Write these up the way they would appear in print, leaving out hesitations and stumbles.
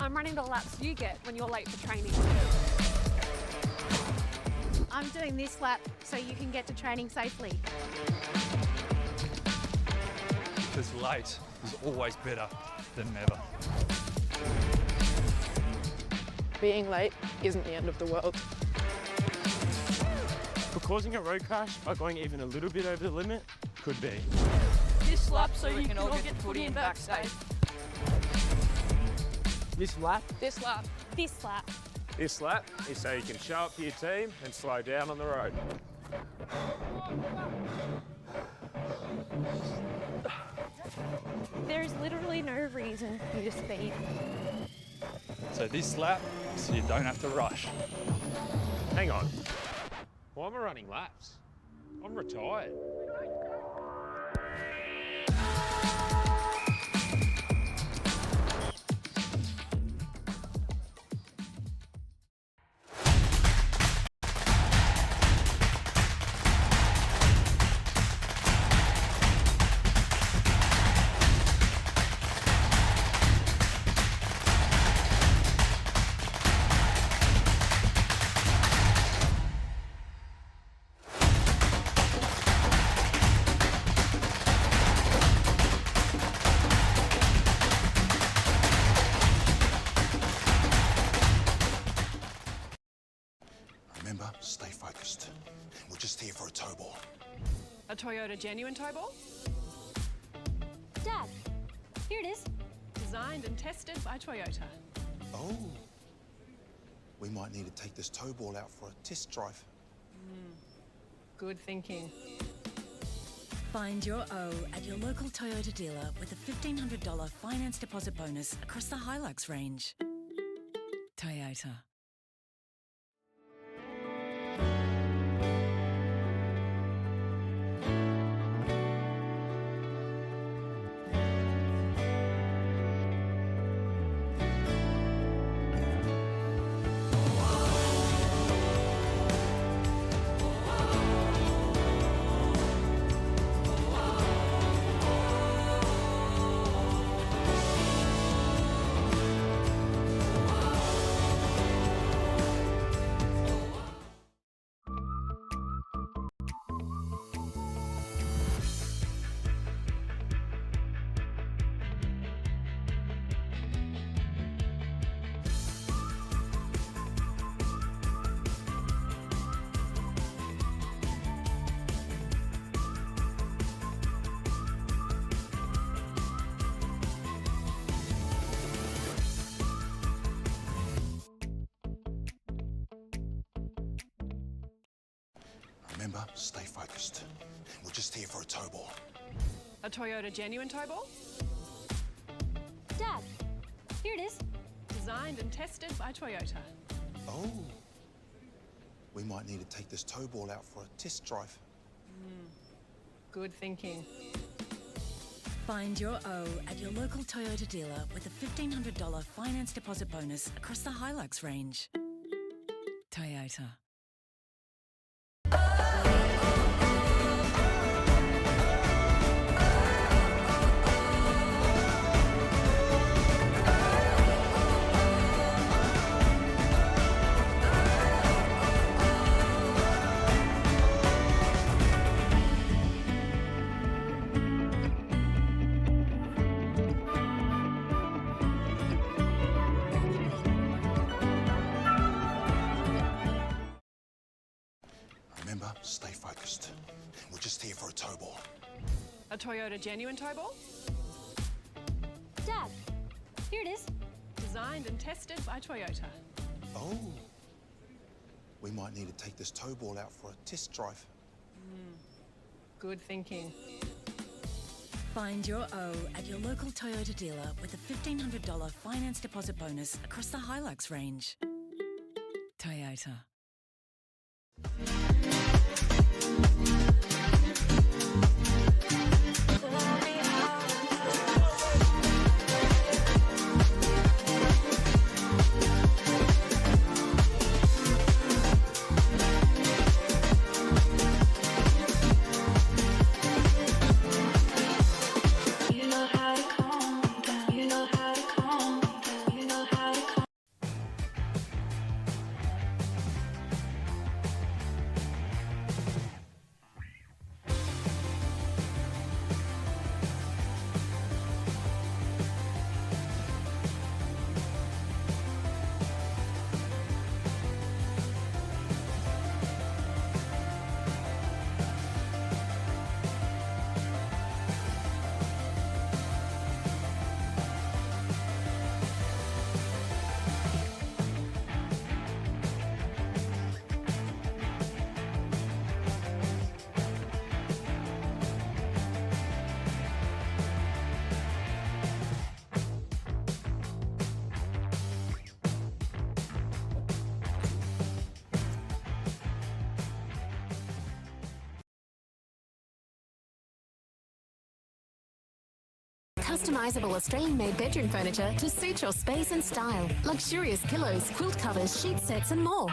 I'm running the laps you get when you're late for training. I'm doing this lap so you can get to training safely. Because late is always better than never. Being late isn't the end of the world. For causing a road crash by going even a little bit over the limit could be. This lap so you can all get the footy and back safe. This lap This lap. This lap. This lap is so you can show up for your team and slow down on the road. There is literally no reason for you to speed. So this lap, so you don't have to rush. Hang on. Why am I running laps? I'm retired. Remember, stay focused. We're just here for a tow ball. A Toyota genuine tow ball? Dad, here it is. Designed and tested by Toyota. Oh. We might need to take this tow ball out for a test drive. Good thinking. Find your O at your local Toyota dealer with a $1,500 finance deposit bonus across the Hilux range. Toyota. Remember, stay focused. We're just here for a tow ball. A Toyota genuine tow ball? Dad, here it is. Designed and tested by Toyota. Oh. We might need to take this tow ball out for a test drive. Good thinking. Find your O at your local Toyota dealer with a $1,500 finance deposit bonus across the Hilux range. Toyota. Remember, stay focused. We're just here for a tow ball. A Toyota genuine tow ball? Dad, here it is. Designed and tested by Toyota. Oh. We might need to take this tow ball out for a test drive. Good thinking. Find your O at your local Toyota dealer with a $1,500 finance deposit bonus across the Hilux range. Toyota. You know how to calm me down. You know how to calm me down. You know how to Customisable Australian-made bedroom furniture to suit your space and style. Luxurious pillows, quilt covers, sheet sets and more.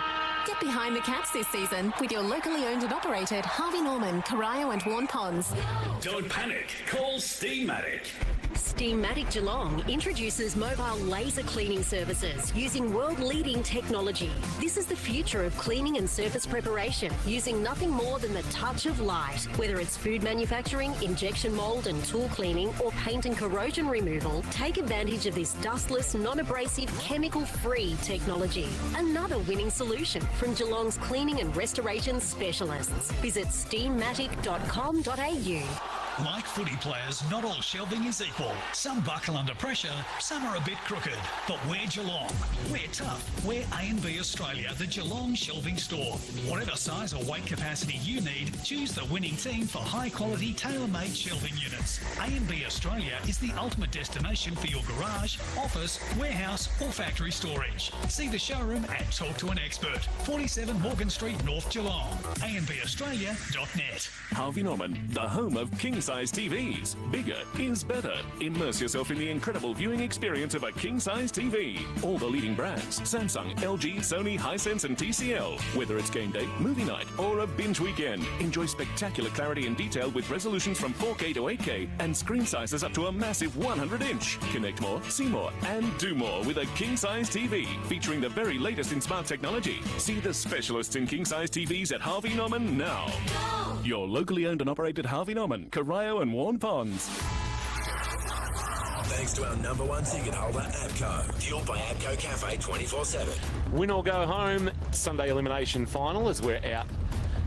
Get behind the Cats this season with your locally owned and operated Harvey Norman, Corio and Warn Ponds. Don't panic. Call Steamatic. Steamatic Geelong introduces mobile laser cleaning services using world-leading technology. This is the future of cleaning and surface preparation using nothing more than the touch of light. Whether it's food manufacturing, injection mould and tool cleaning or paint and corrosion removal, take advantage of this dustless, non-abrasive, chemical-free technology. Another winning solution from Geelong's cleaning and restoration specialists. Visit steamatic.com.au. Like footy players, not all shelving is equal. Some buckle under pressure, some are a bit crooked. But we're Geelong. We're tough. We're A&B Australia, the Geelong shelving store. Whatever size or weight capacity you need, choose the winning team for high-quality, tailor-made shelving units. A&B Australia is the ultimate destination for your garage, office, warehouse or factory storage. See the showroom and talk to an expert. 47 Morgan Street, North Geelong. ANBAustralia.net. Harvey Norman, the home of king-size TVs. Bigger is better. Immerse yourself in the incredible viewing experience of a king-size TV. All the leading brands, Samsung, LG, Sony, Hisense and TCL. Whether it's game day, movie night or a binge weekend, enjoy spectacular clarity and detail with resolutions from 4K to 8K and screen sizes up to a massive 100-inch. Connect more, see more and do more with a king-size TV featuring the very latest in smart technology. See the specialists in king-size TVs at Harvey Norman now. Your locally owned and operated Harvey Norman, Corio and Warn Ponds. Thanks to our number one ticket holder, ABCO. Fueled by ABCO Cafe 24/7. Win or go home, Sunday elimination final as we're out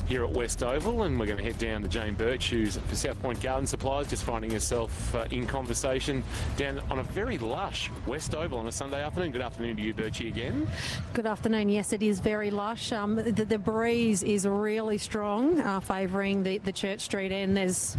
here at West Oval, and we're going to head down to Jane Birch, who's for South Point Garden Supplies, just finding herself in conversation down on a very lush West Oval on a Sunday afternoon. Good afternoon to you, Birchie, again. Good afternoon. Yes, it is very lush. The breeze is really strong, favouring the Church Street end. There's,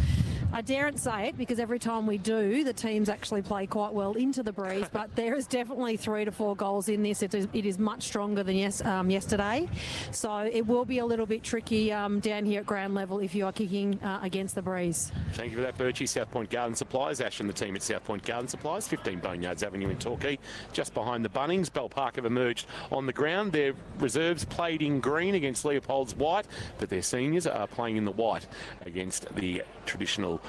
I daren't say it because every time we do, the teams actually play quite well into the breeze, but there is definitely 3 to 4 goals in this. It is much stronger than yesterday, so it will be a little bit tricky down here at ground level if you are kicking against the breeze. Thank you for that, Birchie. South Point Garden Supplies. Ash and the team at South Point Garden Supplies, 15 Boneyards Avenue in Torquay, just behind the Bunnings. Bell+Park have emerged on the ground. Their reserves played in green against Leopold's white, but their seniors are playing in the white against the traditional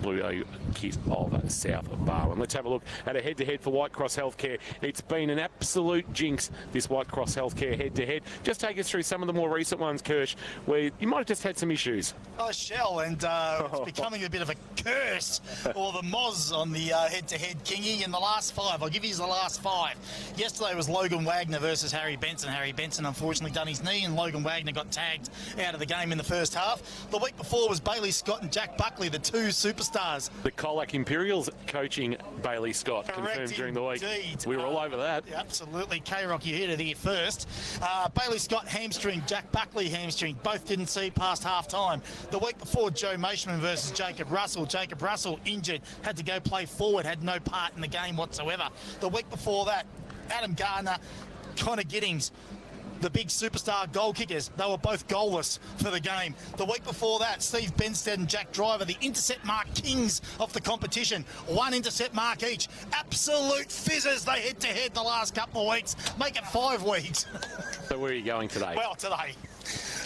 blue kit of Sth+Barwon. Let's have a look at a head-to-head for White Cross Healthcare. It's been an absolute jinx, this White Cross Healthcare head-to-head. Just take us through some of the more recent ones, Kirsch, where you might have just had some issues. I shall, and it's becoming a bit of a curse, or the moz on the head-to-head Kingy in the last 5. I'll give you the last 5. Yesterday was Logan Wagner versus Harry Benson. Harry Benson unfortunately done his knee, and Logan Wagner got tagged out of the game in the first half. The week before was Bailey Scott and Jack Buckley, the 2 superstars. The Colac Imperials coaching Bailey Scott, correct, confirmed during the week. Indeed. We were all over that. Absolutely. K-Rock, you heard it here first. Bailey Scott hamstring, Jack Buckley hamstring. Both didn't see past half-time. The week before, Joe Maishman versus Jacob Russell. Jacob Russell injured, had to go play forward, had no part in the game whatsoever. The week before that, Adam Gardner, Connor Giddings, the big superstar goal kickers, they were both goalless for the game. The week before that, Steve Benstead and Jack Driver, the intercept mark kings of the competition. 1 intercept mark each. Absolute fizzers, they head-to-head the last couple of weeks. Make it 5 weeks. So where are you going today? Well, today.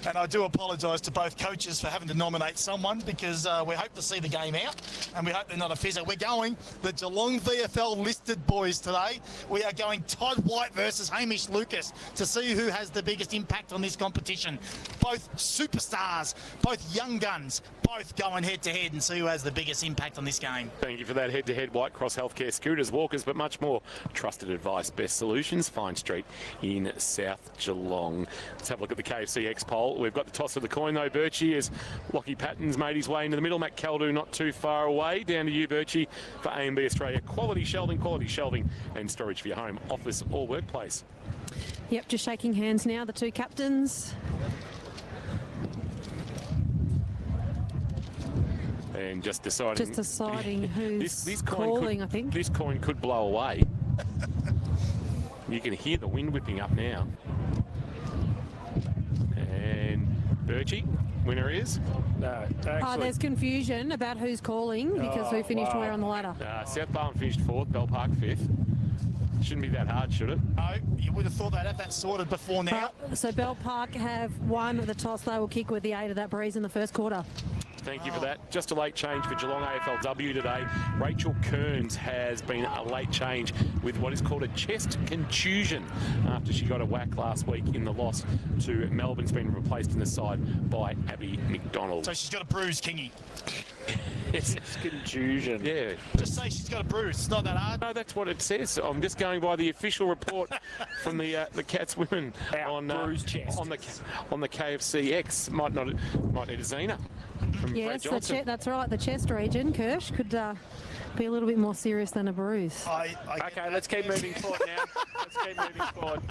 And I do apologise to both coaches for having to nominate someone, because we hope to see the game out and we hope they're not a fizzer. We're going the Geelong VFL listed boys today. We are going Todd White versus Hamish Lucas to see who has the biggest impact on this competition. Both superstars, both young guns, both going head-to-head and see who has the biggest impact on this game. Thank you for that head-to-head. White Cross Healthcare, scooters, walkers, but much more. Trusted advice, best solutions, Fine Street in South Geelong. Let's have a look at the KFC X poll. We've got the toss of the coin though, Birchie, as Lockie Patton's made his way into the middle. Matt Caldu not too far away. Down to you, Birchie, for A&B Australia. Quality shelving and storage for your home, office or workplace. Yep, just shaking hands now, the 2 captains. And just deciding who's this calling, coin I think. This coin could blow away. You can hear the wind whipping up now. And Birchie Winner is? No, there's confusion about who's calling because who finished where on the ladder. South Barwon finished 4th, Bell+Park 5th. Shouldn't be that hard, should it? No, you would have thought they'd have that sorted before now. So Bell+Park have won the toss. They will kick with the 8 of that breeze in the first quarter. Thank you for that. Just a late change for Geelong AFLW today. Rachel Kearns has been a late change with what is called a chest contusion after she got a whack last week in the loss to Melbourne's been replaced in the side by Abby McDonald. So she's got a bruise, Kingy. It's contusion. Yeah. Just say she's got a bruise. It's not that hard. No, that's what it says. I'm just going by the official report from the Cats women on bruised chest. on the KFC X. Might need a Xena. Yes, that's right. The chest region, Kirsch, could be a little bit more serious than a bruise. Okay, let's keep moving forward now. Let's keep moving forward.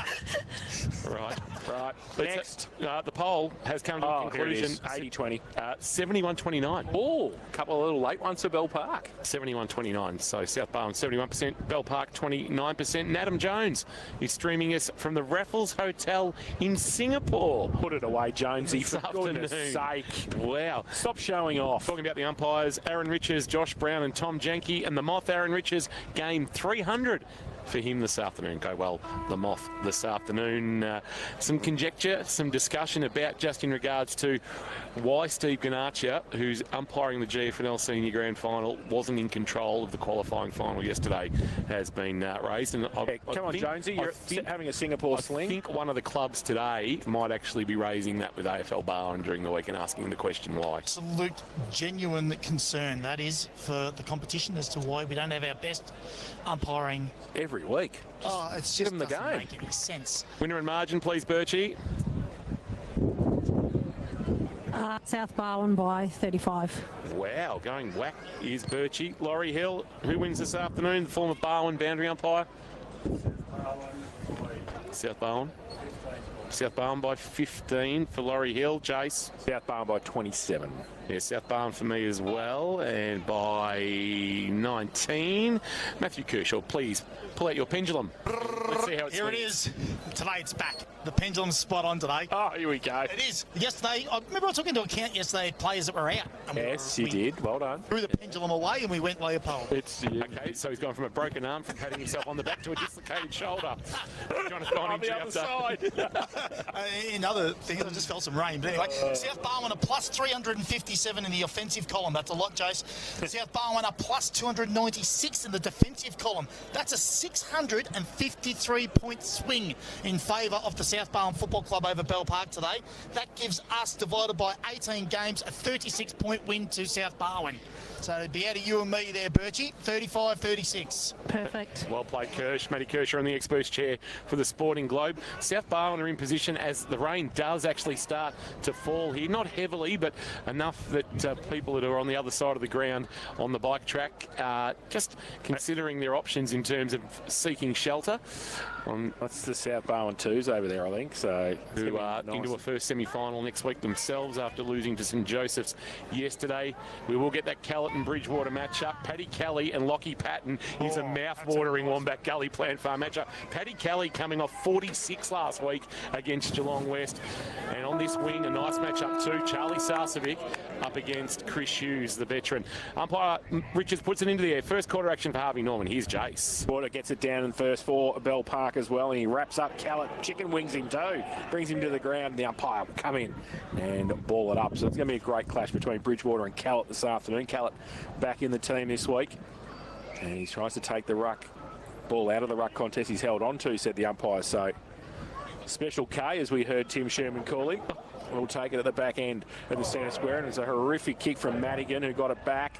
Right. Next. The poll has come to a conclusion. 80-20. 71-29. Oh, a couple of little late ones for Bell+Park. 71-29. So South Barwon 71%, Bell+Park 29%. And Adam Jones is streaming us from the Raffles Hotel in Singapore. Put it away, Jonesy, for goodness sake. Wow. Stop showing off. Talking about the umpires, Aaron Riches, Josh Brown and Tom Jenke, and the Moth Aaron Riches game 300 for him this afternoon. Go well, the Moth this afternoon. Some conjecture, some discussion about just in regards to why Steve Ganaccia, who's umpiring the GFL Senior Grand Final, wasn't in control of the qualifying final yesterday, has been raised. And Come on, Jonesy, you're having a Singapore sling. I think one of the clubs today might actually be raising that with AFL-Barwon during the week and asking the question why. Absolute, genuine concern, that is, for the competition as to why we don't have our best umpiring every week. It's just the doesn't game. make any sense. Winner and margin, please, Birchie. South Barwon by 35. Wow, going whack is Birchie. Laurie Hill, who wins this afternoon? The former Barwon boundary umpire. South Barwon. South Barwon by 15 for Laurie Hill. Jace. South Barwon by 27. Yeah, South Barwon for me as well. And by 19. Matthew Kershaw, please pull out your pendulum. Let's see how it's Here it is. Today it's back. The pendulum's spot on today. Oh, here we go. It is. Yesterday, I remember I took into account yesterday players that were out. Yes, you did. Well done. Threw the pendulum away and we went Leopold. Okay, so he's gone from a broken arm from patting himself on the back to a dislocated shoulder. On the other side. In other things, I just felt some rain. But anyway, South Barwon a plus 357 in the offensive column. That's a lot, Jace. South Barwon a plus 296 in the defensive column. That's a 653-point swing in favour of the South Barwon Football Club over Bell+Park today. That gives us, divided by 18 games, a 36-point win to South Barwon. So it'd be out of you and me there, Birchie. 35-36. Perfect. Well played, Kirsch. Matty Kershaw in the experts chair for the Sporting Globe. South Barwon are in position as the rain does actually start to fall here. Not heavily, but enough that people that are on the other side of the ground on the bike track are just considering their options in terms of seeking shelter. That's the South Barwon twos over there, I think. So who are into a first semi-final next week themselves after losing to St Joseph's yesterday. We will get that Callett and Bridgewater matchup. Paddy Kelly and Lockie Patton is a mouth-watering Wombat Gully Plant Farm matchup. Paddy Kelly coming off 46 last week against Geelong West. And on this wing, a nice matchup too. Charlie Sarcevic up against Chris Hughes, the veteran. Umpire Richards puts it into the air. First quarter action for Harvey Norman. Here's Jace. Water gets it down in first for Bell+Park as well, and he wraps up Callett, chicken wings him too, brings him to the ground. The umpire will come in and ball it up. So it's going to be a great clash between Bridgewater and Callett this afternoon. Callett back in the team this week, and he tries to take the ruck ball out of the ruck contest he's held on to, said the umpire. So Special K, as we heard Tim Sherman calling, will take it at the back end of the centre square, and it's a horrific kick from Madigan, who got it back,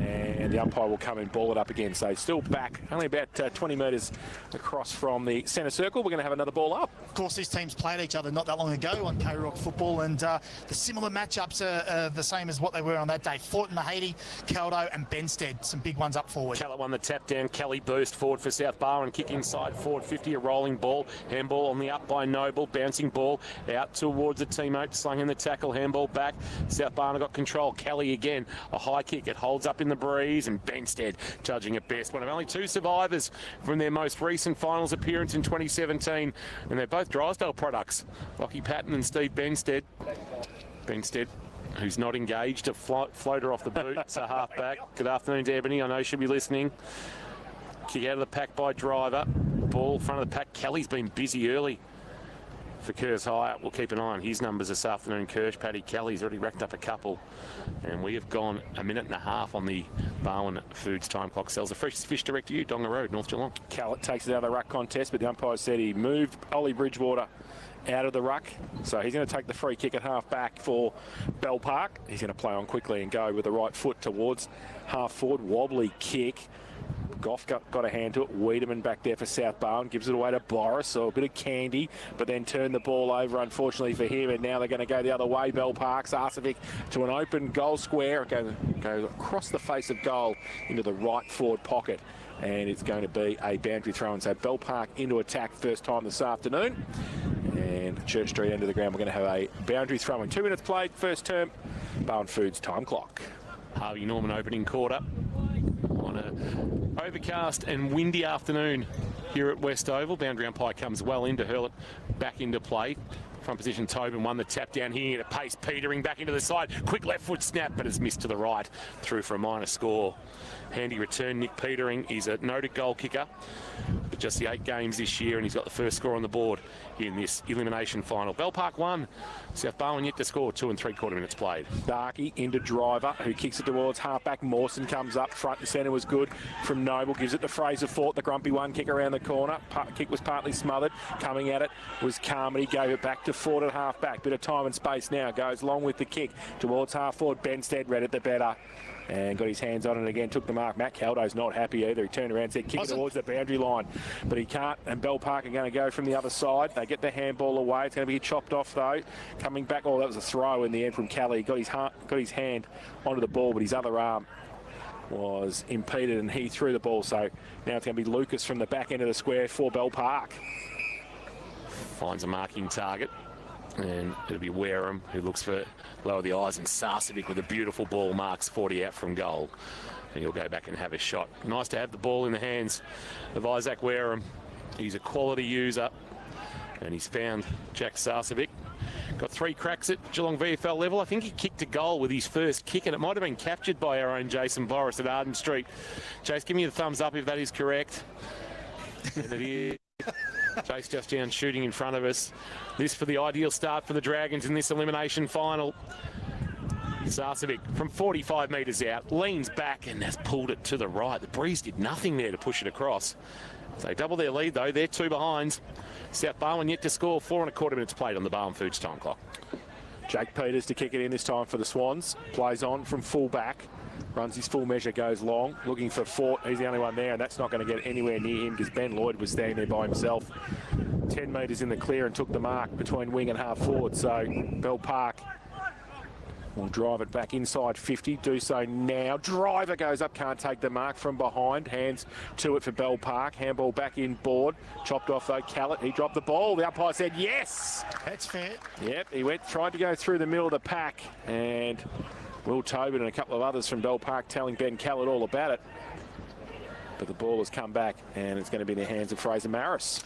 and the umpire will come and ball it up again. So still back, only about 20 metres across from the centre circle. We're going to have another ball up. Of course, these teams played each other not that long ago on K-Rock football, and the similar matchups are the same as what they were on that day. Fortin Mahady, Caldo and Benstead, some big ones up forward. Callett won the tap down. Kelly burst forward for South Barwon, kick inside forward 50, a rolling ball. Handball on the up by Noble, bouncing ball out towards the teammate, slung in the tackle, handball back. South Barwon got control. Kelly again, a high kick. It holds up in the breeze, and Benstead judging it best. One of only two survivors from their most recent finals appearance in 2017, and they're both Drysdale products, Lockie Patton and Steve Benstead. Benstead, who's not engaged, a floater off the boot. It's a half-back. Good afternoon to Ebony. I know she'll be listening. Kick out of the pack by Driver. Ball front of the pack. Kelly's been busy early for Kerrs Hyatt. We'll keep an eye on his numbers this afternoon. Kirsch, Paddy Kelly's already racked up a couple. And we have gone a minute and a half on the Barwon Foods time clock. Sells the freshest fish direct to you, Donga Road, North Geelong. Callett takes it out of the ruck contest, but the umpire said he moved Ollie Bridgewater out of the ruck. So he's going to take the free kick at half back for Bell+Park. He's going to play on quickly and go with the right foot towards half forward. Wobbly kick. Goff got a hand to it. Wiedemann back there for Sth+Barwon. Gives it away to Boris, so a bit of candy, but then turned the ball over, unfortunately for him, and now they're going to go the other way. Bell+Park, Sarcevic to an open goal square. It goes across the face of goal into the right forward pocket, and it's going to be a boundary throw. And so Bell+Park into attack first time this afternoon. And Church Street end of the ground, we're going to have a boundary throw in. 2 minutes played, first term, Barwon Foods time clock. Harvey Norman opening quarter on an overcast and windy afternoon here at West Oval. Boundary umpire comes well in to hurl it back into play. Front position, Tobin won the tap down here at pace. Petering back into the side. Quick left foot snap, but it's missed to the right. Through for a minor score. Handy return. Nick Petering is a noted goal kicker. But just the 8 games this year, and he's got the first score on the board in this elimination final. Bell+Park 1. Sth+Barwon yet to score. 2 3/4 minutes played. Darky into Driver, who kicks it towards halfback. Mawson comes up front and centre, was good from Noble. Gives it to Fraser Fort, the grumpy one. Kick around the corner. Kick was partly smothered. Coming at it was Carmody. Gave it back to Fort at halfback. Bit of time and space now. Goes long with the kick towards half forward. Benstead read it the better. And got his hands on it again, took the mark. Matt Caldo's not happy either. He turned around and said, kick it towards the boundary line. But he can't, and Bell+Park are going to go from the other side. They get the handball away. It's going to be chopped off, though. Coming back, that was a throw in the end from Kelly. Got his hand onto the ball, but his other arm was impeded, and he threw the ball. So now it's going to be Lucas from the back end of the square for Bell+Park. Finds a marking target. And it'll be Wareham who looks for lower the eyes, and Sarcevic with a beautiful ball marks 40 out from goal. And he'll go back and have a shot. Nice to have the ball in the hands of Isaac Wareham. He's a quality user, and he's found Jack Sarcevic. Got 3 cracks at Geelong VFL level. I think he kicked a goal with his first kick, and it might have been captured by our own Jason Boris at Arden Street. Chase, give me a thumbs up if that is correct. And it is. Chase just down shooting in front of us. This for the ideal start for the Dragons in this elimination final. Sarcevic from 45 metres out, leans back and has pulled it to the right. The breeze did nothing there to push it across. So they double their lead though, they're 2 behinds. Sth+Barwon yet to score. 4 1/4 minutes played on the Barwon Foods time clock. Jake Peters to kick it in this time for the Swans. Plays on from full back. Runs his full measure, goes long, looking for Fort. He's the only one there, and that's not going to get anywhere near him because Ben Lloyd was standing there by himself. 10 metres in the clear and took the mark between wing and half forward. So Bell+Park will drive it back inside 50. Do so now. Driver goes up, can't take the mark from behind. Hands to it for Bell+Park. Handball back in board. Chopped off though. Callett, he dropped the ball. The umpire said yes. That's fair. Yep, he tried to go through the middle of the pack, and Will Tobin and a couple of others from Bell+Park telling Ben Callett all about it. But the ball has come back, and it's going to be in the hands of Fraser Maris.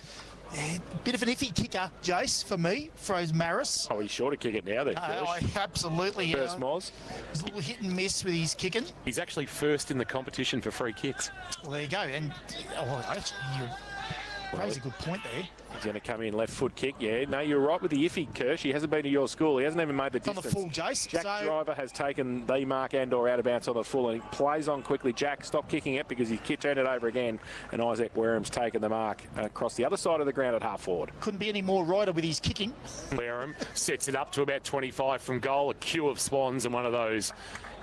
Bit of an iffy kicker, Jace, for me, Fraser Maris. Oh, he's sure to kick it now then. Absolutely. First Moz. He's a little hit and miss with his kicking. He's actually first in the competition for free kicks. Well, there you go. And actually, you raise a good point there. He's going to come in left foot kick. Yeah, no, you're right with the iffy, Kirsch. He hasn't been to your school. He hasn't even made the distance. On the full, Jace. Jack Driver has taken the mark and/or out of bounds on the full, and he plays on quickly. Jack, stop kicking it because he turned it over again, and Isaac Wareham's taken the mark across the other side of the ground at half forward. Couldn't be any more righter with his kicking. Wareham sets it up to about 25 from goal. A queue of Swans, and one of those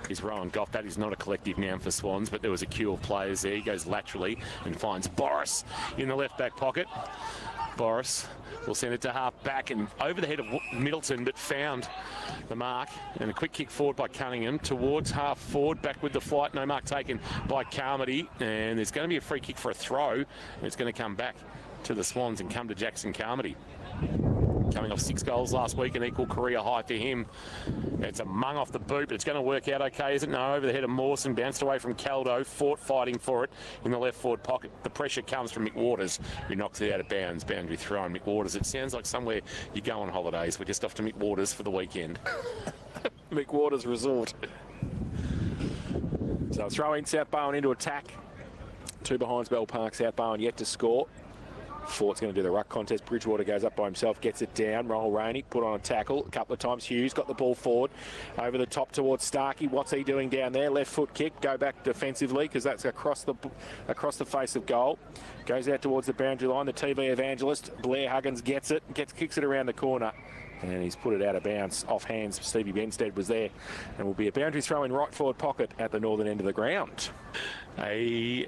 is Rowan Goff. That is not a collective noun for Swans, but there was a queue of players there. He goes laterally and finds Boris in the left back pocket. Boris will send it to half back and over the head of Middleton, but found the mark. And a quick kick forward by Cunningham towards half forward, back with the flight. No mark taken by Carmody, and there's going to be a free kick for a throw, and it's going to come back to the Swans and come to Jackson Carmody. Coming off 6 goals last week, an equal career high for him. It's a mung off the boot, but it's going to work out okay, is it? No, over the head of Mawson, bounced away from Caldo. Fort fighting for it in the left forward pocket. The pressure comes from Mick Waters, who knocks it out of bounds. Boundary throw. Mick Waters, it sounds like somewhere you go on holidays. We're just off to Mick Waters for the weekend. McWater's Resort. So throw in South Barwon into attack. 2 behind Bell+Park. South Barwon yet to score. Fort's going to do the ruck contest. Bridgewater goes up by himself, gets it down. Mulroney put on a tackle a couple of times. Hughes got the ball forward over the top towards Starkey. What's he doing down there? Left foot kick. Go back defensively because that's across the face of goal. Goes out towards the boundary line. The TV evangelist Blair Huggins gets it, kicks it around the corner. And he's put it out of bounds off hands. Stevie Benstead was there. And will be a boundary throw in right forward pocket at the northern end of the ground. A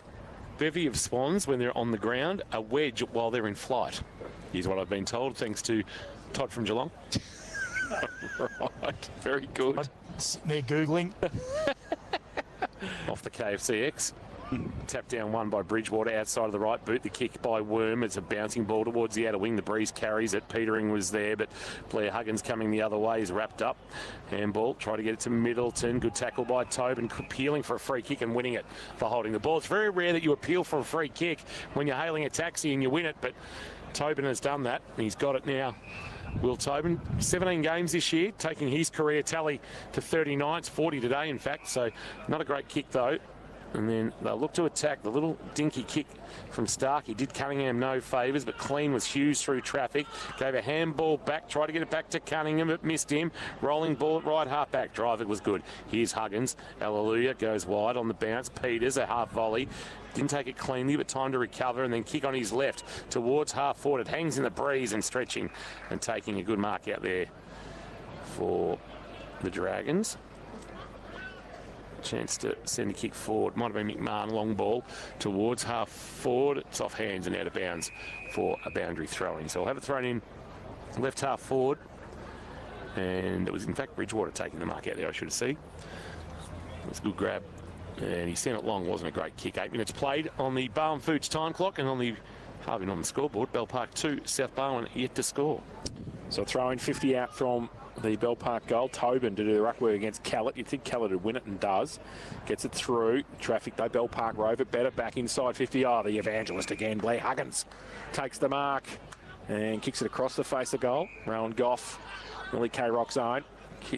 bevy of swans when they're on the ground, a wedge while they're in flight. Here's what I've been told, thanks to Todd from Geelong. Right, very good. I'm sitting there Googling. Off the KFCX. Tap down one by Bridgewater outside of the right boot. The kick by Worm. It's a bouncing ball towards the outer wing. The breeze carries it. Petering was there, but Blair Huggins coming the other way is wrapped up. Handball. Try to get it to Middleton. Good tackle by Tobin. Appealing for a free kick and winning it for holding the ball. It's very rare that you appeal for a free kick when you're hailing a taxi and you win it, but Tobin has done that. He's got it now. Will Tobin, 17 games this year, taking his career tally to 39. It's 40 today, in fact, so not a great kick, though. And then they'll look to attack. The little dinky kick from Starkey did Cunningham no favours, but clean was Hughes through traffic. Gave a handball back, tried to get it back to Cunningham, but missed him. Rolling ball at right half-back. Drive, it was good. Here's Huggins. Hallelujah goes wide on the bounce. Peters, a half volley. Didn't take it cleanly, but time to recover and then kick on his left towards half forward. It hangs in the breeze and stretching and taking a good mark out there for the Dragons. Chance to send a kick forward. Might have been McMahon, long ball towards half forward. It's off hands and out of bounds for a boundary throw-in. So we'll have it thrown in left half forward. And it was, in fact, Bridgewater taking the mark out there, I should see. It was a good grab. And he sent it long. Wasn't a great kick. 8 minutes played on the Barwon Foods time clock and on the Harvey Norman scoreboard. Bell+Park 2, South Barwon yet to score. So throwing 50 out from the Bell+Park goal. Tobin to do the ruck work against Callett. You'd think Callett would win it and does. Gets it through. Traffic though. Bell+Park rove it better. Back inside 50. Oh, the evangelist again. Blair Huggins takes the mark and kicks it across the face of goal. Rowan Goff, nearly K-Rock's own.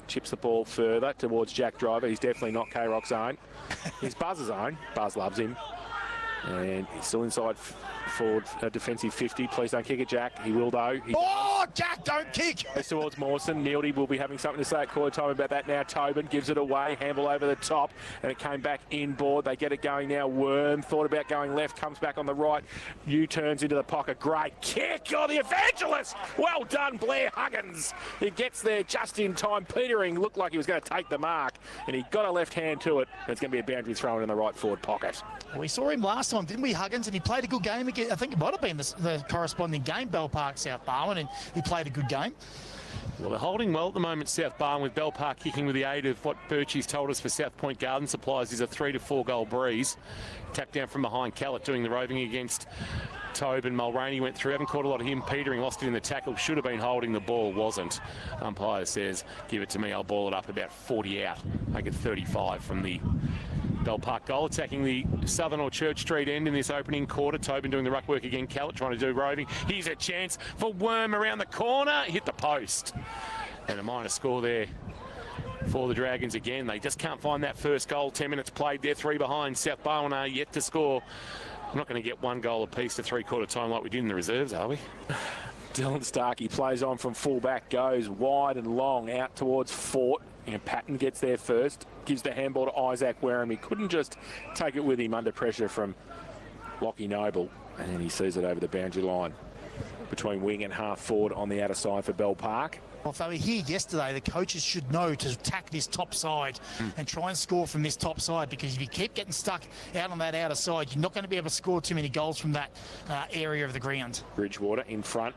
Chips the ball further towards Jack Driver. He's definitely not K-Rock's own. He's Buzz's own. Buzz loves him. And he's still inside forward defensive 50. Please don't kick it, Jack. He will, though. Jack, don't kick! Goes towards Mawson. Neildy will be having something to say at quarter time about that now. Tobin gives it away. Handball over the top. And it came back inboard. They get it going now. Worm thought about going left. Comes back on the right. U-turns into the pocket. Great kick. Oh, the evangelist! Well done, Blair Huggins. He gets there just in time. Petering looked like he was going to take the mark. And he got a left hand to it. And it's going to be a boundary thrown in the right forward pocket. We saw him last time, didn't we, Huggins? And he played a good game again. I think it might have been the corresponding game, Bell+Park, South Barwon, and he played a good game. Well, they're holding well at the moment, South Barwon, with Bell+Park kicking with the aid of what Birchie's told us for South Point Garden Supplies is a 3 to 4 goal breeze. Tap down from behind. Callett doing the roving against Tobin. Mulroney went through. Haven't caught a lot of him. Petering lost it in the tackle. Should have been holding the ball. Wasn't. Umpire says, give it to me. I'll ball it up about 40 out. Make it 35 from the Bell+Park goal. Attacking the southern or Church Street end in this opening quarter. Tobin doing the ruck work again. Callett trying to do roving. Here's a chance for Worm around the corner. Hit the post. And a minor score there for the Dragons again. They just can't find that first goal. 10 minutes played. They're 3 behind. South Barwon are yet to score. We're not going to get 1 goal apiece to 3/4 time like we did in the reserves, are we? Dylan Starkey plays on from full-back. Goes wide and long out towards Fort. And Patton gets there first. Gives the handball to Isaac Wareham. He couldn't just take it with him under pressure from Lockie Noble. And then he sees it over the boundary line between wing and half forward on the outer side for Bell+Park. Well, if they were here yesterday, the coaches should know to attack this top side and try and score from this top side, because if you keep getting stuck out on that outer side, you're not going to be able to score too many goals from that area of the ground. Bridgewater in front,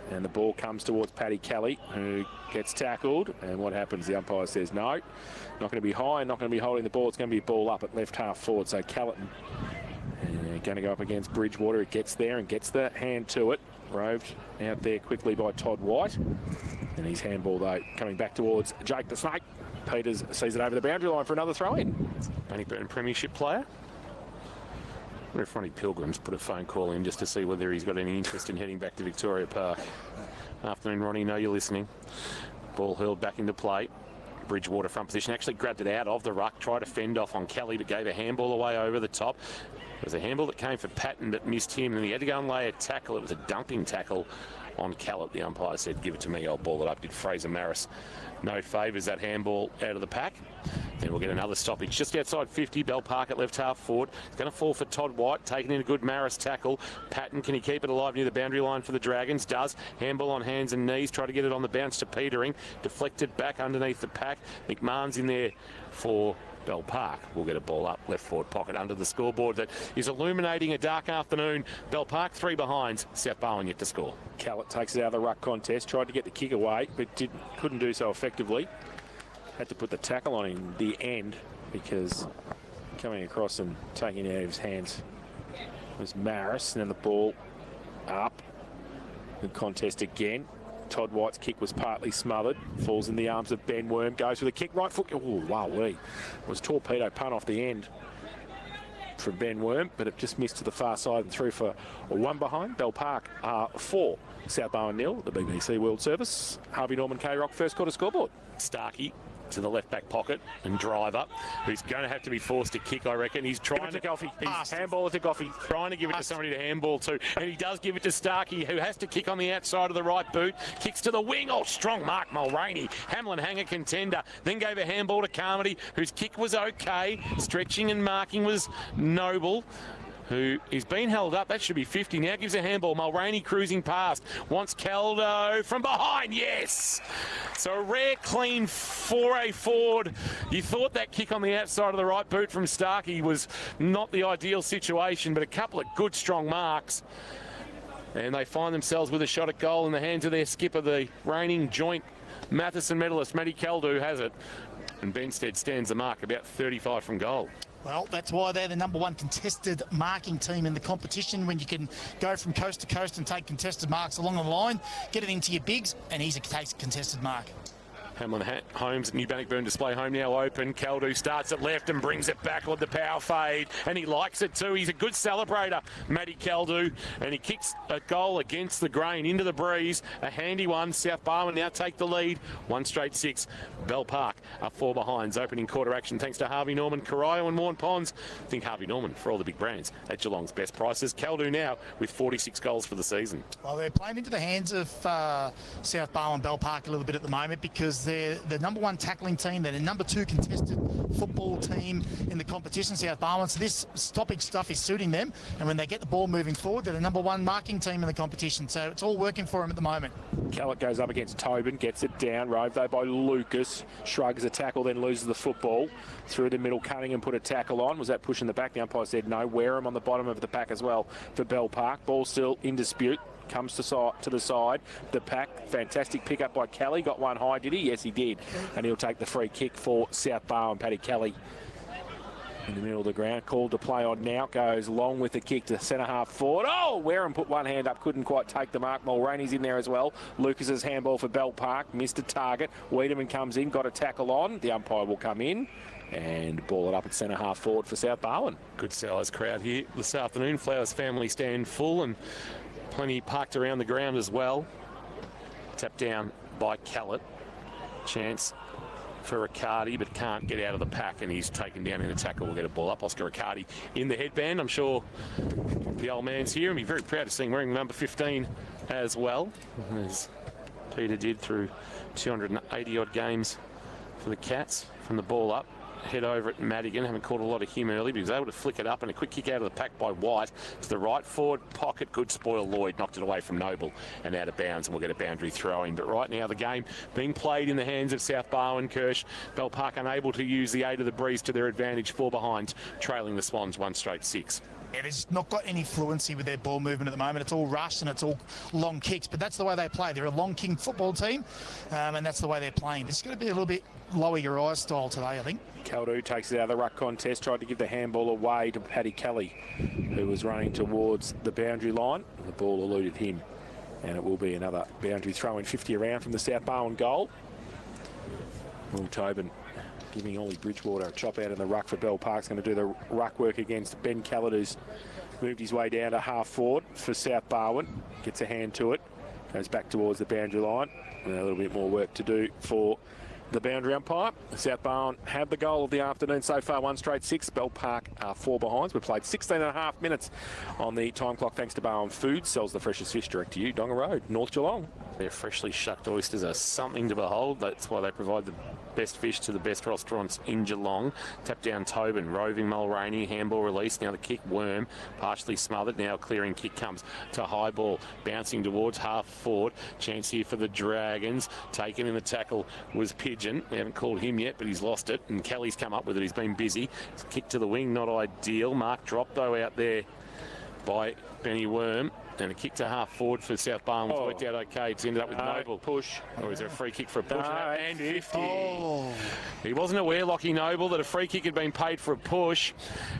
and the ball comes towards Paddy Kelly, who gets tackled. And what happens? The umpire says no, not going to be high, not going to be holding the ball. It's going to be ball up at left half forward. So Callerton going to go up against Bridgewater. It gets there and gets the hand to it. Roved out there quickly by Todd White. And his handball, though, coming back towards Jake the Snake. Peters sees it over the boundary line for another throw-in. Bannockburn Premiership player. I wonder if Ronnie Pilgrim's put a phone call in just to see whether he's got any interest in heading back to Victoria Park. Afternoon, Ronnie, know you're listening. Ball hurled back into play. Bridgewater front position, actually grabbed it out of the ruck, tried to fend off on Kelly, but gave a handball away over the top. It was a handball that came for Patton that missed him, and he had to go and lay a tackle. It was a dumping tackle on Callett. The umpire said, give it to me, I'll ball it up. Did Fraser Maris no favours, that handball out of the pack. Then we'll get another stoppage just outside 50. Bell+Park at left half forward. It's going to fall for Todd White, taking in a good Maris tackle. Patton, can he keep it alive near the boundary line for the Dragons? Does. Handball on hands and knees, try to get it on the bounce to Petering. Deflected back underneath the pack. McMahon's in there for Bell+Park. Will get a ball up left forward pocket under the scoreboard that is illuminating a dark afternoon. Bell+Park 3 behinds. Sth+Barwon yet to score. Callett takes it out of the ruck contest, tried to get the kick away, but couldn't do so effectively. Had to put the tackle on in the end because coming across and taking it out of his hands was Maris, and then the ball up. Good contest again. Todd White's kick was partly smothered. Falls in the arms of Ben Worm. Goes for the kick. Right foot. Oh, wow. It was torpedo punt off the end from Ben Worm, but it just missed to the far side and through for a 1 behind. Bell+Park 4. Sth+Barwon 0. The BBC World Service. Harvey Norman K-Rock first quarter scoreboard. Starkey to the left back pocket, and Driver, who's going to have to be forced to kick, I reckon. He's trying to Goffey. He's handball it to Goffey, trying to give it to somebody to handball to, and he does give it to Starkey, who has to kick on the outside of the right boot. Kicks to the wing. Oh, strong mark, Mulroney. Hamlin hanger contender. Then gave a handball to Carmody, whose kick was okay. Stretching and marking was Noble, who is being held up. That should be 50. Now gives a handball. Mulroney cruising past. Wants Caldo from behind. Yes! So a rare clean foray forward. You thought that kick on the outside of the right boot from Starkey was not the ideal situation, but a couple of good strong marks. And they find themselves with a shot at goal in the hands of their skipper, the reigning joint Matheson medalist, Matty Caldo, has it. And Benstead stands the mark about 35 from goal. Well, that's why they're the #1 contested marking team in the competition, when you can go from coast to coast and take contested marks along the line, get it into your bigs, and he's a contested mark. Hamlin Holmes, New Bannockburn display home now open. Caldo starts at left and brings it back with the power fade, and he likes it too. He's a good celebrator, Matty Caldo, and he kicks a goal against the grain into the breeze. A handy one. Sth+Barwon now take the lead. 1 straight 6. Bell+Park are 4 behinds. Opening quarter action thanks to Harvey Norman, Corio and Warren Ponds. Think Harvey Norman for all the big brands at Geelong's best prices. Caldo now with 46 goals for the season. Well, they're playing into the hands of Sth+Barwon, Bell+Park a little bit at the moment, because they're the #1 tackling team. They're the #2 contested football team in the competition, Sth+Barwon. So this stoppage stuff is suiting them. And when they get the ball moving forward, they're the #1 marking team in the competition. So it's all working for them at the moment. Callett goes up against Tobin, gets it down, rove though by Lucas, shrugs a tackle, then loses the football. Through the middle, Cunningham put a tackle on. Was that pushing the back? The umpire said no. Wareham on the bottom of the pack as well for Bell+Park. Ball still in dispute. Comes to the side. The pack, fantastic pick up by Kelly. Got one high, did he? Yes, he did. And he'll take the free kick for Sth+Barwon. Paddy Kelly in the middle of the ground. Called to play on now. Goes long with the kick to centre half forward. Oh, Wareham put one hand up. Couldn't quite take the mark. Mulroney's in there as well. Lucas's handball for Bell+Park. Missed a target. Wiedemann comes in. Got a tackle on. The umpire will come in and ball it up at centre half forward for Sth+Barwon. Good Sellers crowd here this afternoon. Flowers family stand full and plenty parked around the ground as well. Tapped down by Callett. Chance for Riccardi, but can't get out of the pack, and he's taken down in a tackle. We'll get a ball up. Oscar Riccardi in the headband. I'm sure the old man's here and be very proud to see him wearing the number 15 as well, as Peter did through 280 odd games for the Cats. From the ball up, head over at Madigan. Haven't caught a lot of him early, but he was able to flick it up, and a quick kick out of the pack by White to the right forward pocket. Good spoil. Lloyd knocked it away from Noble and out of bounds, and we'll get a boundary throw in. But right now the game being played in the hands of Sth+Barwon. Kirsch, Bell+Park unable to use the aid of the breeze to their advantage. 4 behind, trailing the Swans 1 straight 6. Yeah, they've not got any fluency with their ball movement at the moment. It's all rush and it's all long kicks, but that's the way they play. They're a long kick football team, and that's the way they're playing. It's going to be a little bit lower your eyes style today, I think. Caldo takes it out of the ruck contest, tried to give the handball away to Paddy Kelly, who was running towards the boundary line. The ball eluded him, and it will be another boundary throw in 50 around from the Sth+Barwon goal. Will Tobin giving Ollie Bridgewater a chop out in the ruck for Bell+Park's going to do the ruck work against Ben Callett, who's moved his way down to half forward for Sth+Barwon. Gets a hand to it, goes back towards the boundary line. And a little bit more work to do for the boundary umpire. Sth+Barwon have the goal of the afternoon so far, 1 straight 6. Bell+Park are 4 behinds. We've played 16.5 minutes on the time clock thanks to Barwon Foods. Sells the freshest fish direct to you. Donga Road, North Geelong. Their freshly shucked oysters are something to behold. That's why they provide the best fish to the best restaurants in Geelong. Tap down Tobin, roving Mulroney, handball release. Now the kick, Worm, partially smothered. Now clearing kick comes to high ball, bouncing towards half forward. Chance here for the Dragons. Taken in the tackle was Pigeon. We haven't called him yet, but he's lost it. And Kelly's come up with it. He's been busy. Kick to the wing, not ideal. Mark dropped though out there by Benny Worm. And a kick to half forward for Sth+Barwon was worked out okay. It's ended up with Noble. Push. Or is there a free kick for a push? No, And 50. Oh. He wasn't aware, Lockie Noble, that a free kick had been paid for a push.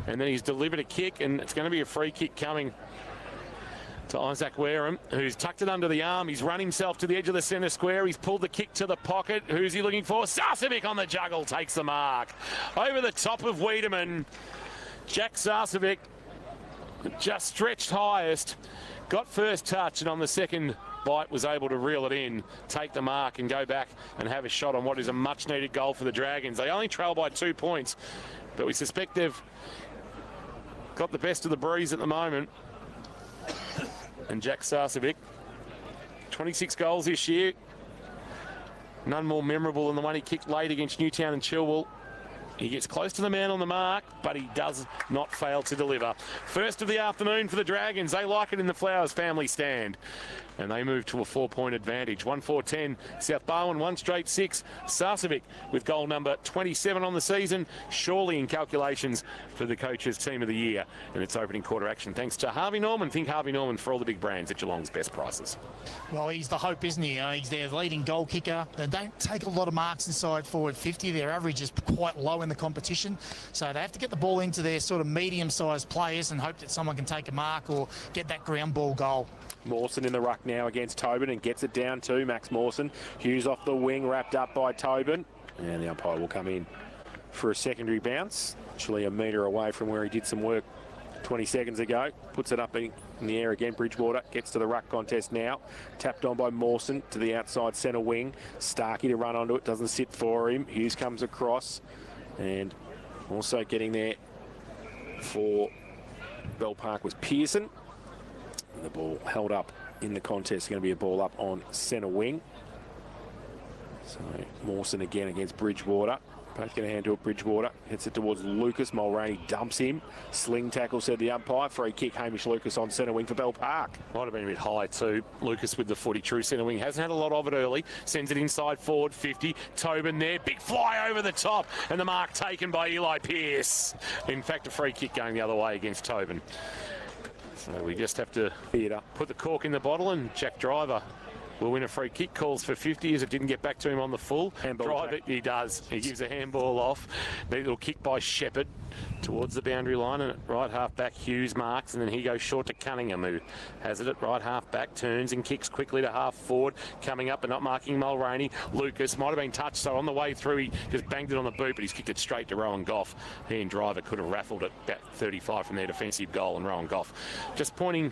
And then he's delivered a kick, and it's going to be a free kick coming to Isaac Wareham, who's tucked it under the arm. He's run himself to the edge of the centre square. He's pulled the kick to the pocket. Who's he looking for? Sarcevic on the juggle takes the mark. Over the top of Wiedemann. Jack Sarcevic just stretched highest. Got first touch, and on the second bite was able to reel it in, take the mark and go back and have a shot on what is a much needed goal for the Dragons. They only trail by 2 points, but we suspect they've got the best of the breeze at the moment. And Jack Sarcevic, 26 goals this year. None more memorable than the one he kicked late against Newtown and Chilwell. He gets close to the man on the mark, but he does not fail to deliver. First of the afternoon for the Dragons. They like it in the Flowers family stand. And they move to a 4-point advantage. 1-4-10, Sth+Barwon, 1 straight 6. Sarcevic with goal number 27 on the season. Surely in calculations for the coach's team of the year in its opening quarter action. Thanks to Harvey Norman. Think Harvey Norman for all the big brands at Geelong's best prices. Well, he's the hope, isn't he? He's their leading goal kicker. They don't take a lot of marks inside forward 50. Their average is quite low in the competition. So they have to get the ball into their sort of medium-sized players and hope that someone can take a mark or get that ground ball goal. Mawson in the ruck now against Tobin and gets it down to Max Mawson. Hughes off the wing, wrapped up by Tobin. And the umpire will come in for a secondary bounce. Actually a metre away from where he did some work 20 seconds ago. Puts it up in the air again. Bridgewater gets to the ruck contest now. Tapped on by Mawson to the outside centre wing. Starkey to run onto it. Doesn't sit for him. Hughes comes across. And also getting there for Bell+Park was Pearson. And the ball held up in the contest. Going to be a ball up on centre wing. So Mawson again against Bridgewater. Both going to hand to it. Bridgewater hits it towards Lucas. Mulroney dumps him. Sling tackle, said the umpire. Free kick, Hamish Lucas on centre wing for Bell+Park. Might have been a bit high too. Lucas with the footy, true centre wing. Hasn't had a lot of it early. Sends it inside forward 50. Tobin there. Big fly over the top. And the mark taken by Eli Pearce. In fact, a free kick going the other way against Tobin. So we just have to put the cork in the bottle, and Jack Driver will win a free kick. Calls for 50 as it didn't get back to him on the full. Drive it, he does. He gives a handball off. A little kick by Shepherd towards the boundary line, and at right half back Hughes marks, and then he goes short to Cunningham, who has it at right half back, turns and kicks quickly to half forward, coming up but not marking Mulroney. Lucas might have been touched, so on the way through he just banged it on the boot, but he's kicked it straight to Rowan Goff. He and Driver could have raffled it about 35 from their defensive goal, and Rowan Goff just pointing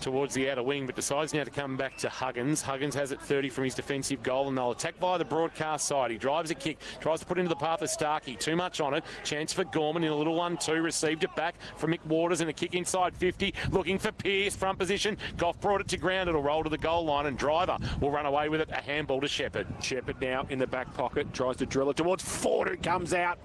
towards the outer wing, but decides now to come back to Huggins. Huggins has it 30 from his defensive goal, and they'll attack via the broadcast side. He drives a kick, tries to put into the path of Starkey. Too much on it. Chance for Gorman in a little 1-2. Received it back from Mick Waters and a kick inside 50. Looking for Pearce, front position. Goff brought it to ground. It'll roll to the goal line, and Driver will run away with it. A handball to Shepherd. Shepherd now in the back pocket. Tries to drill it towards Ford, who comes out.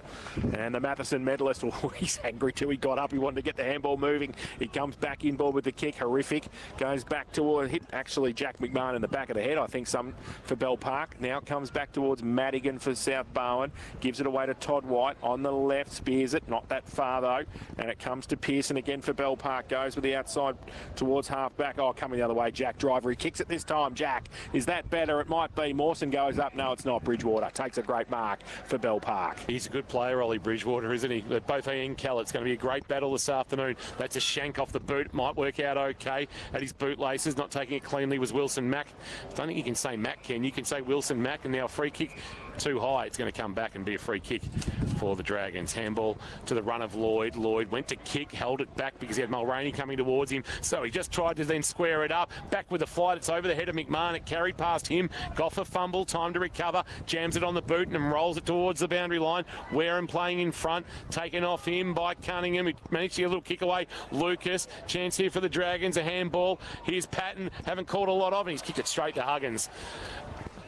And the Matheson medalist, he's angry too. He got up. He wanted to get the handball moving. He comes back in ball with the kick. Horrific. Goes back toward, hit actually Jack McMahon in the back of the head, I think some for Bell+Park. Now comes back towards Madigan for Sth+Barwon. Gives it away to Todd White on the left. Spears it, not that far though. And it comes to Pearson again for Bell+Park. Goes with the outside towards half back. Oh, coming the other way, Jack Driver. He kicks it this time, Jack. Is that better? It might be. Mawson goes up. No, it's not. Bridgewater takes a great mark for Bell+Park. He's a good player, Ollie Bridgewater, isn't he? Both he and Kell. It's going to be a great battle this afternoon. That's a shank off the boot. Might work out okay at his bootlaces. Not taking it cleanly was Wilson Mack. I don't think you can say Mack, Ken. You can say Wilson Mack, and now free kick too high. It's going to come back and be a free kick for the Dragons. Handball to the run of Lloyd. Lloyd went to kick, held it back because he had Mulroney coming towards him. So he just tried to then square it up. Back with the flight. It's over the head of McMahon. It carried past him. Goffer fumble. Time to recover. Jams it on the boot and rolls it towards the boundary line. Wareham playing in front. Taken off him by Cunningham. He managed to get a little kick away. Lucas. Chance here for the Dragons. A handball. Here's Patton. Haven't caught a lot of it. He's kicked it straight to Huggins.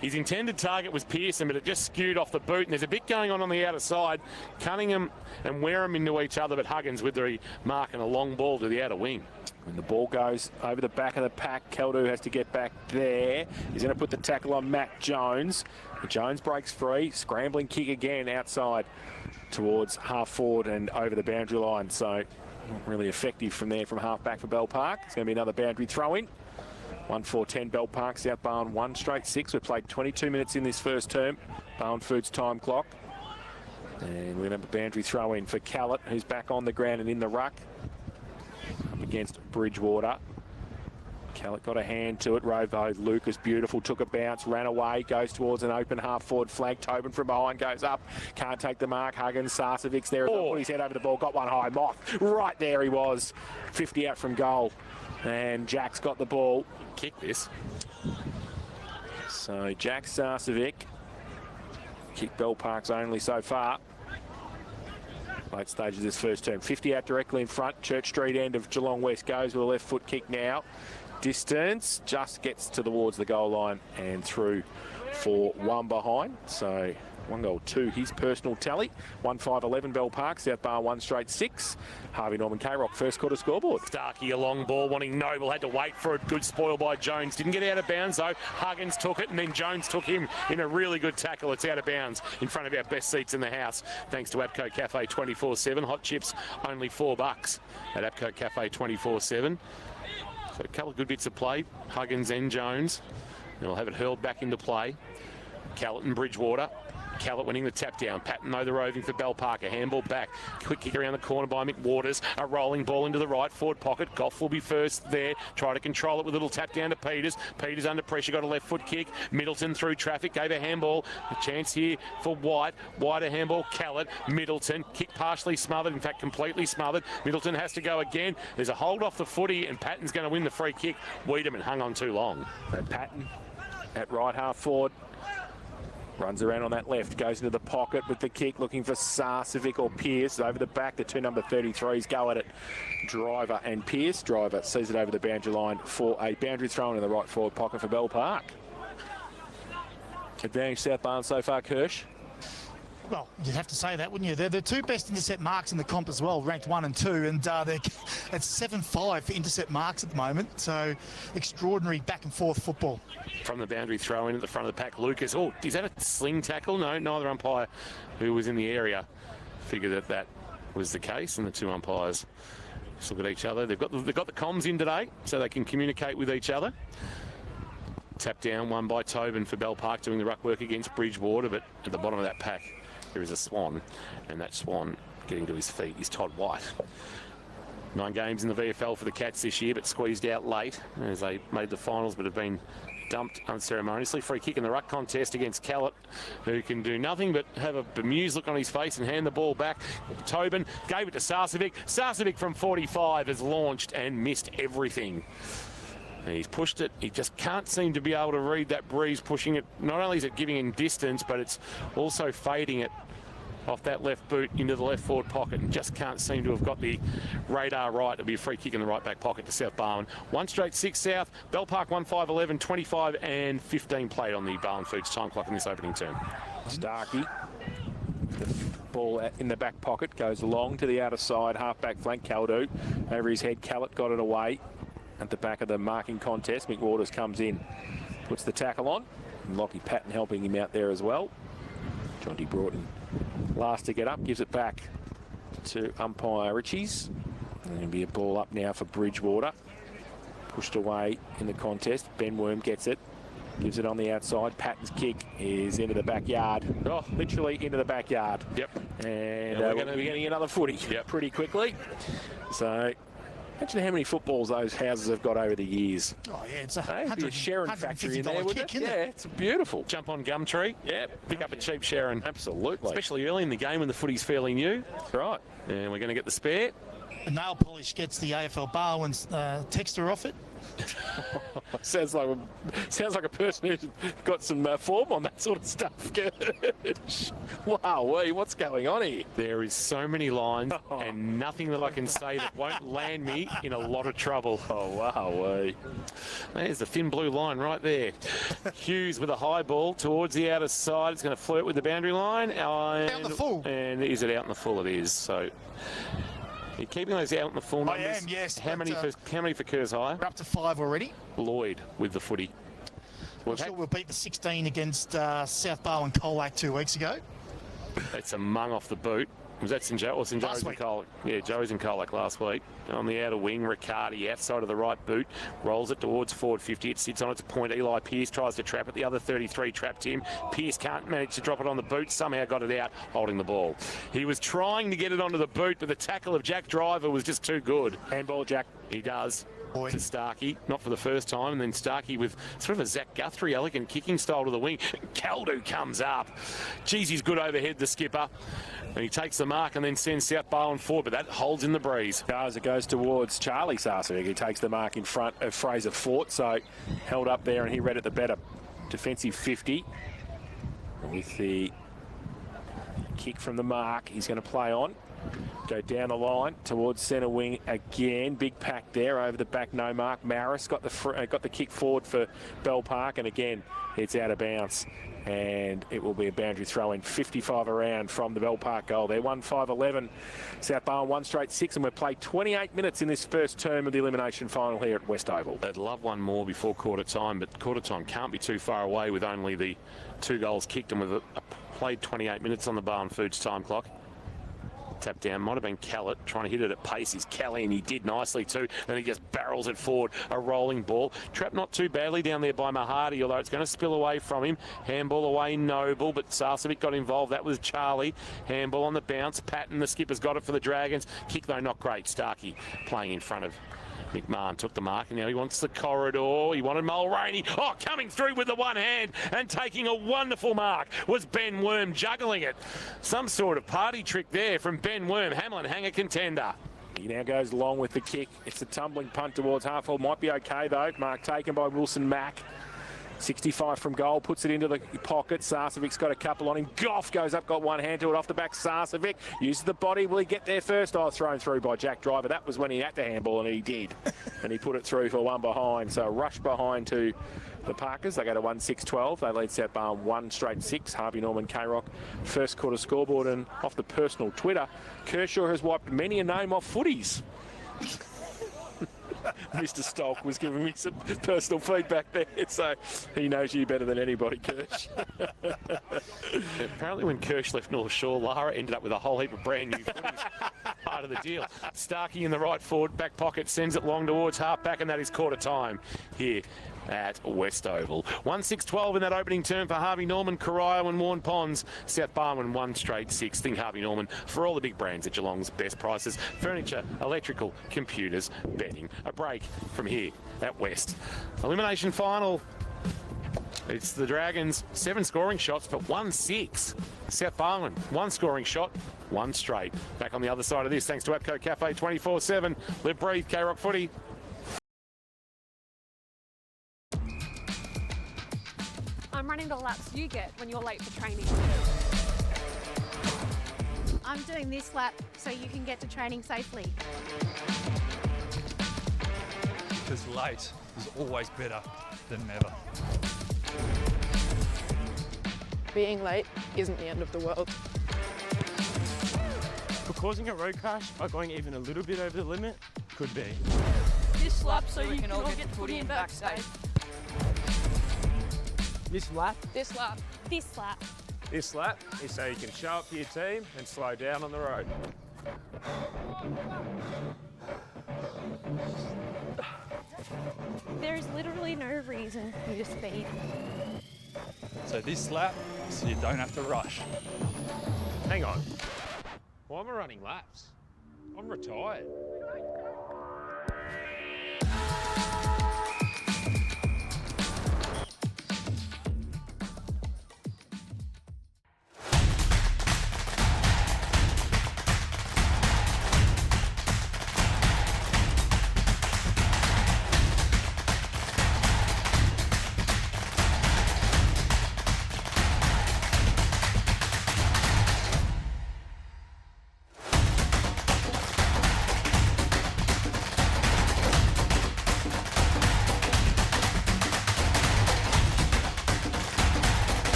His intended target was Pearson, but it just skewed off the boot, and there's a bit going on the outer side. Cunningham and Wareham into each other, but Huggins with the mark and a long ball to the outer wing. When the ball goes over the back of the pack, Keldu has to get back there. He's going to put the tackle on Matt Jones. Jones breaks free, scrambling kick again outside towards half forward and over the boundary line. So not really effective from there from half back for Bell+Park. It's going to be another boundary throw in. 1-4-10 Bell+Park, South Barwon 1 straight 6. We've played 22 minutes in this first term. Barwon Foods time clock. And we're going to have a boundary throw in for Callett, who's back on the ground and in the ruck. Up against Bridgewater. Callett got a hand to it. Rovo Lucas, beautiful, took a bounce, ran away, goes towards an open half forward flank. Tobin from behind goes up, can't take the mark. Huggins, Sarcevic's there, put his head over the ball, got one high. Moth, right there he was, 50 out from goal. And Jack's got the ball. Kick this. So Jack Sarcevic, kick Bell+Park's only so far. Late stage of this first term. 50 out directly in front. Church Street end of Geelong West goes with a left foot kick now. Distance just gets towards the goal line and through for one behind. So 1 goal, 2 his personal tally. 1-5-11 Bell+Park, South Bar 1 straight 6. Harvey Norman K-Rock first quarter scoreboard. Starkey a long ball wanting Noble, had to wait for it. Good spoil by Jones. Didn't get out of bounds though. Huggins took it and then Jones took him in a really good tackle. It's out of bounds in front of our best seats in the house. Thanks to Abco Cafe 24/7. Hot chips only $4 at Abco Cafe 24/7. So a couple of good bits of play. Huggins and Jones. And we'll have it hurled back into play. Callett and Bridgewater. Callett winning the tap down. Patton though the roving for Bell+Park. A handball back. Quick kick around the corner by McWaters. A rolling ball into the right forward pocket. Goff will be first there. Try to control it with a little tap down to Peters. Peters under pressure. Got a left foot kick. Middleton through traffic. Gave a handball. A chance here for White. White a handball. Callett. Middleton. Kick partially smothered. In fact, completely smothered. Middleton has to go again. There's a hold off the footy and Patton's going to win the free kick. Wiedemann hung on too long. So Patton at right half forward. Runs around on that left, goes into the pocket with the kick, looking for Sarcevic or Pearce. Over the back, the two number 33s go at it. Driver and Pearce. Driver sees it over the boundary line for a boundary throw in the right forward pocket for Bell+Park. Advantage South Barwon so far, Kirsch. Well, you'd have to say that, wouldn't you? They're the two best intercept marks in the comp as well, ranked 1 and 2, and they're at 7-5 for intercept marks at the moment. So extraordinary back and forth football. From the boundary throw in at the front of the pack, Lucas. Oh, is that a sling tackle? No, neither umpire who was in the area figured that that was the case, and the two umpires just look at each other. They've got the comms in today, so they can communicate with each other. Tap down, one by Tobin for Bell+Park doing the ruck work against Bridgewater, but at the bottom of that pack there is a Swan, and that Swan getting to his feet is Todd White. 9 games in the VFL for the Cats this year, but squeezed out late as they made the finals, but have been dumped unceremoniously. Free kick in the ruck contest against Callett, who can do nothing but have a bemused look on his face and hand the ball back. Tobin gave it to Sarcevic. Sarcevic from 45 has launched and missed everything. He's pushed it. He just can't seem to be able to read that breeze pushing it. Not only is it giving him distance, but it's also fading it off that left boot into the left forward pocket, and just can't seem to have got the radar right. It'll be a free kick in the right back pocket to South Barwon. 1 straight 6 South. Bell+Park 1-5-11, 25 and 15 played on the Barwon Foods time clock in this opening term. Starkey. The ball in the back pocket goes long to the outer side, half back flank. Caldo over his head. Callett got it away at the back of the marking contest. McWaters comes in, puts the tackle on. And Lockie Patton helping him out there as well. Jonty Broughton last to get up, gives it back to umpire Richies. And it'll be a ball up now for Bridgewater. Pushed away in the contest. Ben Worm gets it. Gives it on the outside. Patton's kick is into the backyard. Oh, literally into the backyard. Yep. And we're getting another footy pretty quickly. So Imagine how many footballs those houses have got over the years. Oh, yeah, it's a It'd be a Sharon factory in there, wouldn't it? Yeah, it's beautiful. Jump on Gumtree. Yeah, Pick up a cheap Sharon. Absolutely. Especially early in the game when the footy's fairly new. That's right. And we're going to get the spare. The nail polish gets the AFL-Barwon's texture off it. sounds like a person who's got some form on that sort of stuff. Wow, what's going on here? There is so many lines and nothing that I can say that won't land me in a lot of trouble. Oh, wow. There's the thin blue line right there. Hughes with a high ball towards the outer side. It's going to flirt with the boundary line. Out the full. And is it out in the full? It is. So you're keeping those out in the full numbers. I am, yes. How many for Kerrs High? We're up to 5 already. Lloyd with the footy. I'm sure we'll beat the 16 against Sth+Barwon Colac 2 weeks ago. It's a mung off the boot. Was that St. Joe's and Colac? Yeah, Joey's and Colac last week. On the outer wing, Riccardi outside of the right boot, rolls it towards forward 50. It sits on its point. Eli Pearce tries to trap it. The other 33 trapped him. Pearce can't manage to drop it on the boot. Somehow got it out, holding the ball. He was trying to get it onto the boot, but the tackle of Jack Driver was just too good. Handball, Jack. He does. To Starkey, not for the first time, and then Starkey with sort of a Zach Guthrie elegant kicking style to the wing. Caldo comes up. Geez, he's good overhead, the skipper. And he takes the mark and then sends Sth+Barwon forward, but that holds in the breeze. As it goes towards Charlie Sarcevic, he takes the mark in front of Fraser Fort, so held up there and he read it the better. Defensive 50 with the kick from the mark. He's going to play on. Go down the line towards centre wing again. Big pack there over the back. No mark. Maris got the kick forward for Bell+Park, and again it's out of bounds. And it will be a boundary throw in. 55 around from the Bell+Park goal. They're 1-5-11. Sth+Barwon 1 straight 6, and we've played 28 minutes in this first term of the elimination final here at West Oval. They'd love one more before quarter time, but quarter time can't be too far away with only the 2 goals kicked, and we've played 28 minutes on the Barwon Foods time clock. Tap down, might have been Callett trying to hit it at pace. He's Kelly, and he did nicely too. And he just barrels it forward, a rolling ball. Trapped not too badly down there by Mahadi, although it's going to spill away from him. Handball away, Noble, but Sarcevic got involved. That was Charlie. Handball on the bounce. Patton, the skipper's got it for the Dragons. Kick though, not great. Starkey playing in front of McMahon, took the mark, and now he wants the corridor. He wanted Mulroney. Oh, coming through with the one hand and taking a wonderful mark was Ben Worm, juggling it. Some sort of party trick there from Ben Worm, Hamlin hanger contender. He now goes long with the kick. It's a tumbling punt towards half-forward. Might be okay though. Mark taken by Wilson Mack. 65 from goal, puts it into the pocket. Sarcevic's got a couple on him. Goff goes up, got one hand to it off the back. Sarcevic uses the body. Will he get there first? Oh, thrown through by Jack Driver. That was when he had to handball, and he did. And he put it through for one behind. So a rush behind to the Parkers. They go to 1-6-12. They lead Sth+Barwon 1 straight 6. Harvey Norman, K-Rock, first quarter scoreboard. And off the personal Twitter, Kershaw has wiped many a name off footies. Mr. Stolk was giving me some personal feedback there, so he knows you better than anybody, Kirsch. Apparently when Kirsch left North Shore, Lara ended up with a whole heap of brand new footies. Part of the deal. Starkey in the right forward back pocket, sends it long towards half back, and that is quarter time here at West Oval. 1-6-12 in that opening term for Harvey Norman, Corio and Warren Ponds. Sth+Barwon 1 straight 6. Think Harvey Norman for all the big brands at Geelong's best prices. Furniture, electrical, computers, bedding. A break from here at West. Elimination final. It's the Dragons, 7 scoring shots for 1-6. Sth+Barwon, 1 scoring shot, 1 straight. Back on the other side of this, thanks to APCO Cafe 24/7. Live, breathe, K-Rock footy. I'm running the laps you get when you're late for training. I'm doing this lap so you can get to training safely. Because late is always better than never. Being late isn't the end of the world. For causing a road crash by going even a little bit over the limit, could be. This lap so you can all get the footy and back safe. This lap? This lap. This lap. This lap is so you can show up for your team and slow down on the road. There is literally no reason for you to speed. So this lap, so you don't have to rush. Hang on. Why am I running laps? I'm retired.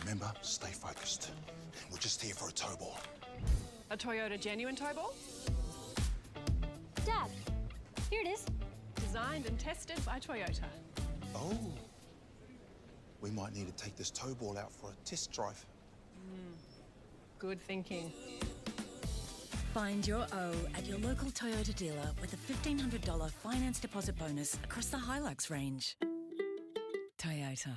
Remember, stay focused. We're just here for a tow ball. A Toyota genuine tow ball? Dad, here it is. Designed and tested by Toyota. Oh. We might need to take this tow ball out for a test drive. Good thinking. Find your O at your local Toyota dealer with a $1,500 finance deposit bonus across the Hilux range. Toyota.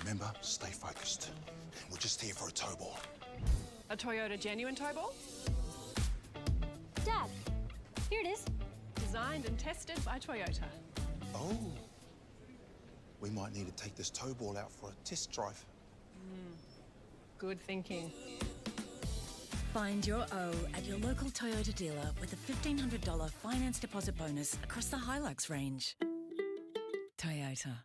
Remember, stay focused. We're just here for a tow ball. A Toyota genuine tow ball? Dad, here it is. Designed and tested by Toyota. Oh. We might need to take this tow ball out for a test drive. Good thinking. Find your O at your local Toyota dealer with a $1,500 finance deposit bonus across the Hilux range. Toyota.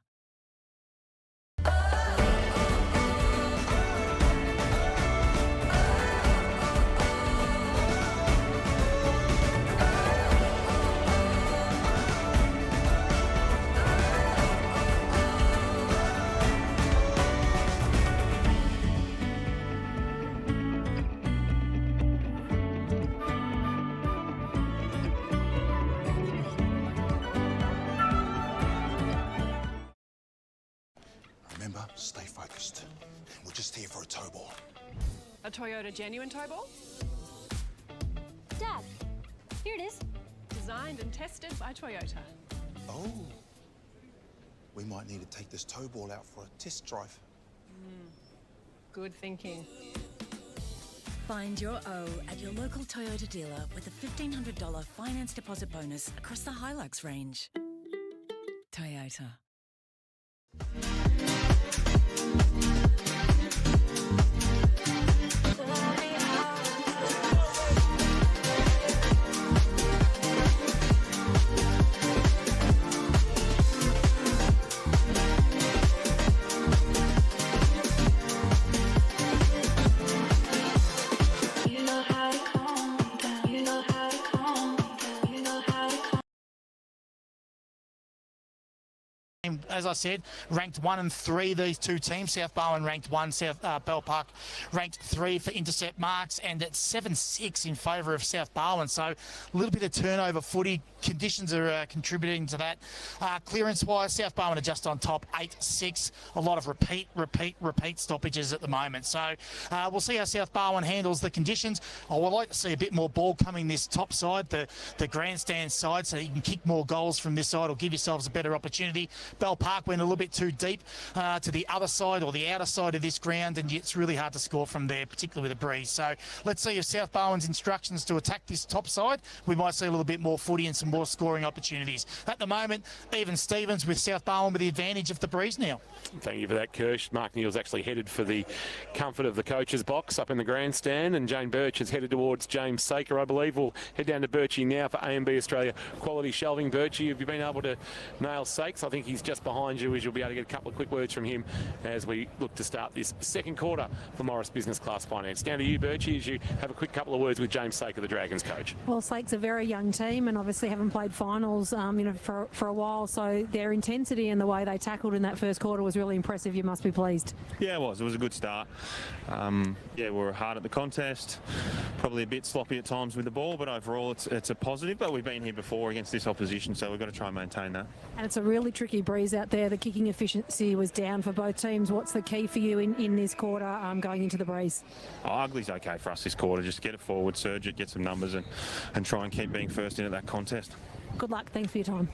Remember, stay focused. We're just here for a tow ball. A Toyota genuine tow ball? Dad, here it is. Designed and tested by Toyota. Oh. We might need to take this tow ball out for a test drive. Good thinking. Find your O at your local Toyota dealer with a $1,500 finance deposit bonus across the Hilux range. Toyota. As I said, ranked 1 and 3, these two teams. Sth+Barwon ranked 1, Bell+Park ranked 3 for intercept marks, and it's 7-6 in favour of Sth+Barwon. So a little bit of turnover footy. Conditions are contributing to that. Clearance-wise, Sth+Barwon are just on top, 8-6. A lot of repeat stoppages at the moment. So we'll see how Sth+Barwon handles the conditions. I would like to see a bit more ball coming this top side, the grandstand side, so you can kick more goals from this side or give yourselves a better opportunity. Bell+Park went a little bit too deep to the other side or the outer side of this ground, and it's really hard to score from there, particularly with a breeze. So let's see if Sth+Barwon's instructions to attack this top side, we might see a little bit more footy and some more scoring opportunities. At the moment, even Stevens with Sth+Barwon with the advantage of the breeze now. Thank you for that, Kirsch. Mark Neal's actually headed for the comfort of the coach's box up in the grandstand, and Jane Birch has headed towards James Saker, I believe. We'll head down to Birchie now for A&B Australia Quality Shelving. Birchie, have you been able to nail Sakes? I think he's just behind you, as you'll be able to get a couple of quick words from him as we look to start this second quarter for Morris Business Class Finance. Down to you, Birchie, as you have a quick couple of words with James Saker, the Dragons coach. Well, Sake's a very young team and obviously haven't haven't played finals, for a while. So their intensity and the way they tackled in that first quarter was really impressive. You must be pleased. Yeah, it was. It was a good start. We were hard at the contest, probably a bit sloppy at times with the ball, but overall it's a positive. But we've been here before against this opposition, so we've got to try and maintain that. And it's a really tricky breeze out there. The kicking efficiency was down for both teams. What's the key for you in this quarter going into the breeze? Ugly's okay for us this quarter. Just get it forward, surge it, get some numbers, and try and keep being first into that contest. Good luck. Thanks for your time.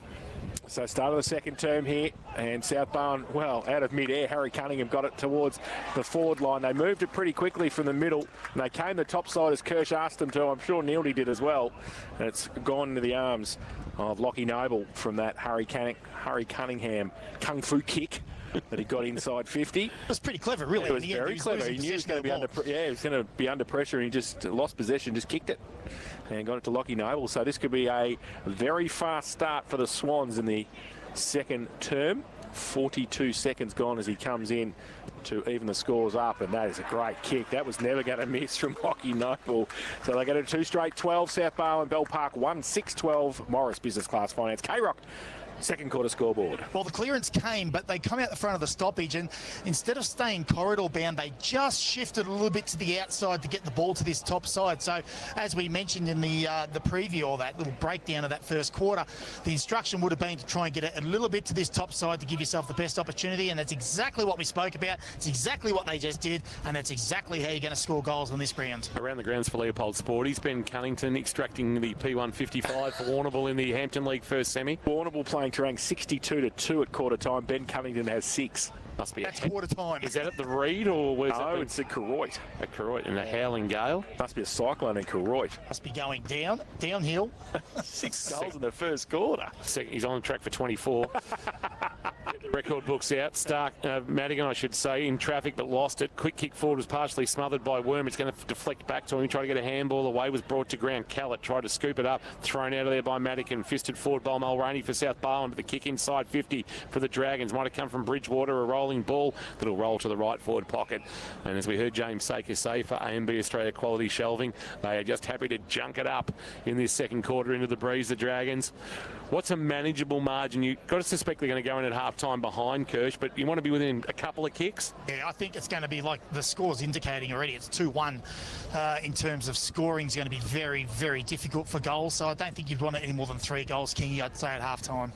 So start of the second term here, and South Barwon, well, out of mid-air, Harry Cunningham got it towards the forward line. They moved it pretty quickly from the middle, and they came the top side as Kirsch asked them to. I'm sure Neildy did as well. And it's gone into the arms of Lockie Noble from that Harry Cunningham kung fu kick that he got inside 50. It was pretty clever, really. It was very clever. He knew he was going to be under pressure, and he just lost possession, just kicked it and got it to Lockie Noble. So this could be a very fast start for the Swans in the second term. 42 seconds gone as he comes in to even the scores up, and that is a great kick. That was never going to miss from Lockie Noble. So they get a 2 straight 12. South Barwon, Bell+Park 1, 6-12. Morris Business Class Finance. K-Rock. Second quarter scoreboard. Well, the clearance came, but they come out the front of the stoppage, and instead of staying corridor bound, they just shifted a little bit to the outside to get the ball to this top side. So, as we mentioned in the preview, or that little breakdown of that first quarter, the instruction would have been to try and get it a little bit to this top side to give yourself the best opportunity, and that's exactly what we spoke about. It's exactly what they just did, and that's exactly how you're going to score goals on this ground. Around the grounds for Leopold Sporties, Ben Cunnington extracting the P155 for Warrnambool in the Hampton League first semi. Warrnambool playing to rank 62-2 at quarter time. Ben Cunnington has 6. Must be That's quarter time. Is that at the Reed or where's no, it? It's at Koroit. At Koroit and a howling gale. Must be a cyclone in Koroit. Must be going downhill. 6 goals in the first quarter. He's on track for 24. Record books out. Madigan, I should say, in traffic but lost it. Quick kick forward was partially smothered by Worm. It's going to deflect back to him. He tried to get a handball away. Was brought to ground. Callett tried to scoop it up. Thrown out of there by Madigan. Fisted forward by Mulroney for South Barwon. But the kick inside 50 for the Dragons. Might have come from Bridgewater. A rolling ball that'll roll to the right forward pocket. And as we heard James Saker say for AMB Australia Quality Shelving, they are just happy to junk it up in this second quarter into the breeze, the Dragons. What's a manageable margin? You've got to suspect they're going to go in at half-time behind Kirsch, but you want to be within a couple of kicks? Yeah, I think it's going to be like the score's indicating already. It's 2-1 in terms of scoring. Is going to be very, very difficult for goals, so I don't think you'd want it any more than 3 goals, Kingy, I'd say, at half-time.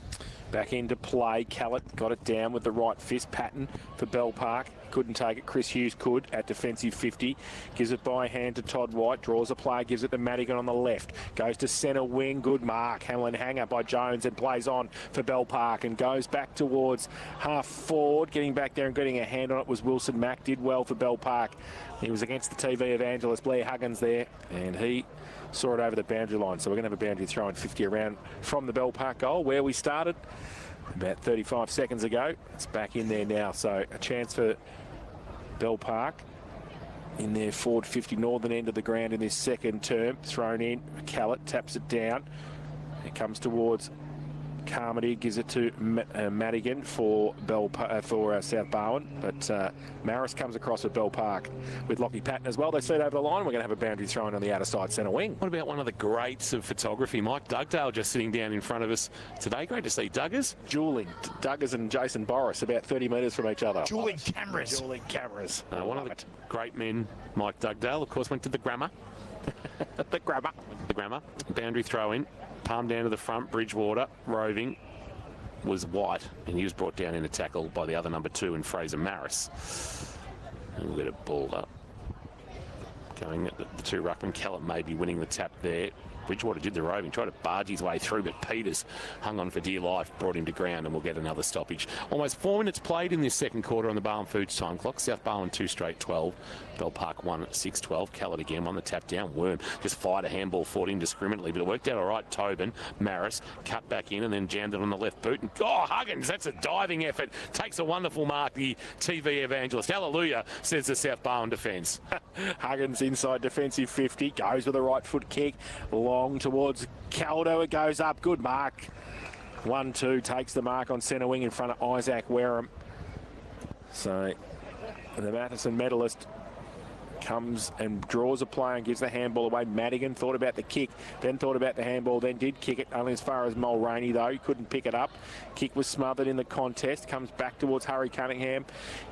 Back into play. Callett got it down with the right fist. Patton for Bell+Park. Couldn't take it. Chris Hughes could at defensive 50. Gives it by hand to Todd White. Draws a play. Gives it to Madigan on the left. Goes to centre wing. Good mark. Hamlin hanger by Jones and plays on for Bell+Park and goes back towards half forward. Getting back there and getting a hand on it was Wilson Mack. Did well for Bell+Park. He was against the TV evangelist Blair Huggins there, and he saw it over the boundary line. So we're going to have a boundary throw in 50 around from the Bell+Park goal where we started about 35 seconds ago. It's back in there now. So a chance for Bell+Park in their forward 50 northern end of the ground in this second term. Thrown in. Callett taps it down. It comes towards Carmody, gives it to Madigan for South Barwon, but Maris comes across at Bell+Park with Lockie Patton as well. They see it over the line. We're going to have a boundary thrown on the outer side centre wing. What about one of the greats of photography, Mike Dugdale, just sitting down in front of us today? Great to see Duggars. Dueling. Duggars and Jason Boris, about 30 metres from each other. Dueling cameras. Dueling cameras. One of the great men, Mike Dugdale, of course, went to the Grammar. The Grammar. Boundary throw in. Palm down to the front. Bridgewater roving was White, and he was brought down in a tackle by the other number 2 in Fraser Maris. And we'll get it balled up. Going at the 2 ruckman. Callett may be winning the tap there. Bridgewater did the roving, tried to barge his way through, but Peters hung on for dear life, brought him to ground, and we'll get another stoppage. Almost 4 minutes played in this second quarter on the Barwon Foods time clock. South Barwon 2 straight 12. Bell+Park 1 at 6-12. Callett again on the tap down. Worm just fired a handball forward indiscriminately, but it worked out all right. Tobin, Maris cut back in and then jammed it on the left boot. And Huggins, that's a diving effort. Takes a wonderful mark, the TV evangelist. Hallelujah, says the South Barwon defence. Huggins inside defensive 50, goes with a right foot kick. Long towards Caldo, it goes up. Good mark. 1-2 takes the mark on centre wing in front of Isaac Wareham. So the Matheson medalist comes and draws a play and gives the handball away. Madigan thought about the kick, then thought about the handball, then did kick it, only as far as Mulroney though. He couldn't pick it up. Kick was smothered in the contest, comes back towards Harry Cunningham,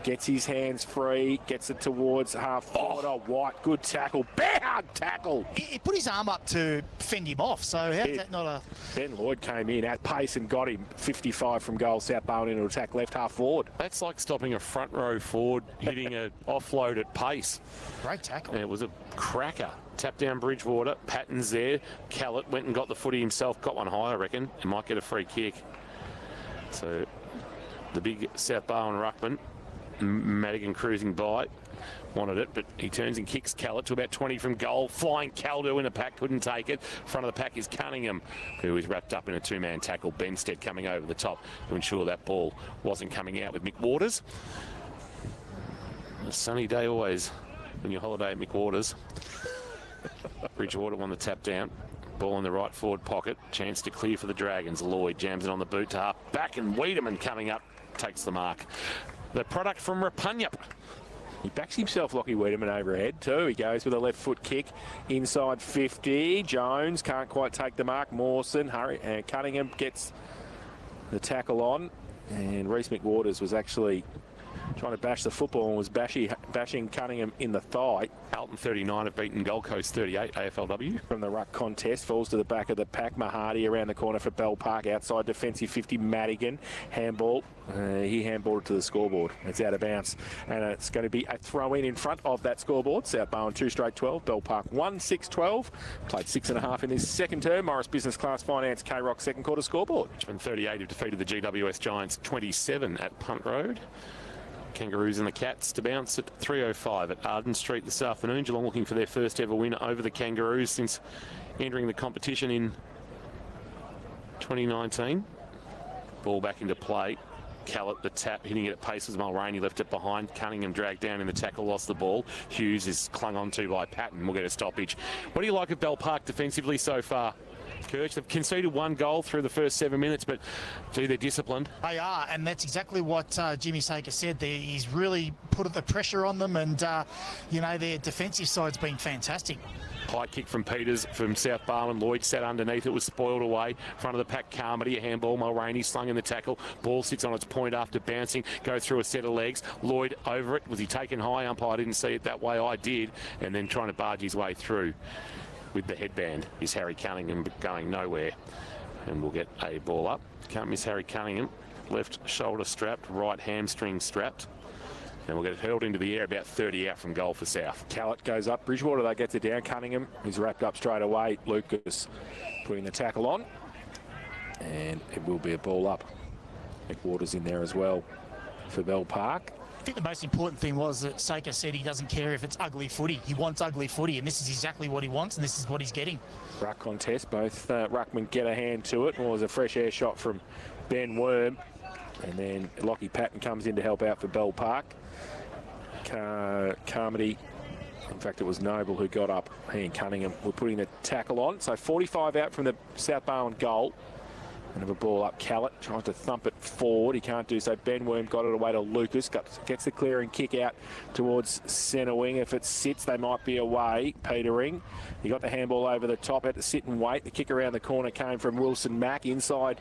gets his hands free, gets it towards half forward. Oh, White, good tackle, bad tackle. He put his arm up to fend him off, so how's that not a... Ben Lloyd came in at pace and got him 55 from goal. South Barwon into attack left half forward. That's like stopping a front row forward hitting an offload at pace. Great tackle. And it was a cracker. Tap down Bridgewater. Patton's there. Callett went and got the footy himself. Got one high, I reckon. And might get a free kick. So the big South Barwon ruckman, Madigan cruising by, wanted it, but he turns and kicks Callett to about 20 from goal. Flying Caldo in the pack, couldn't take it. Front of the pack is Cunningham, who is wrapped up in a two-man tackle. Benstead coming over the top to ensure that ball wasn't coming out with Mick Waters. A sunny day always when you holiday at Mick Waters. Bridgewater won the tap down. Ball in the right forward pocket. Chance to clear for the Dragons. Lloyd jams it on the boot to half back, and Wiedemann coming up takes the mark. The product from Rapunyup. He backs himself, Lockie Wiedemann, overhead too. He goes with a left foot kick inside 50. Jones can't quite take the mark. Mawson, Cunningham gets the tackle on, and Reece McWaters was actually trying to bash the football and was bashing Cunningham in the thigh. Alton 39 have beaten Gold Coast 38 AFLW. From the ruck contest, falls to the back of the pack. Mahadi around the corner for Bell+Park. Outside defensive 50, Madigan. Handball. He handballed it to the scoreboard. It's out of bounds. And it's going to be a throw in front of that scoreboard. South Barwon 2 straight 12. Bell+Park 1 6-12. Played 6.5 in this second term. Morris Business Class Finance K-Rock second quarter scoreboard. Richmond 38 have defeated the GWS Giants 27 at Punt Road. Kangaroos and the Cats to bounce at 3:05 at Arden Street this afternoon. Geelong looking for their first ever win over the Kangaroos since entering the competition in 2019. Ball back into play. Callett, the tap, hitting it at pace was Mulroney, left it behind. Cunningham dragged down in the tackle, lost the ball. Hughes is clung onto by Patton. We'll get a stoppage. What do you like of Bell+Park defensively so far? Kirch, they've conceded one goal through the first 7 minutes, but gee, they're disciplined. They are, and that's exactly what Jimmy Saker said. He's really put the pressure on them, and you know, their defensive side's been fantastic. High kick from Peters from South Barwon. Lloyd sat underneath. It was spoiled away. Front of the pack, Carmody, a handball. Mulroney slung in the tackle. Ball sits on its point after bouncing. Goes through a set of legs. Lloyd over it. Was he taken high? Umpire didn't see it that way. I did. And then trying to barge his way through with the headband is Harry Cunningham, going nowhere. And we'll get a ball up. Can't miss Harry Cunningham. Left shoulder strapped, right hamstring strapped. And we'll get it hurled into the air about 30 out from goal for South. Callett goes up. Bridgewater, though, gets it down. Cunningham is wrapped up straight away. Lucas putting the tackle on. And it will be a ball up. McWater's in there as well for Bell+Park. I think the most important thing was that Saker said he doesn't care if it's ugly footy. He wants ugly footy, and this is exactly what he wants, and this is what he's getting. Ruck contest. Both ruckmen get a hand to it. It was a fresh air shot from Ben Worm. And then Lockie Patton comes in to help out for Bell+Park. Carmody, in fact it was Noble who got up. He and Cunningham were putting the tackle on. So 45 out from the South Barwon goal. And have a ball up. Callett tries to thump it forward. He can't do so. Ben Worm got it away to Lucas. Gets the clearing kick out towards centre wing. If it sits, they might be away. Petering. He got the handball over the top. Had to sit and wait. The kick around the corner came from Wilson Mack. Inside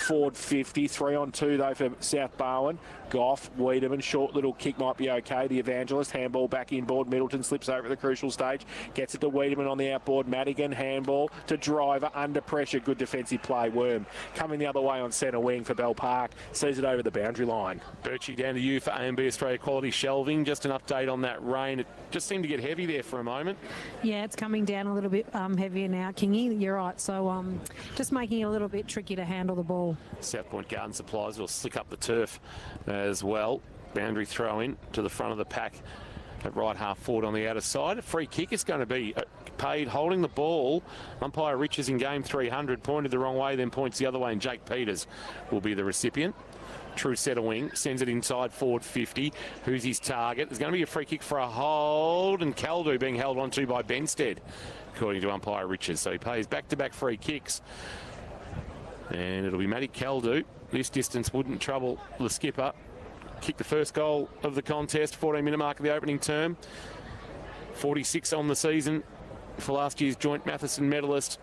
forward 50. 3-on-2 though for South Barwon. Goff, Wiedemann, short little kick might be okay. The Evangelist, handball back inboard. Middleton slips over at the crucial stage. Gets it to Wiedemann on the outboard. Madigan, handball to Driver, under pressure. Good defensive play. Worm coming the other way on centre wing for Bell+Park. Sees it over the boundary line. Birchie, down to you for A&B Australia Quality Shelving. Just an update on that rain. It just seemed to get heavy there for a moment. Yeah, it's coming down a little bit heavier now, Kingy. You're right. So just making it a little bit tricky to handle the ball. South Point Garden Supplies will slick up the turf as well. Boundary throw in to the front of the pack at right half forward on the outer side. A free kick is going to be paid holding the ball. Umpire Richards in game 300 pointed the wrong way, then points the other way, and Jake Peters will be the recipient. True centre wing, sends it inside forward 50. Who's his target? There's going to be a free kick for a hold, and Caldo being held onto by Benstead, according to umpire Richards. So he pays back-to-back free kicks. And it'll be Matty Caldo. This distance wouldn't trouble the skipper. Kicked the first goal of the contest, 14-minute mark of the opening term. 46 on the season for last year's joint Matheson medalist.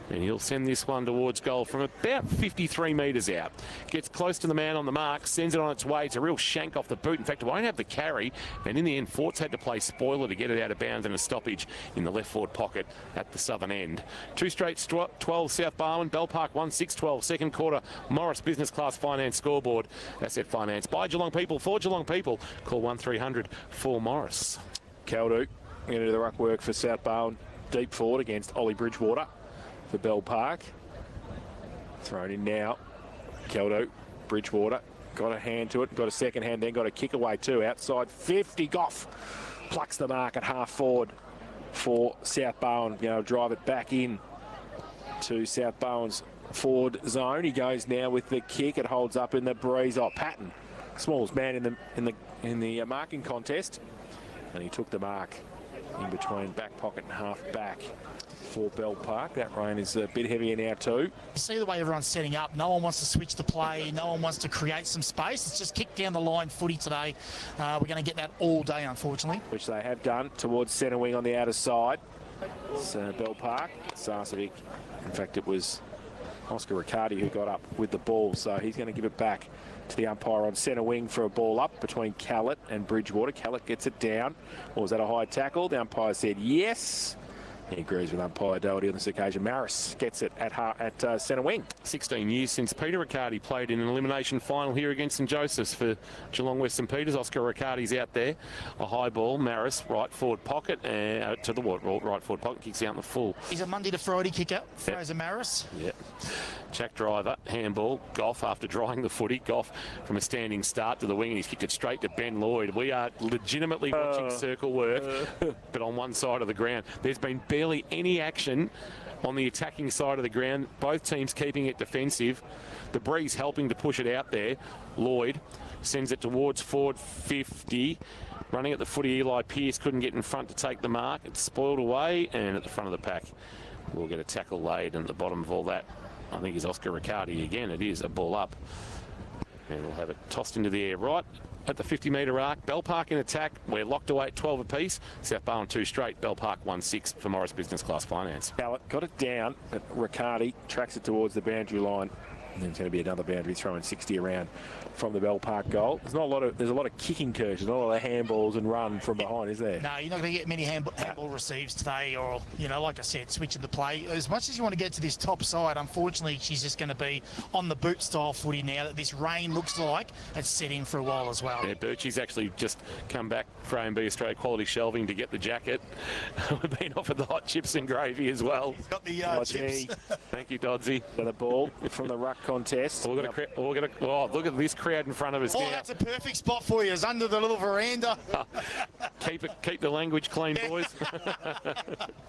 And he'll send this one towards goal from about 53 metres out. Gets close to the man on the mark, sends it on its way. It's a real shank off the boot. In fact, it won't have the carry. And in the end, Forts had to play spoiler to get it out of bounds and a stoppage in the left forward pocket at the southern end. 2 straight 12 Sth+Barwon, Bell+Park 1-6-12. Second quarter, Morris Business Class Finance scoreboard. Asset Finance by Geelong people, for Geelong people. Call 1300 for Morris. Caldu going to do the ruck work for Sth+Barwon. Deep forward against Ollie Bridgewater for Bell+Park. Thrown in now. Caldu, Bridgewater, got a hand to it, got a second hand, then got a kick away too. Outside 50, Goff plucks the mark at half forward for Sth+Barwon. You know, drive it back in to Sth+Barwon's forward zone. He goes now with the kick. It holds up in the breeze. Oh, Patton, smallest man in the marking contest, and he took the mark in between back pocket and half back for Bell+Park. That rain is a bit heavier now too. You see the way everyone's setting up. No one wants to switch the play. No one wants to create some space. It's just kick down the line footy today. We're going to get that all day, unfortunately. Which they have done towards centre wing on the outer side. It's Bell+Park. Sarcevic. In fact, it was Oscar Riccardi who got up with the ball, so he's going to give it back to the umpire on centre wing for a ball up between Callett and Bridgewater. Callett gets it down. Or was that a high tackle? The umpire said yes. He agrees with umpire Doherty on this occasion. Maris gets it at centre wing. 16 years since Peter Riccardi played in an elimination final here against St Joseph's for Geelong West St Peters. Oscar Riccardi's out there. A high ball. Maris, right forward pocket, and to the right forward pocket, kicks out in the full. He's a Monday to Friday kicker, Fraser Maris. Yep. Jack Driver, handball. Goff after drying the footy. Goff from a standing start to the wing, and he's kicked it straight to Ben Lloyd. We are legitimately watching circle work, but on one side of the ground. There's been barely any action on the attacking side of the ground. Both teams keeping it defensive. The breeze helping to push it out there. Lloyd sends it towards forward 50. Running at the footy, Eli Pearce couldn't get in front to take the mark. It's spoiled away, and at the front of the pack, we'll get a tackle laid. And at the bottom of all that, I think, is Oscar Riccardi again. It is a ball up. And we'll have it tossed into the air right at the 50-metre arc. Bell+Park in attack. We're locked away at 12 apiece. Sth+Barwon 2 straight. Bell+Park 1-6 for Morris Business Class Finance. Callett got it down, but Riccardi tracks it towards the boundary line. And then it's going to be another boundary throwing 60 around from the Bell+Park goal. There's a lot of kicking incursions, not a lot of handballs and run from behind, is there? No, you're not going to get many handball receives today, or, you know, like I said, switching the play. As much as you want to get to this top side, unfortunately, she's just going to be on the boot style footy now that this rain looks like it's set in for a while as well. Yeah, Birchie's actually just come back for A&B Australia Quality Shelving to get the jacket. We've been offered the hot chips and gravy as well. Got the chips. Thank you, Dodsy. For the ball from the ruck contest. Oh, look at this crowd in front of us now. Oh, that's a perfect spot for you. It's under the little veranda. Keep the language clean, boys.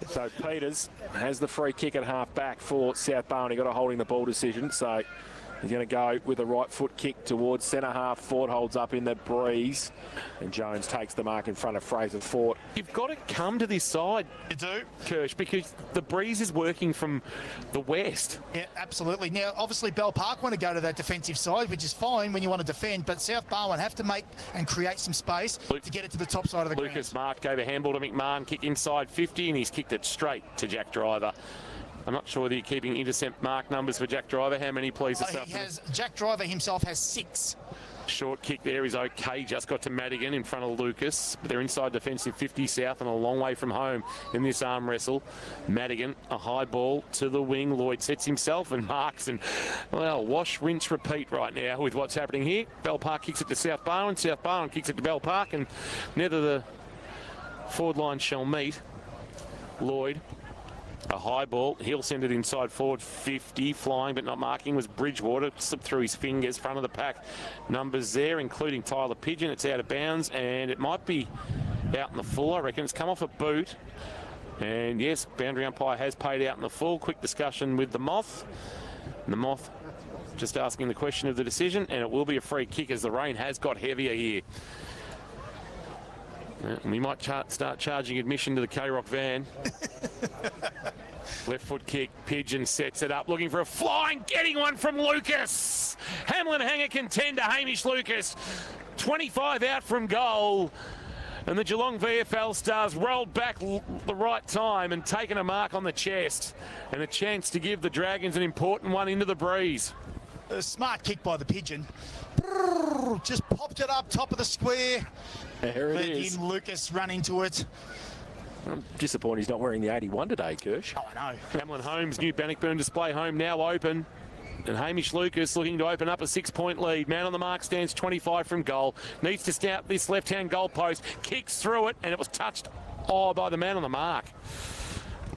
So Peters has the free kick at half back for Sth+Barwon. He got a holding the ball decision, so he's going to go with a right foot kick towards centre half. Ford holds up in the breeze, and Jones takes the mark in front of Fraser Ford. You've got to come to this side, you do, Kirsch, because the breeze is working from the west. Yeah, absolutely. Now, obviously, Bell+Park want to go to that defensive side, which is fine when you want to defend, but Sth+Barwon have to make and create some space to get it to the top side of the ground. Lucas Mark gave a handball to McMahon, kick inside 50, and he's kicked it straight to Jack Driver. I'm not sure whether you're keeping intercept mark numbers for Jack Driver. How many, please? Jack Driver himself has 6. Short kick there is okay. Just got to Madigan in front of Lucas. But they're inside defensive 50 south and a long way from home in this arm wrestle. Madigan, a high ball to the wing. Lloyd sets himself and marks. And, well, wash, rinse, repeat right now with what's happening here. Bell+Park kicks it to Sth+Barwon. Sth+Barwon kicks it to Bell+Park. And neither the forward line shall meet. Lloyd. A high ball, he'll send it inside forward 50, flying but not marking was Bridgewater, slipped through his fingers, front of the pack. Numbers there, including Tyler Pigeon. It's out of bounds, and it might be out in the full, I reckon. It's come off a boot, and yes, boundary umpire has paid out in the full. Quick discussion with the Moth. And the Moth just asking the question of the decision, and it will be a free kick as the rain has got heavier here. We might start charging admission to the K-Rock van. Left foot kick, Pigeon sets it up, looking for a flying, getting one from Lucas. Hamlin Hanger contender, Hamish Lucas. 25 out from goal. And the Geelong VFL Stars rolled back the right time and taken a mark on the chest. And a chance to give the Dragons an important one into the breeze. A smart kick by the Pigeon. Just popped it up top of the square. There it is. Then Lucas run into it. I'm disappointed he's not wearing the 81 today, Kirsch. Oh, I know. Hamlin Holmes, new Bannockburn display home now open. And Hamish Lucas looking to open up a 6-point lead. Man on the mark stands 25 from goal. Needs to stout this left-hand goal post. Kicks through it, and it was touched by the man on the mark.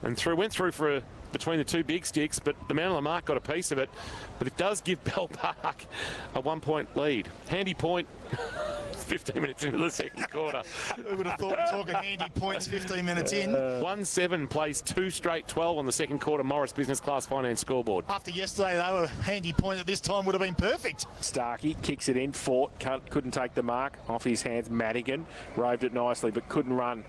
And went through for between the two big sticks, but the man on the mark got a piece of it. But it does give Bell+Park a 1-point lead. Handy point. 15 minutes into the second quarter. Who would have thought we're talking handy points 15 minutes in? 1-7 plays 2 straight 12 on the second quarter Morris Business Class Finance scoreboard. After yesterday, they were handy point at this time would have been perfect. Starkey kicks it in, fought, couldn't take the mark off his hands. Madigan roved it nicely, but couldn't run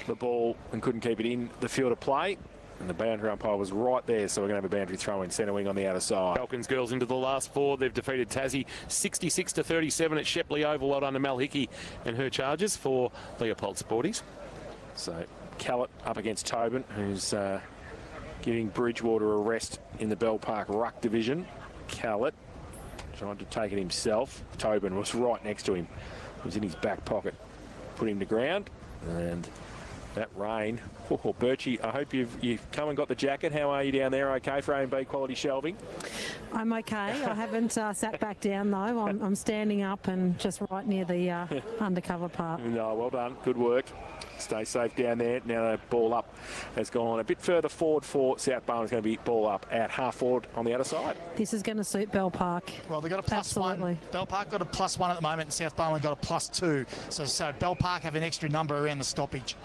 the ball and couldn't keep it in the field of play. And the boundary umpire was right there, so we're going to have a boundary throw in centre wing on the outer side. Falcons girls into the last 4. They've defeated Tassie 66-37 at Shepley Oval. Well done to Mel Hickey and her charges for Leopold Sporties. So Callett up against Tobin, who's giving Bridgewater a rest in the Bell+Park ruck division. Callett trying to take it himself. Tobin was right next to him. It was in his back pocket. Put him to ground, and that rain. Oh, Birchie, I hope you've come and got the jacket. How are you down there? Okay for A&B quality shelving? I'm okay. I haven't sat back down though. I'm standing up and just right near the undercover part. No, well done. Good work. Stay safe down there. Now the ball up has gone a bit further forward for Sth+Barwon. It's going to be ball up at half forward on the other side. This is going to suit Bell+Park. Well, they've got a +1. Bell+Park got a +1 at the moment, and Sth+Barwon got a +2. So Bell+Park have an extra number around the stoppage.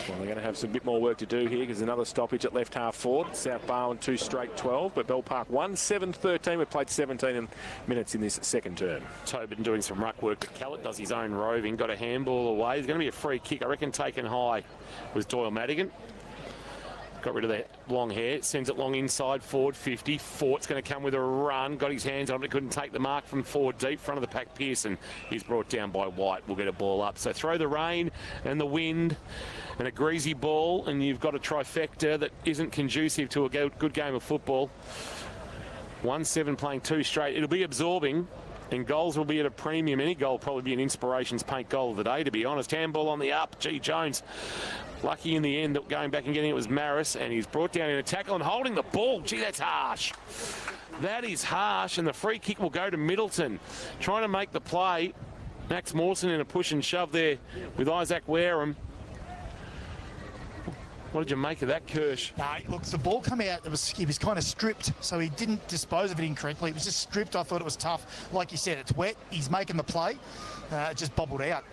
Well, they're going to have some bit more work to do here because another stoppage at left half forward. Sth+Barwon 2 straight 12, but Bell+Park 1-7-13. We've played 17 minutes in this second term. Tobin doing some ruck work, but Callett does his own roving. Got a handball away. There's going to be a free kick, I reckon, taken high was Doyle Madigan. Got rid of that long hair, sends it long inside, forward 50. Fort's going to come with a run, got his hands on it, couldn't take the mark from forward deep, front of the pack. Pearson is brought down by White. We'll get a ball up. So throw the rain and the wind and a greasy ball, and you've got a trifecta that isn't conducive to a good game of football. 1-7 playing 2 straight. It'll be absorbing, and goals will be at a premium. Any goal will probably be an Inspirations Paint goal of the day, to be honest. Handball on the up. G. Jones lucky in the end that going back and getting it was Maris, and he's brought down in a tackle and holding the ball. Gee, that's harsh. That is harsh, and the free kick will go to Middleton. Trying to make the play. Max Mawson in a push and shove there with Isaac Wareham. What did you make of that, Kirsch? No, look, the ball come out, he was kind of stripped, so he didn't dispose of it incorrectly. It was just stripped. I thought it was tough. Like you said, it's wet. He's making the play. It just bobbled out.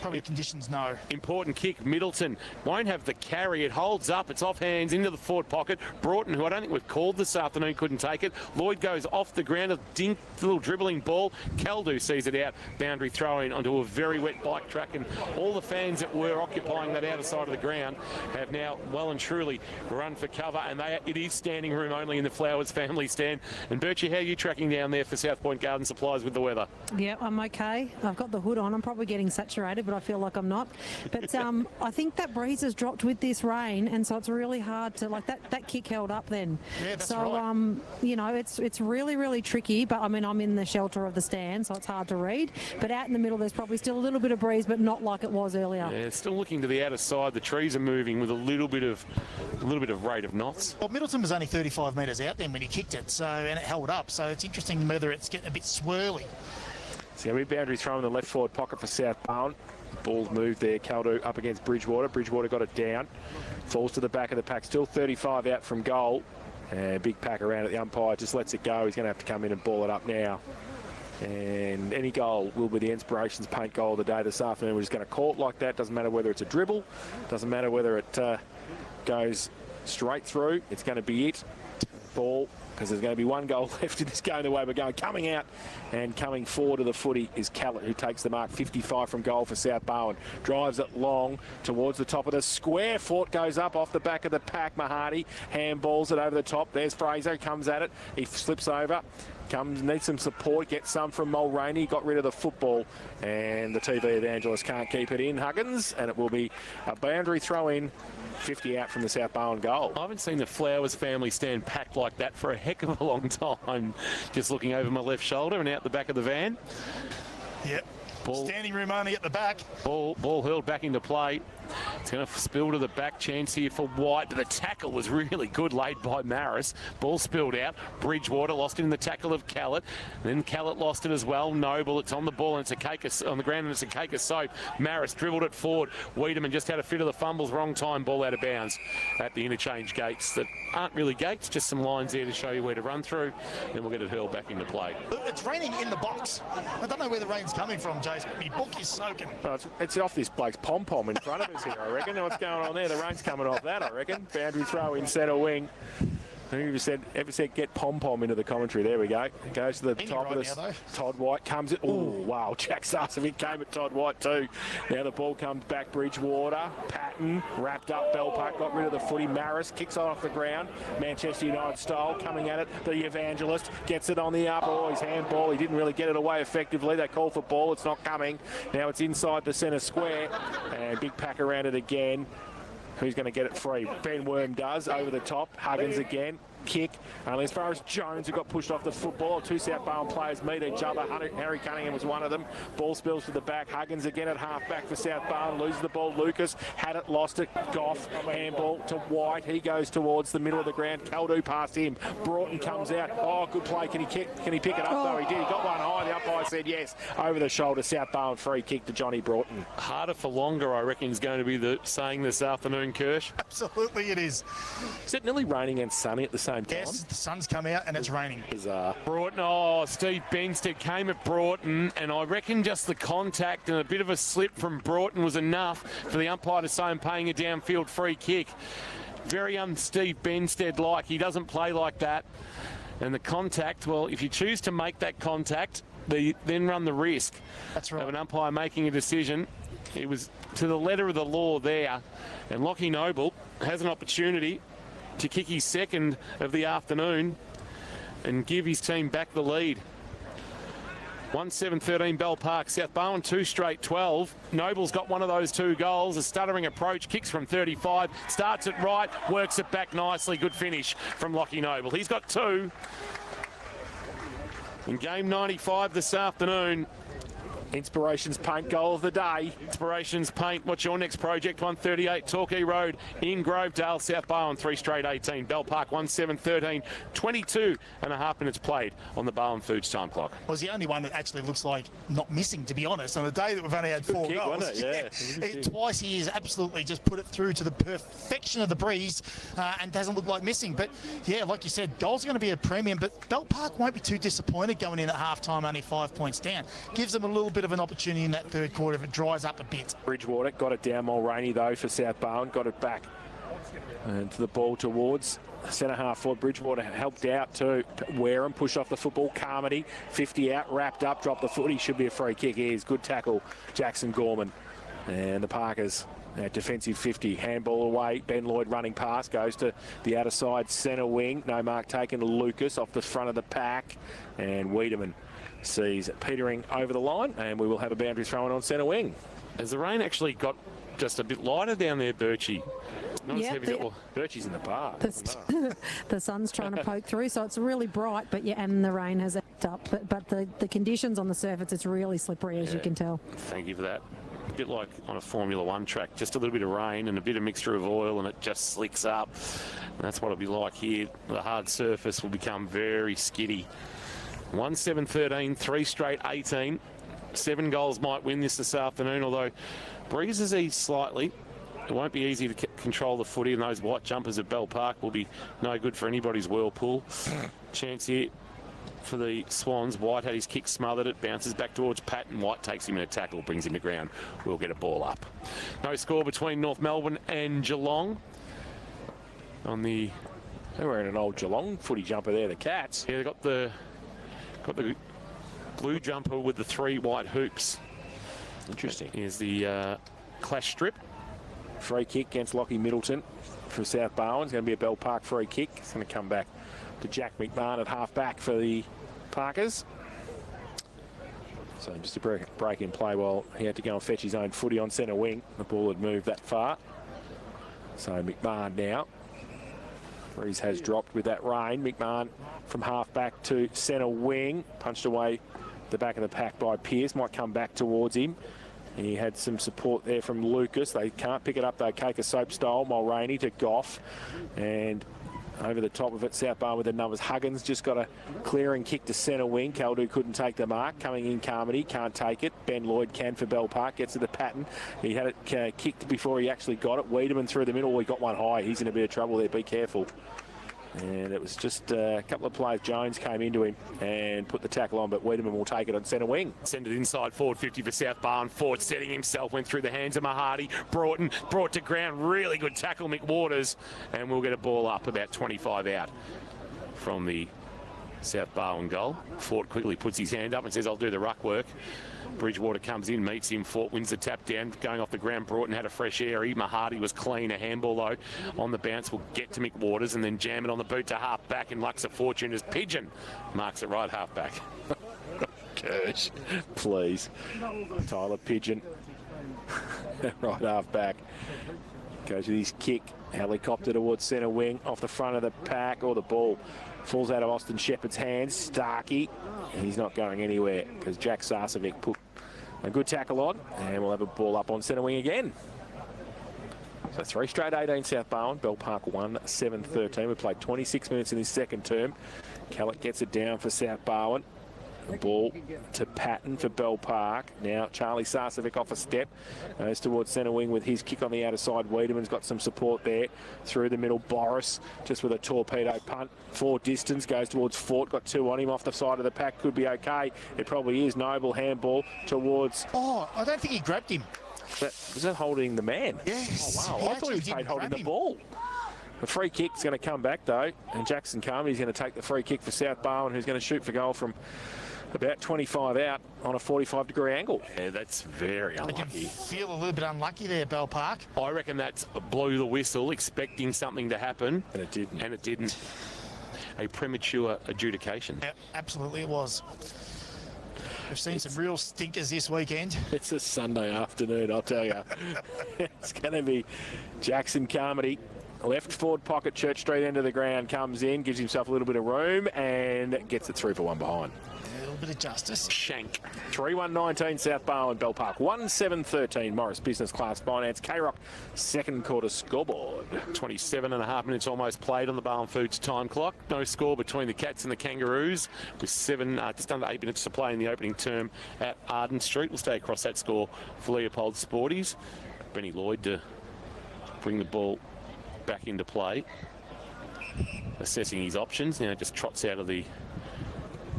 Probably conditions, no. Important kick. Middleton won't have the carry. It holds up. It's off hands into the forward pocket. Broughton, who I don't think we've called this afternoon, couldn't take it. Lloyd goes off the ground. A dink, little dribbling ball. Caldu sees it out. Boundary throw in onto a very wet bike track. And all the fans that were occupying that outer side of the ground have now well and truly run for cover. And it is standing room only in the Flowers family stand. And Birchie, how are you tracking down there for South Point Garden Supplies with the weather? Yeah, I'm okay. I've got the hood on. I'm probably getting saturated, but I feel like I'm not. But I think that breeze has dropped with this rain, and so it's really hard to, like, that kick held up then. Yeah, that's so, right. You know, it's really, really tricky, but I mean, I'm in the shelter of the stand, so it's hard to read. But out in the middle, there's probably still a little bit of breeze, but not like it was earlier. Yeah, it's still looking to the outer side. The trees are moving with a little bit of rate of knots. Well, Middleton was only 35 metres out then when he kicked it, and it held up. So it's interesting whether it's getting a bit swirly. So we boundary throw in the left forward pocket for Sth+Barwon. Ball's moved there. Caldo up against Bridgewater. Bridgewater got it down. Falls to the back of the pack. Still 35 out from goal. And big pack around at the umpire. Just lets it go. He's going to have to come in and ball it up now. And any goal will be the Inspirations Paint goal of the day this afternoon. We're just going to call it like that. Doesn't matter whether it's a dribble. Doesn't matter whether it goes straight through. It's going to be it. Ball because there's going to be one goal left in this game the way we're going. Coming out and coming forward of the footy is Callett, who takes the mark. 55 from goal for Sth+Barwon. Drives it long towards the top of the square. Foot goes up off the back of the pack. Mahadi handballs it over the top. There's Fraser, comes at it. He slips over. Needs some support, gets some from Mulroney, got rid of the football, and the TV evangelist can't keep it in, Huggins, and it will be a boundary throw in, 50 out from the Sth+Barwon goal. I haven't seen the Flowers family stand packed like that for a heck of a long time. Just looking over my left shoulder and out the back of the van. Yep. Ball, standing room only at the back. Ball hurled back into play. It's going to spill to the back, chance here for White, but the tackle was really good laid by Maris. Ball spilled out. Bridgewater lost it in the tackle of Callett. Then Callett lost it as well. Noble, it's on the ball and it's a cake on the ground and it's a cake of soap. Maris dribbled it forward. Wiedemann just had a fit of the fumbles, wrong time, ball out of bounds at the interchange gates that aren't really gates, just some lines there to show you where to run through. Then we'll get it hurled back into play. It's raining in the box. I don't know where the rain's coming from, Jace, but my book is soaking. Oh, it's off this bloke's pom-pom in front of us here, I reckon. What's going on there? The rain's coming off that, I reckon. Boundary throw in centre wing. Who ever said get pom-pom into the commentary? There we go. Goes to the top of this. Todd White comes in. Oh, wow. Jack Sarcevic came at Todd White too. Now the ball comes back. Bridgewater. Patton. Wrapped up. Bell+Park got rid of the footy. Maris kicks it off the ground. Manchester United style. Coming at it. The evangelist gets it on the up. Oh, his handball. He didn't really get it away effectively. They call for ball. It's not coming. Now it's inside the centre square. And big pack around it again. Who's going to get it free? Ben Worm does, over the top. Huggins again. Kick. As far as Jones, who got pushed off the football, two Sth+Barwon players meet each other. Harry Cunningham was one of them. Ball spills to the back. Huggins again at half back for Sth+Barwon. Loses the ball. Lucas had it, lost it. Goff, handball to White. He goes towards the middle of the ground. Caldu past him. Broughton comes out. Oh, good play. Can he pick it up though? He did. He got one high. The umpire said yes. Over the shoulder. Sth+Barwon free kick to Johnny Broughton. Harder for longer, I reckon, is going to be the saying this afternoon, Kirsch. Absolutely it is. Is it nearly raining and sunny at the same time? Yes, the sun's come out and it's raining. Bizarre. Broughton, oh, Steve Benstead came at Broughton, and I reckon just the contact and a bit of a slip from Broughton was enough for the umpire to say I'm paying a downfield free kick. Very Steve Benstead-like. He doesn't play like that. And the contact, well, if you choose to make that contact, then run the risk of an umpire making a decision. It was to the letter of the law there. And Lockie Noble has an opportunity to kick his second of the afternoon and give his team back the lead. 1-7-13 Bell+Park. Sth+Barwon 2 straight 12. Noble's got one of those 2 goals. A stuttering approach, kicks from 35, starts it right, works it back nicely. Good finish from Lockie Noble. He's got 2. In game 95 this afternoon. Inspirations Paint goal of the day. Inspirations Paint, what's your next project? 138 Torquay Road in Grovedale. Sth+Barwon 3 straight 18. Bell+Park 1-7-13. 22 and a half minutes played on the Barwon Foods time clock. Was the only one that actually looks like not missing, to be honest. On the day that we've only had 4 goals. Wasn't it? Yeah. Twice he has absolutely just put it through to the perfection of the breeze and doesn't look like missing. But yeah, like you said, goals are going to be a premium, but Bell+Park won't be too disappointed going in at half-time only 5 points down. Gives them a little bit of an opportunity in that third quarter if it dries up a bit. Bridgewater got it down. Mulroney though for Sth+Barwon, got it back and to the ball towards centre half forward. Bridgewater helped out to Wareham, push off the football. Carmody 50 out, wrapped up, dropped the foot. He should be a free kick. He is. Good tackle, Jackson Gorman. And the Parkers at defensive 50, handball away. Ben Lloyd running past, goes to the outer side centre wing. No mark taken to Lucas off the front of the pack, and Wiedemann sees petering over the line, and we will have a boundary thrown on centre wing. Has the rain actually got just a bit lighter down there, Birchie? Not as heavy. Birchie's in the bar. The sun's trying to poke through, so it's really bright, but yeah, and the rain has ebbed up. But the conditions on the surface, it's really slippery, as you can tell. Thank you for that. A bit like on a Formula 1 track, just a little bit of rain and a bit of mixture of oil, and it just slicks up. And that's what it'll be like here. The hard surface will become very skiddy. 1-7-13, 3 straight 18. 7 goals might win this afternoon, although breezes ease slightly. It won't be easy to control the footy, and those white jumpers at Bell+Park will be no good for anybody's whirlpool. Chance here for the Swans. White had his kick smothered. It bounces back towards Patton. White takes him in a tackle, brings him to ground. We'll get a ball up. No score between North Melbourne and Geelong on the They're wearing an old Geelong footy jumper there, the Cats. Yeah, they got the blue jumper with the 3 white hoops. Interesting. Here's the clash strip. Free kick against Lockie Middleton for Sth+Barwon. It's going to be a Bell+Park free kick. It's going to come back to Jack McMahon at half-back for the Parkers. So just a break in play while he had to go and fetch his own footy on centre wing. The ball had moved that far. So McMahon now. Rees has dropped with that rain. McMahon from half-back to centre wing. Punched away the back of the pack by Pearce. Might come back towards him. He had some support there from Lucas. They can't pick it up though. Cake a soap style. Mulroney to Goff. And over the top of it, Sth+Barwon with the numbers. Huggins just got a clearing kick to centre wing. Caldu couldn't take the mark. Coming in Carmody, can't take it. Ben Lloyd can for Bell+Park. Gets to the pattern. He had it kicked before he actually got it. Wiedemann through the middle. He got one high. He's in a bit of trouble there. Be careful. And it was just a couple of players. Jones came into him and put the tackle on, but Wiedemann will take it on centre wing. Send it inside forward 50 for Sth+Barwon. Ford setting himself, went through the hands of Mahadi. Broughton brought to ground. Really good tackle, McWaters. And we'll get a ball up about 25 out from the Sth+Barwon goal. Ford quickly puts his hand up and says, I'll do the ruck work. Bridgewater comes in, meets him. Fort wins the tap down. Going off the ground, Broughton had a fresh airy. Mahadi was clean. A handball, though, on the bounce. Will get to McWaters and then jam it on the boot to half-back. And Luxa Fortune as Pigeon marks it right half-back. Kirsch, please. Tyler Pigeon, right half-back. Goes with his kick. Helicopter towards centre wing. Off the front of the pack. Or the ball falls out of Austin Shepherd's hands. Starkey. He's not going anywhere because Jack Sarcevic put a good tackle on. And we'll have a ball up on centre wing again. So 3 straight 18 Sth+Barwon. Bell+Park 1, 7-13. We played 26 minutes in this second term. Callett gets it down for Sth+Barwon. Ball to Patton for Bell+Park. Now Charlie Sarcevic off a step. Goes towards centre wing with his kick on the outer side. Wiedemann's got some support there. Through the middle, Boris just with a torpedo punt. For distance, goes towards Fort. Got 2 on him off the side of the pack. Could be okay. It probably is. Noble handball towards... Oh, I don't think he grabbed him. Was that holding the man? Yes. Oh, wow. I thought he was holding the ball. The free kick's going to come back, though. And Jackson Carmody's going to take the free kick for Sth+Barwon, who's going to shoot for goal from about 25 out on a 45-degree angle. Yeah, that's very unlucky. I can feel a little bit unlucky there, Bell+Park. I reckon that's blew the whistle, expecting something to happen. And it didn't. And it didn't. A premature adjudication. Yeah, absolutely it was. We've seen some real stinkers this weekend. It's a Sunday afternoon, I'll tell you. It's going to be Jackson Carmody. Left forward pocket, Church Street end of the ground, comes in, gives himself a little bit of room and gets it through for one behind. A little bit of justice. Shank. 3-1-19 Sth+Barwon, Bell+Park 1-7-13 Morris Business Class Finance. K-Rock second quarter scoreboard. 27.5 minutes almost played on the Barwon Foods time clock. No score between the Cats and the Kangaroos with just under 8 minutes to play in the opening term at Arden Street. We'll stay across that score for Leopold Sporties. Benny Lloyd to bring the ball back into play, assessing his options. Now just trots out of the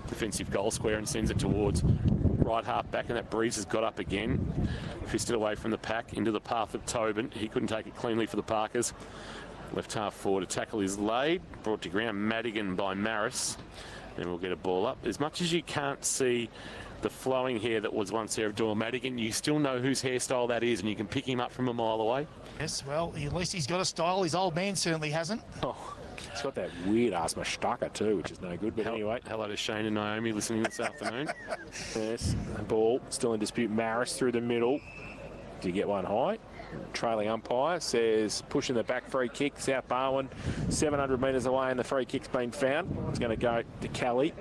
defensive goal square and sends it towards right half back, and that Breeze has got up again, fisted away from the pack into the path of Tobin. He couldn't take it cleanly for the Parkers. Left half forward, a tackle is laid, brought to ground. Madigan by Maris, and we'll get a ball up. As much as you can't see the flowing hair that was once there of Doyle Madigan, you still know whose hairstyle that is, and you can pick him up from a mile away. Yes, well, at least he's got a style. His old man certainly hasn't. Oh, he's got that weird-ass moustache too, which is no good, but anyway. Hello to Shane and Naomi listening this afternoon. Yes, the ball still in dispute. Maris through the middle. Did he get one high? Trailing umpire says pushing the back free kick. Sth+Barwon 700 metres away and the free kick's been found. It's going to go to Kelly.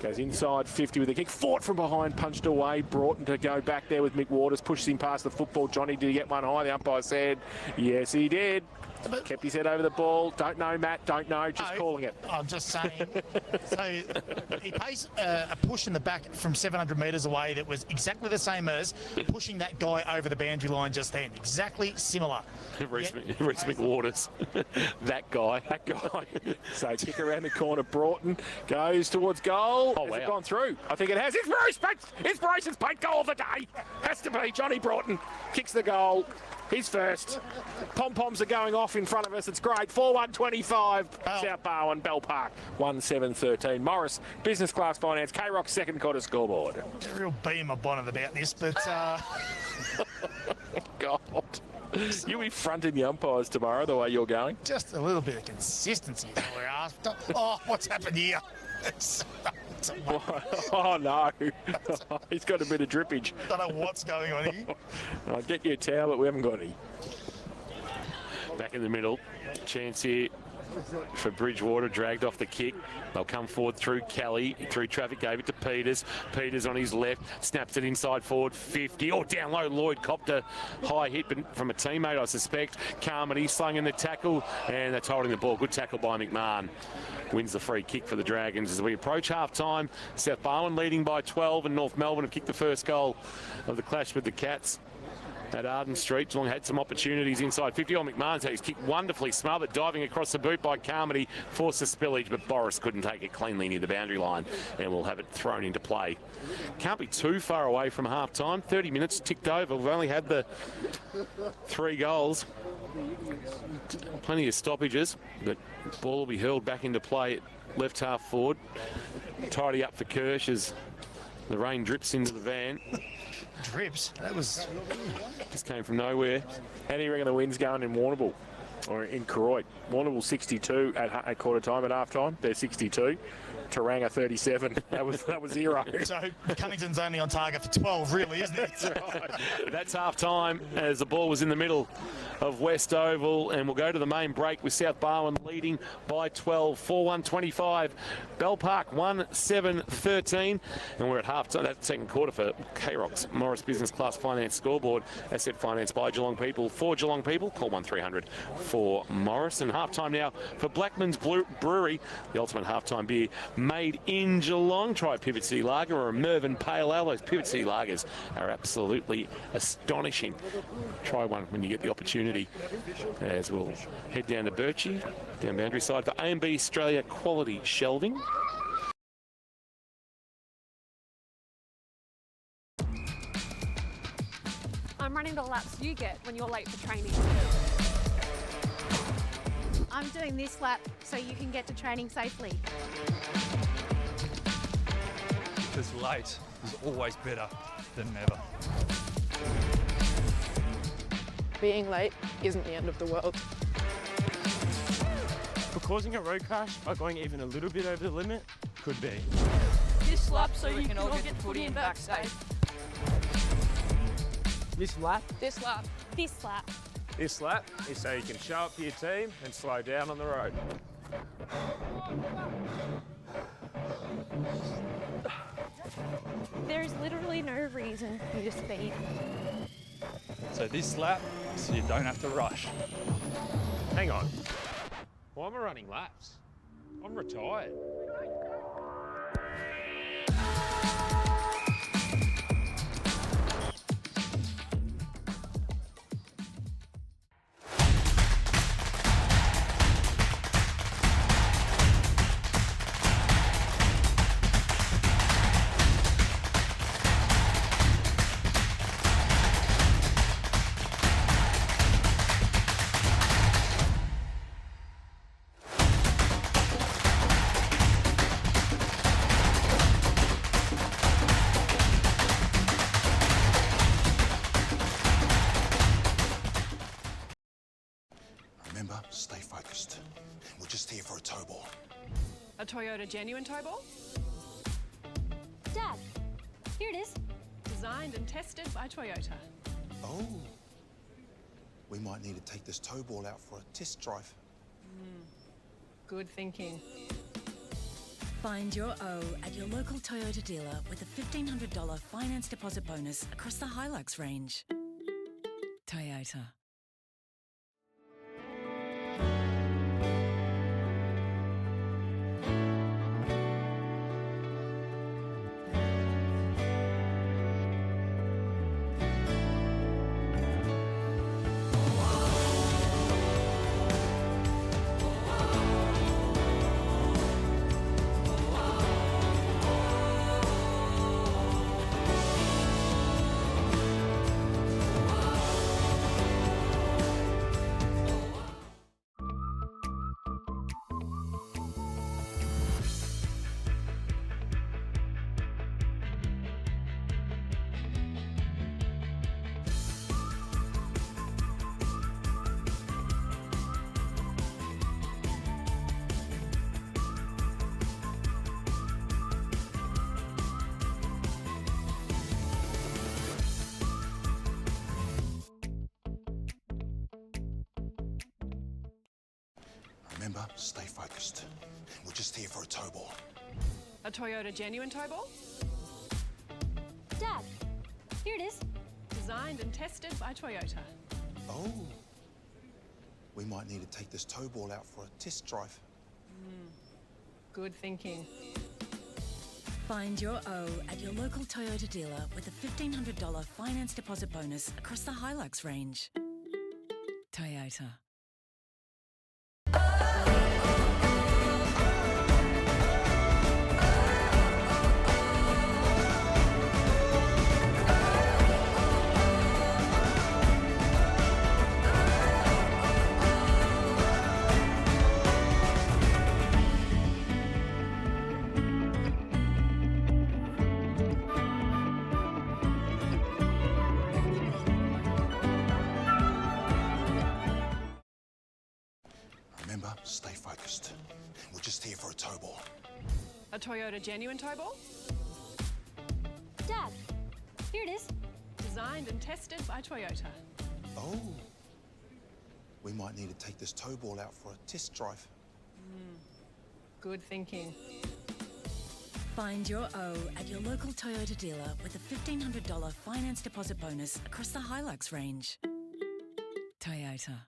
Goes inside 50 with the kick. Fought from behind, punched away. Broughton to go back there with McWaters. Pushes him past the football. Johnny, did he get one high? The umpire said yes, he did. Kept his head over the ball. Don't know, Matt. Don't know. Just calling it. I'm just saying. So he pays a push in the back from 700 metres away that was exactly the same as pushing that guy over the boundary line just then. Exactly similar. Reece McWaters. That guy. So kick around the corner. Broughton goes towards goal. Oh, Has it gone through? I think it has. Inspiration's paint goal of the day. Has to be. Johnny Broughton kicks the goal. He's first. Pom-poms are going off off in front of us. It's great. 4-1-25. Sth+Barwon, Bell+Park 1-7-13. Morris, business class finance. K-Rock second quarter scoreboard. A real beam bonnet about this, but God. You'll be fronting the umpires tomorrow the way you're going. just a little bit of consistency is all we're after. Oh, what's happened here? Oh no, he's got a bit of drippage. Don't know what's going on here. I'll get you a towel, but we haven't got any. Back in the middle, chance here for Bridgewater, dragged off the kick. They'll come forward through Kelly, through traffic, gave it to Peters. Peters on his left, snaps it inside forward, 50. Oh, down low, Lloyd copped a high hit from a teammate, I suspect. Carmody slung in the tackle, and that's holding the ball. Good tackle by McMahon. Wins the free kick for the Dragons as we approach half-time. Sth+Barwon leading by 12, and North Melbourne have kicked the first goal of the clash with the Cats at Arden Street. Geelong had some opportunities inside 50. Oh, McMahon's had his kick wonderfully smothered, diving across the boot by Carmody, forced the spillage, but Boris couldn't take it cleanly near the boundary line, and we'll have it thrown into play. Can't be too far away from half-time. 30 minutes ticked over. We've only had the 3 goals. Plenty of stoppages, but the ball will be hurled back into play at left half forward. Tidy up for Kirsch as the rain drips into the van. Drips? That was... Just came from nowhere. How do you reckon the wind's going in Warrnambool or in Koroit? Warrnambool 62 at quarter time, at half time. They're 62. Taranga 37. That was 0. So Cunnington's only on target for 12, really, isn't it? That's right. That's half time as the ball was in the middle of West Oval, and we'll go to the main break with Sth+Barwon leading by 12. 4-1-25. Bell+Park 1-7-13, and we're at half time. That second quarter for K-Rock's Morris Business Class Finance scoreboard. Asset financed by Geelong people for Geelong people. Call 1300 for Morris. And half time now for Blackman's Brewery, the ultimate halftime beer made in Geelong. Try a Pivot City Lager or a Mervyn Pale Ale. Those Pivot City Lagers are absolutely astonishing. Try one when you get the opportunity. As we'll head down to Birchie, down boundary side for A&B Australia Quality Shelving. I'm running the laps you get when you're late for training. I'm doing this lap so you can get to training safely. Because late is always better than never. Being late isn't the end of the world. For causing a road crash by going even a little bit over the limit, could be. This lap so you can all get the footy and back safe. This lap? This lap. This lap. This lap is so you can show up for your team and slow down on the road. There is literally no reason for you to speed. So this lap, so you don't have to rush. Hang on. Why am I running laps? I'm retired. Remember, stay focused. We're just here for a tow ball. A Toyota genuine tow ball? Dad, here it is. Designed and tested by Toyota. Oh. We might need to take this tow ball out for a test drive. Good thinking. Find your O at your local Toyota dealer with a $1,500 finance deposit bonus across the Hilux range. Toyota. Remember, stay focused. We're just here for a tow ball. A Toyota genuine tow ball? Dad, here it is. Designed and tested by Toyota. Oh. We might need to take this tow ball out for a test drive. Good thinking. Find your O at your local Toyota dealer with a $1,500 finance deposit bonus across the Hilux range. Toyota. Remember, stay focused. We're just here for a tow ball. A Toyota genuine tow ball? Dad, here it is. Designed and tested by Toyota. Oh. We might need to take this tow ball out for a test drive. Good thinking. Find your O at your local Toyota dealer with a $1,500 finance deposit bonus across the Hilux range. Toyota.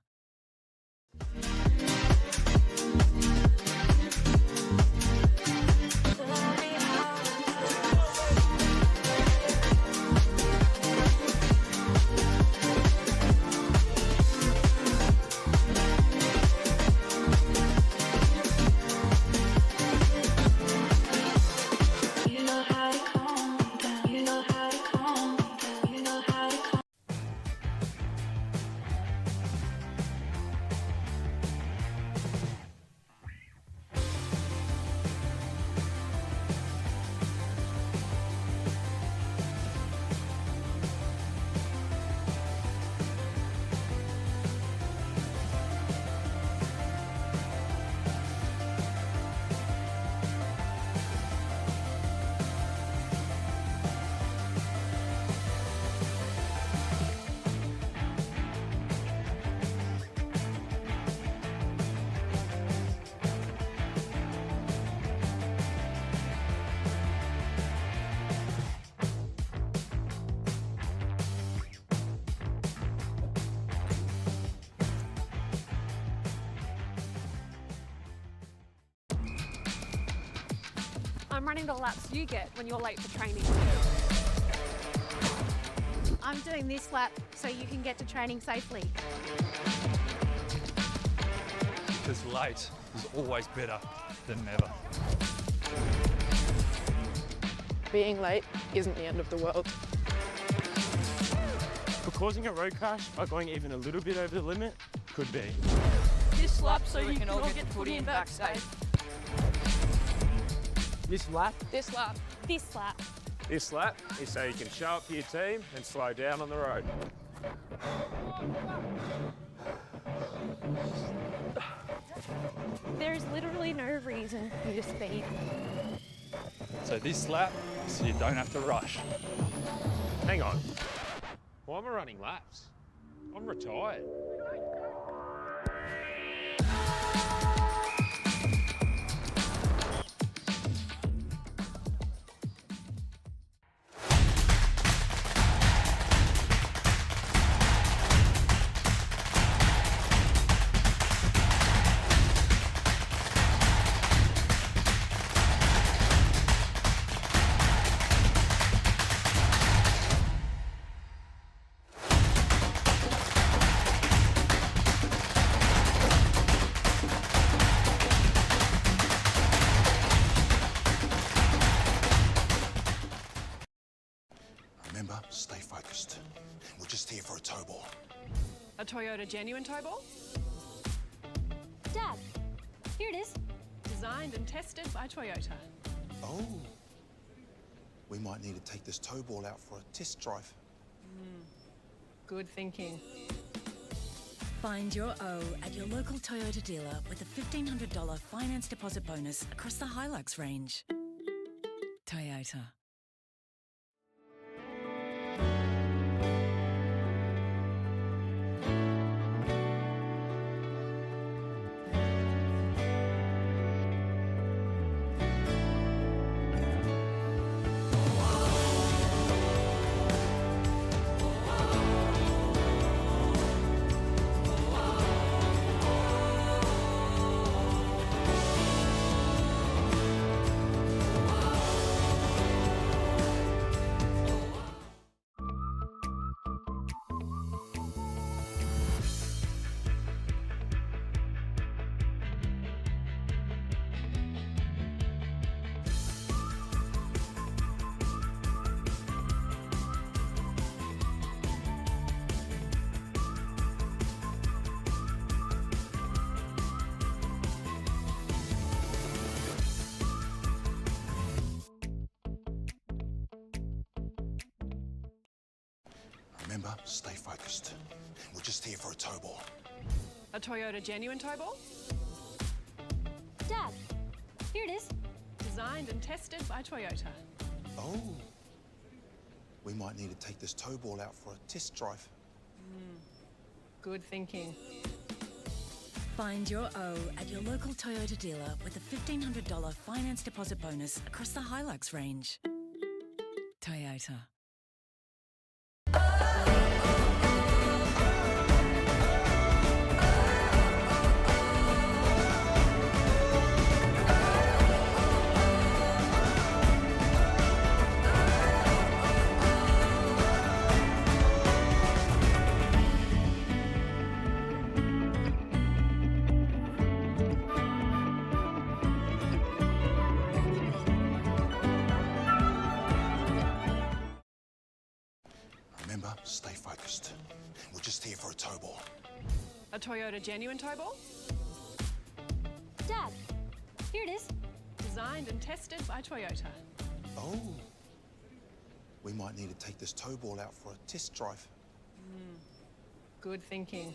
I'm running the laps you get when you're late for training. I'm doing this lap so you can get to training safely. Because late is always better than never. Being late isn't the end of the world. For causing a road crash by going even a little bit over the limit, could be. This lap so you can all get the footy and back safe. This lap? This lap. This lap. This lap is so you can show up for your team and slow down on the road. There's literally no reason for you to speed. So this lap, so you don't have to rush. Hang on. Why am I running laps? I'm retired. Remember, stay focused. We're just here for a tow ball. A Toyota genuine tow ball? Dad, here it is. Designed and tested by Toyota. Oh. We might need to take this tow ball out for a test drive. Good thinking. Find your O at your local Toyota dealer with a $1,500 finance deposit bonus across the Hilux range. Toyota. Remember, stay focused. We're just here for a tow ball. A Toyota genuine tow ball? Dad, here it is. Designed and tested by Toyota. Oh. We might need to take this tow ball out for a test drive. Good thinking. Find your O at your local Toyota dealer with a $1,500 finance deposit bonus across the Hilux range. Toyota. Remember, stay focused. We're just here for a tow ball. A Toyota genuine tow ball? Dad, here it is. Designed and tested by Toyota. Oh. We might need to take this tow ball out for a test drive. Good thinking.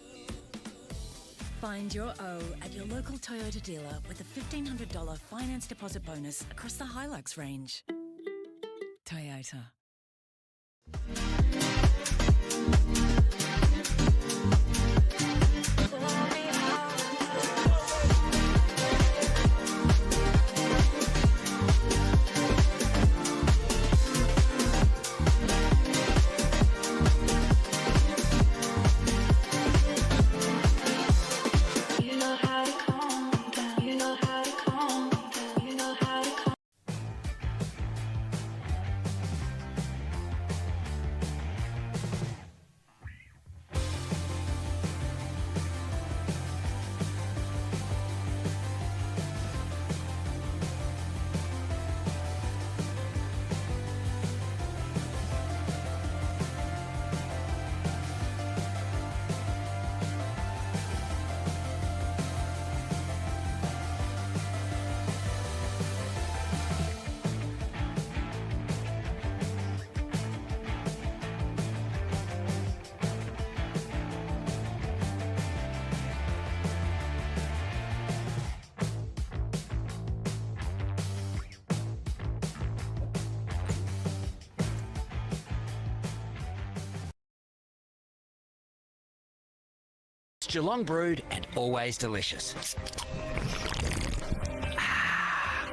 Find your O at your local Toyota dealer with a $1,500 finance deposit bonus across the Hilux range. Toyota. Geelong brewed and always delicious.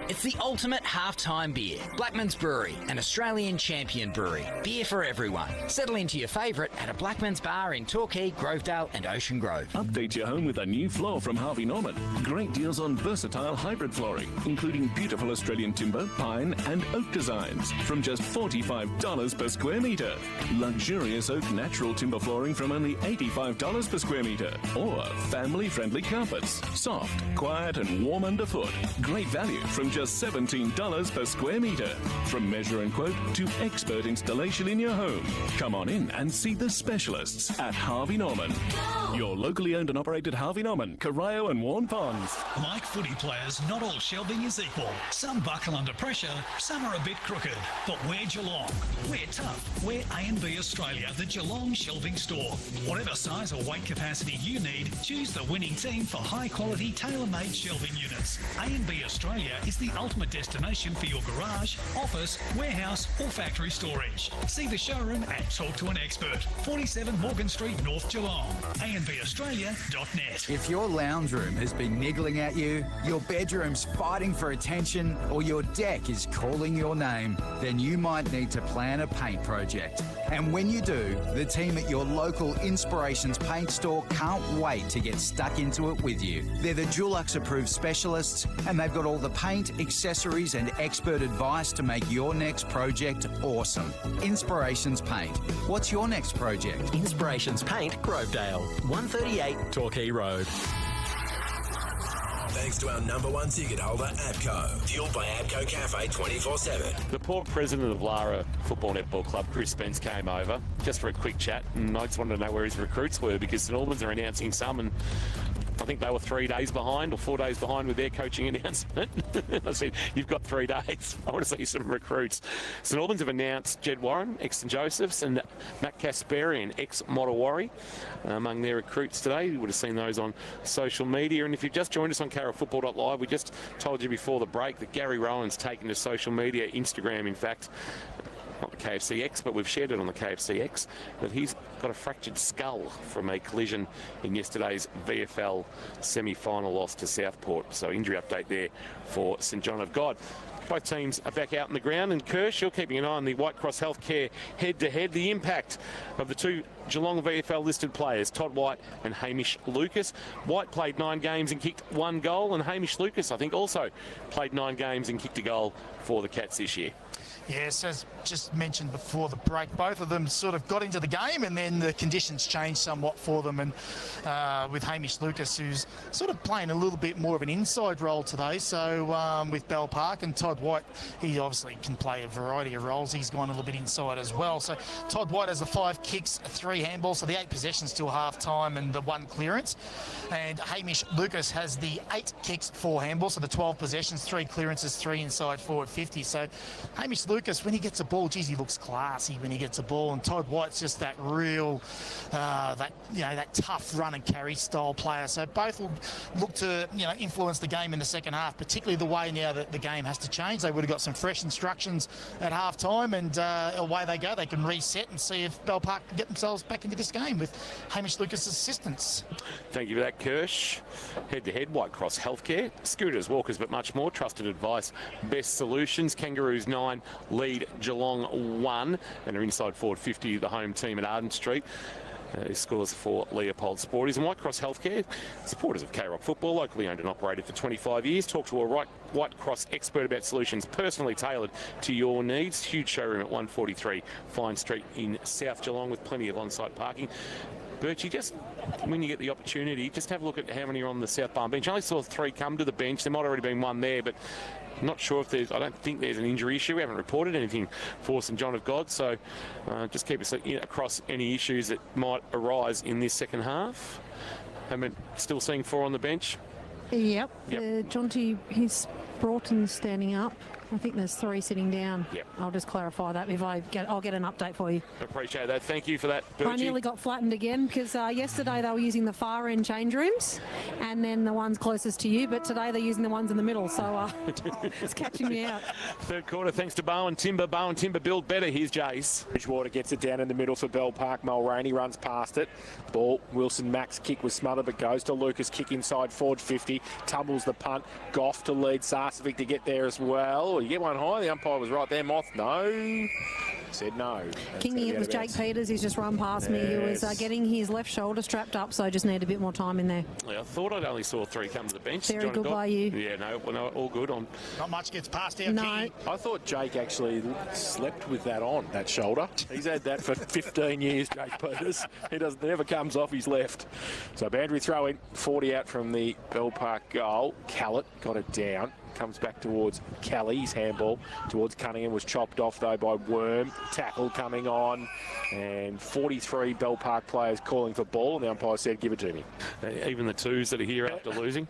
It's the ultimate halftime beer. Blackman's Brewery, an Australian champion brewery. Beer for everyone. Settle into your favourite at a Blackman's bar in Torquay, Grovedale and Ocean Grove. Update your home with a new floor from Harvey Norman. Great deals on versatile hybrid flooring, including beautiful Australian timber, pine and oak designs from just $45 per square metre. Luxurious oak natural timber flooring from only $85 per square metre. Or family-friendly carpets. Soft, quiet and warm underfoot. Great value from just $17 per square metre. From measure and quote to expert installation in your home. Come on in and see the specialists at Harvey Norman. Your locally owned and operated Harvey Norman, Corio and Warn Ponds. Like footy players, not all shelving is equal. Some buckle under pressure, some are a bit crooked. But we're Geelong. We're tough. We're A&B Australia, the Geelong shelving store. Whatever size or weight capacity you need, choose the winning team for high-quality, tailor-made shelving units. A&B Australia is the ultimate destination for your garage, office, warehouse or factory storage. See the showroom and talk to an expert. 47 Morgan Street, North Geelong. ANBAustralia.net. If your lounge room has been niggling at you, your bedroom's fighting for attention, or your deck is calling your name, then you might need to plan a paint project. And when you do, the team at your local Inspirations Paint store can't wait to get stuck into it with you. They're the Dulux approved specialists, and they've got all the paint, accessories and expert advice to make your next project awesome. Inspirations Paint. What's your next project? Inspirations Paint, Grovedale, 138 Torquay Road. Thanks to our #1 ticket holder, APCO. Fueled by APCO Cafe 24/7. The poor president of Lara Football Netball Club, Chris Spence, came over just for a quick chat, and I just wanted to know where his recruits were because St Albans are announcing some, and I think they were 3 days behind or 4 days behind with their coaching announcement. I said, you've got 3 days. I want to see some recruits. St Albans have announced Jed Warren, ex-St Joseph's, and Matt Kasparian, ex-Mottawarri, among their recruits today. You would have seen those on social media. And if you've just joined us on carrotfootball.live, we just told you before the break that Gary Rowan's taken to social media, Instagram in fact, not the KFCX, but we've shared it on the KFCX, that he's got a fractured skull from a collision in yesterday's VFL semi-final loss to Southport. So injury update there for St John of God. Both teams are back out in the ground, and Kirsch, you're keeping an eye on the White Cross Healthcare head-to-head. The impact of the two Geelong VFL listed players, Todd White and Hamish Lucas. White played 9 games and kicked 1 goal, and Hamish Lucas, I think, also played 9 games and kicked a goal for the Cats this year. Yes, as just mentioned before the break, both of them sort of got into the game and then the conditions changed somewhat for them. And with Hamish Lucas, who's sort of playing a little bit more of an inside role today, so with Bell+Park, and Todd White, he obviously can play a variety of roles. He's gone a little bit inside as well. So Todd White has the 5 kicks, 3 handballs, so the 8 possessions till half-time and the 1 clearance. And Hamish Lucas has the 8 kicks, 4 handballs, so the 12 possessions, 3 clearances, 3 inside forward 50. So Hamish Lucas, when he gets a ball, geez, he looks classy when he gets a ball. And Todd White's just that real, that tough run and carry style player. So both will look to, influence the game in the second half, particularly the way now that the game has to change. They would have got some fresh instructions at half time, and away they go. They can reset and see if Bell+Park can get themselves back into this game with Hamish Lucas' assistance. Thank you for that, Kirsch. Head-to-head, White Cross Healthcare, scooters, walkers, but much more. Trusted advice, best solutions. Kangaroos 9 lead Geelong 1, and are inside forward 50, the home team at Arden Street. Scores for Leopold Sporties. And White Cross Healthcare, supporters of K-Rock football, locally owned and operated for 25 years. Talk to a White Cross expert about solutions personally tailored to your needs. Huge showroom at 143 Fine Street in South Geelong with plenty of on-site parking. Birchie, just when you get the opportunity, just have a look at how many are on the South Barwon bench. I only saw 3 come to the bench. There might have already been 1 there, but not sure if I don't think there's an injury issue. We haven't reported anything for St John of God, so just keep us across any issues that might arise in this second half. Still seeing 4 on the bench. Yep. Jonty, he's Broughton standing up. I think there's 3 sitting down. Yep. I'll just clarify that I'll get an update for you. Appreciate that. Thank you for that, Birchie. I nearly got flattened again because yesterday they were using the far end change rooms and then the ones closest to you, but today they're using the ones in the middle, so it's catching me out. Third quarter, thanks to Barwon Timber. Barwon Timber build better. Here's Jace. Bridgewater gets it down in the middle for Bell+Park. Mulroney runs past it. Ball, Wilson Max kick was smothered, but goes to Lucas. Kick inside forward 50. Tumbles the punt. Goff to lead. Sarcevic to get there as well. You get one high. The umpire was right there. Moth, no. Said no. Kingy, it was Jake Peters who's just run past me. He was getting his left shoulder strapped up, so I just need a bit more time in there. Yeah, I thought I'd only saw 3 come to the bench. Very good by you. Yeah, no, all good. Not much gets past our No. I thought Jake actually slept with that on, that shoulder. He's had that for 15 years, Jake Peters. He never comes off his left. So boundary throw in, 40 out from the Bell+Park goal. Callett got it down. Comes back towards Kelly. His handball towards Cunningham was chopped off though by Worm. Tackle coming on, and 43 Bell+Park players calling for ball, and the umpire said, give it to me. Even the 2s that are here after losing.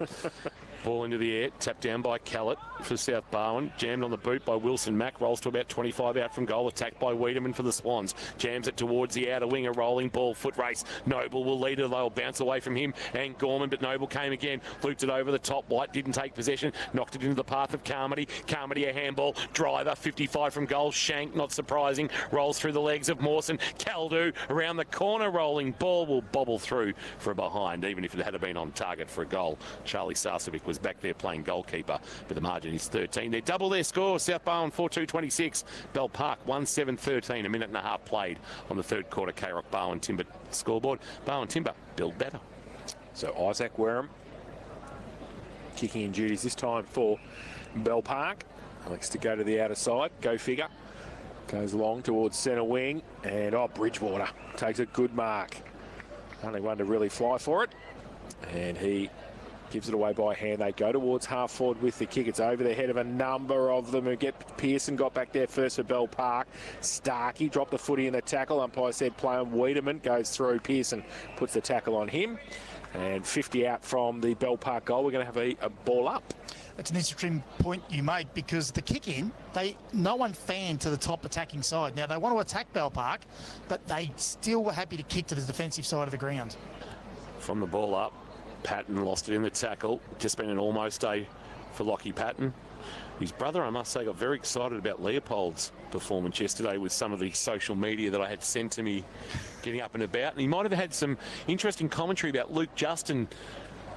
Ball into the air, tapped down by Callett for South Barwon. Jammed on the boot by Wilson Mack. Rolls to about 25 out from goal. Attacked by Wiedemann for the Swans. Jams it towards the outer wing. A rolling ball, foot race. Noble will lead it. They'll bounce away from him and Gorman, but Noble came again. Looped it over the top. White didn't take possession. Knocked it into the path of Carmody. Carmody a handball. Driver, 55 from goal. Shank, not surprising. Rolls through the legs of Mawson. Caldu around the corner. Rolling ball will bobble through for a behind, even if it had been on target for a goal. Charlie Sarcevic was back there playing goalkeeper, but the margin is 13. They double their score. South Barwon 4-2-26. Bell+Park 1-7-13. A minute and a half played on the third quarter. K-Rock Barwon Timber scoreboard. Barwon Timber build better. So Isaac Wareham kicking in duties this time for Bell+Park. Likes to go to the outer side. Go figure. Goes long towards centre wing, and Bridgewater takes a good mark. Only one to really fly for it, and he gives it away by hand. They go towards half forward with the kick. It's over the head of a number of them who get. Pearson got back there first for Bell+Park. Starkey dropped the footy in the tackle. Umpire said play on. Wiedemann goes through. Pearson puts the tackle on him. And 50 out from the Bell+Park goal. We're going to have a ball up. It's an interesting point you made because the kick in, no one fanned to the top attacking side. Now, they want to attack Bell+Park, but they still were happy to kick to the defensive side of the ground. From the ball up, Patton lost it in the tackle. Just been an almost day for Lockie Patton. His brother, I must say, got very excited about Leopold's performance yesterday with some of the social media that I had sent to me getting up and about. And he might have had some interesting commentary about Luke Justin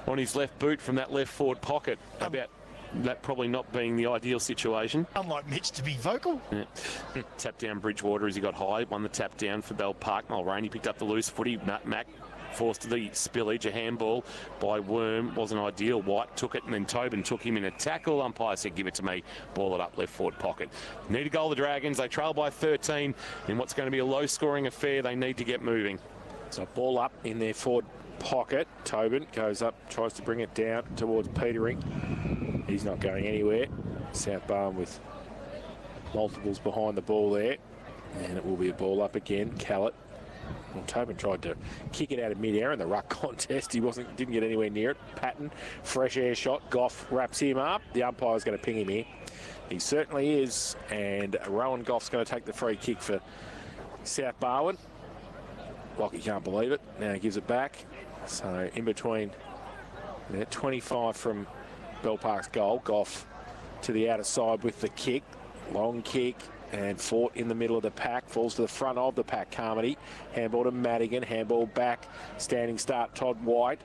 on his left boot from that left forward pocket about that probably not being the ideal situation. Unlike Mitch to be vocal. Yeah. Tap down Bridgewater as he got high. Won the tap down for Bell+Park. Mulroney picked up the loose footy. Mac forced the spillage. A handball by Worm wasn't ideal. White took it and then Tobin took him in a tackle. Umpire said, give it to me. Ball it up left forward pocket. Need a goal, the Dragons. They trail by 13 in what's going to be a low-scoring affair. They need to get moving. So ball up in their forward pocket. Tobin goes up, tries to bring it down towards Petering. He's not going anywhere. Sth+Barwon with multiples behind the ball there. And it will be a ball up again. Callett. Well, Tobin tried to kick it out of mid-air in the ruck contest. He didn't get anywhere near it. Patton, fresh air shot. Goff wraps him up. The umpire's going to ping him here. He certainly is. And Rowan Goff's going to take the free kick for Sth+Barwon. Lockie can't believe it. Now he gives it back. So in between 25 from Bell+Park's goal. Goff to the outer side with the kick. Long kick. And fought in the middle of the pack, falls to the front of the pack. Carmody, handball to Madigan, handball back, standing start Todd White,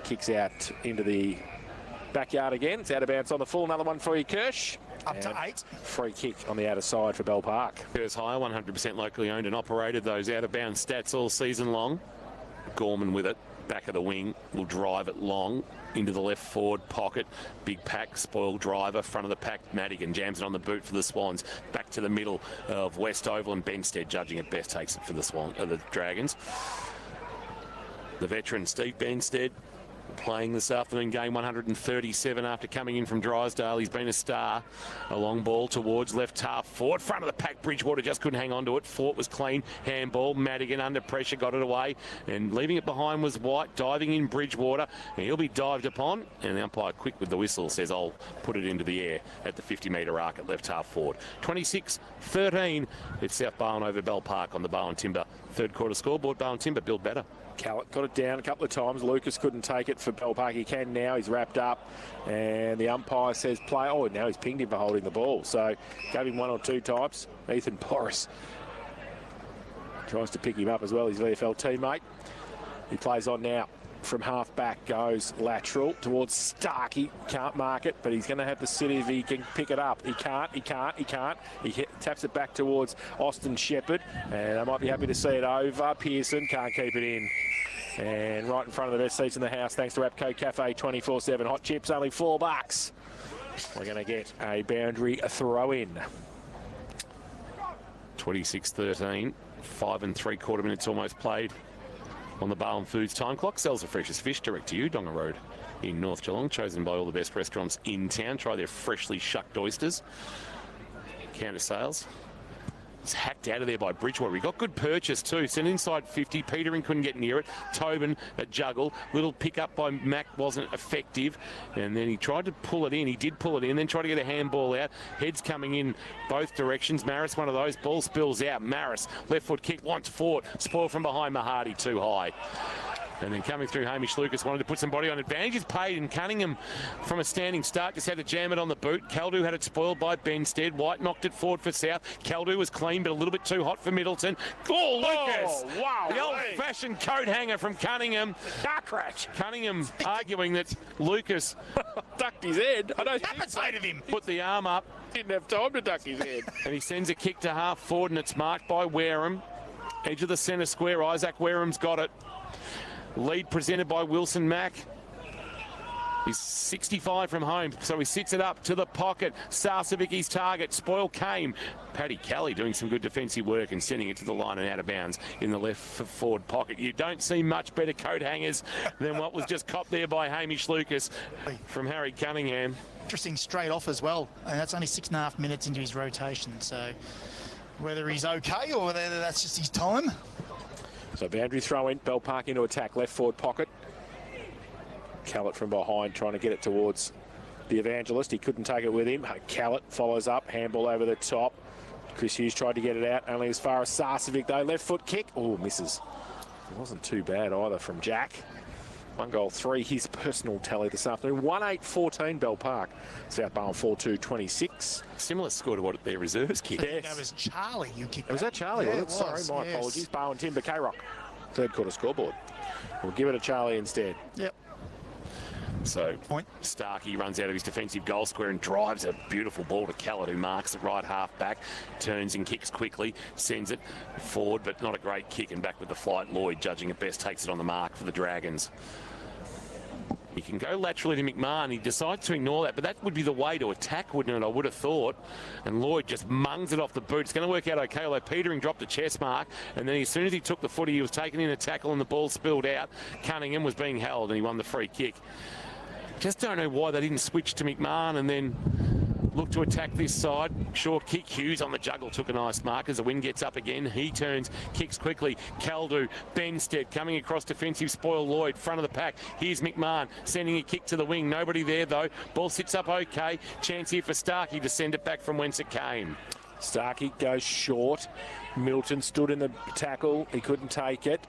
kicks out into the backyard again. It's out of bounds on the full. Another one for you, Kirsch. Up to 8. Free kick on the outer side for Bell+Park. Curse Hire, 100% locally owned and operated. Those out of bounds stats all season long. Gorman with it, back of the wing, will drive it long into the left forward pocket. Big pack, spoiled driver, front of the pack. Madigan jams it on the boot for the Swans. Back to the middle of West Oval, and Benstead, judging it best, takes it for the Dragons. The veteran Steve Benstead playing this afternoon game, 137 after coming in from Drysdale. He's been a star. A long ball towards left half forward. Front of the pack, Bridgewater just couldn't hang on to it. Fort was clean. Handball. Madigan under pressure, got it away. And leaving it behind was White, diving in Bridgewater. And he'll be dived upon. And the umpire, quick with the whistle, says, I'll put it into the air at the 50-metre arc at left half forward. 26-13. It's Sth+Barwon over Bell+Park on the Barwon Timber. Third quarter scoreboard. Barwon Timber build better. Callett got it down a couple of times. Lucas couldn't take it for Bell+Park. He can now. He's wrapped up. And the umpire says play. Oh, now he's pinged him for holding the ball. So gave him one or two types. Ethan Boris tries to pick him up as well, his VFL teammate. He plays on now. From half back goes lateral towards Stark. He can't mark it, but he's going to have to sit if he can pick it up. He can't. He taps it back towards Austin Shepherd, and I might be happy to see it over. Pearson can't keep it in. And right in front of the best seats in the house, thanks to Rapco Cafe 24/7. Hot chips, only $4. We're going to get a boundary throw-in. 26-13, 5 3/4 minutes almost played on the Barwon Foods time clock. Sells the freshest fish direct to you, Donga Road in North Geelong, chosen by all the best restaurants in town. Try their freshly shucked oysters. Counter sales. It's hacked out of there by Bridgewater. He got good purchase too. Sent inside 50. Petering couldn't get near it. Tobin at juggle. Little pick up by Mac wasn't effective. And then he tried to pull it in. He did pull it in. Then tried to get a handball out. Heads coming in both directions. Maris, one of those. Ball spills out. Maris, left foot kick, wants Fort. Spoiled from behind. Mahadi too high. And then coming through, Hamish Lucas wanted to put some body on advantage. It's paid, and Cunningham from a standing start just had to jam it on the boot. Caldew had it spoiled by Benstead. White knocked it forward for South. Caldew was clean, but a little bit too hot for Middleton. Oh, Lucas! Oh, wow. The old-fashioned coat hanger from Cunningham. Darkratch. Cunningham arguing that Lucas ducked his head. I don't think so. Of him. Put the arm up. Didn't have time to duck his head. And he sends a kick to half forward, and it's marked by Wareham. Edge of the centre square. Isaac Wareham's got it. Lead presented by Wilson Mack. He's 65 from home, so he sits it up to the pocket. Sarsavicki's target. Spoil came. Paddy Kelly doing some good defensive work and sending it to the line and out of bounds in the left forward pocket. You don't see much better coat hangers than what was just copped there by Hamish Lucas from Harry Cunningham. Interesting straight off as well, and that's only 6.5 minutes into his rotation. So whether he's okay or whether that's just his time. So boundary throw in, Bell+Park into attack, left forward pocket. Callett from behind trying to get it towards the Evangelist. He couldn't take it with him. Callett follows up, handball over the top. Chris Hughes tried to get it out, only as far as Sarcevic though. Left foot kick. Oh, misses. It wasn't too bad either from Jack. 1 goal, 3, his personal tally this afternoon. 1-8-14 Bell Park. South Barwon 4-2-26. Similar score to what their reserves kicked. Yes. That was Charlie you kicked. Was that Charlie? Yeah, Well, sorry, my apologies. Barwon Timber, K-Rock. Third quarter scoreboard. We'll give it a Charlie instead. Yep. So Starkey runs out of his defensive goal square and drives a beautiful ball to Callett, who marks it right half back, turns and kicks quickly, sends it forward, but not a great kick, and back with the flight. Lloyd, judging it best, takes it on the mark for the Dragons. He can go laterally to McMahon. He decides to ignore that, but that would be the way to attack, wouldn't it? I would have thought. And Lloyd just mungs it off the boot. It's going to work out okay, although Petering dropped a chest mark, and then as soon as he took the footy, he was taken in a tackle and the ball spilled out. Cunningham was being held and he won the free kick. Just don't know why they didn't switch to McMahon and then look to attack this side. Short kick. Hughes on the juggle took a nice mark as the wind gets up again. He turns, kicks quickly. Caldu, Benstead coming across defensive spoil. Lloyd, front of the pack. Here's McMahon sending a kick to the wing. Nobody there though. Ball sits up okay. Chance here for Starkey to send it back from whence it came. Starkey goes short. Milton stood in the tackle. He couldn't take it.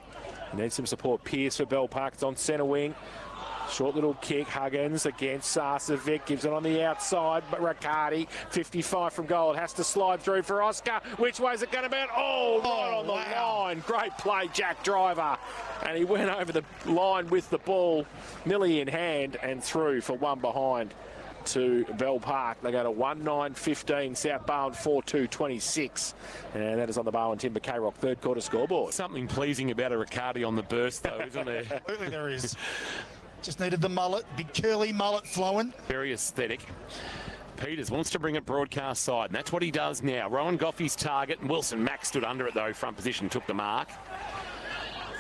Needs some support. Pearce for Bell Park. It's on centre wing. Short little kick. Huggins against Sarcevic. Gives it on the outside. But Riccardi, 55 from goal. It has to slide through for Oscar. Which way is it going to be? Oh, right on the line. Great play, Jack Driver. And he went over the line with the ball, nearly in hand, and through for one behind to Bell Park. They go to 1-9-15, South Barwon 4-2-26. And that is on the Barwon Timber K-Rock third quarter scoreboard. Something pleasing about a Riccardi on the burst though, isn't there? Absolutely there is. Just needed the mullet, big curly mullet flowing. Very aesthetic. Peters wants to bring it broadcast side, and that's what he does now. Rowan Goffey's target, and Wilson Mack stood under it though, front position, took the mark.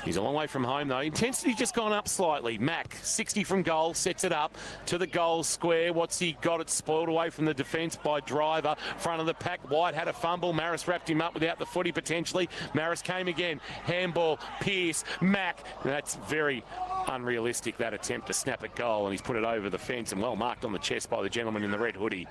He's a long way from home though. Intensity just gone up slightly. Mack, 60 from goal, sets it up to the goal square. What's he got? It spoiled away from the defence by Driver. Front of the pack, White had a fumble. Maris wrapped him up without the footy potentially. Maris came again. Handball, Pearce, Mack. That's very unrealistic, that attempt to snap a goal, and he's put it over the fence and well marked on the chest by the gentleman in the red hoodie.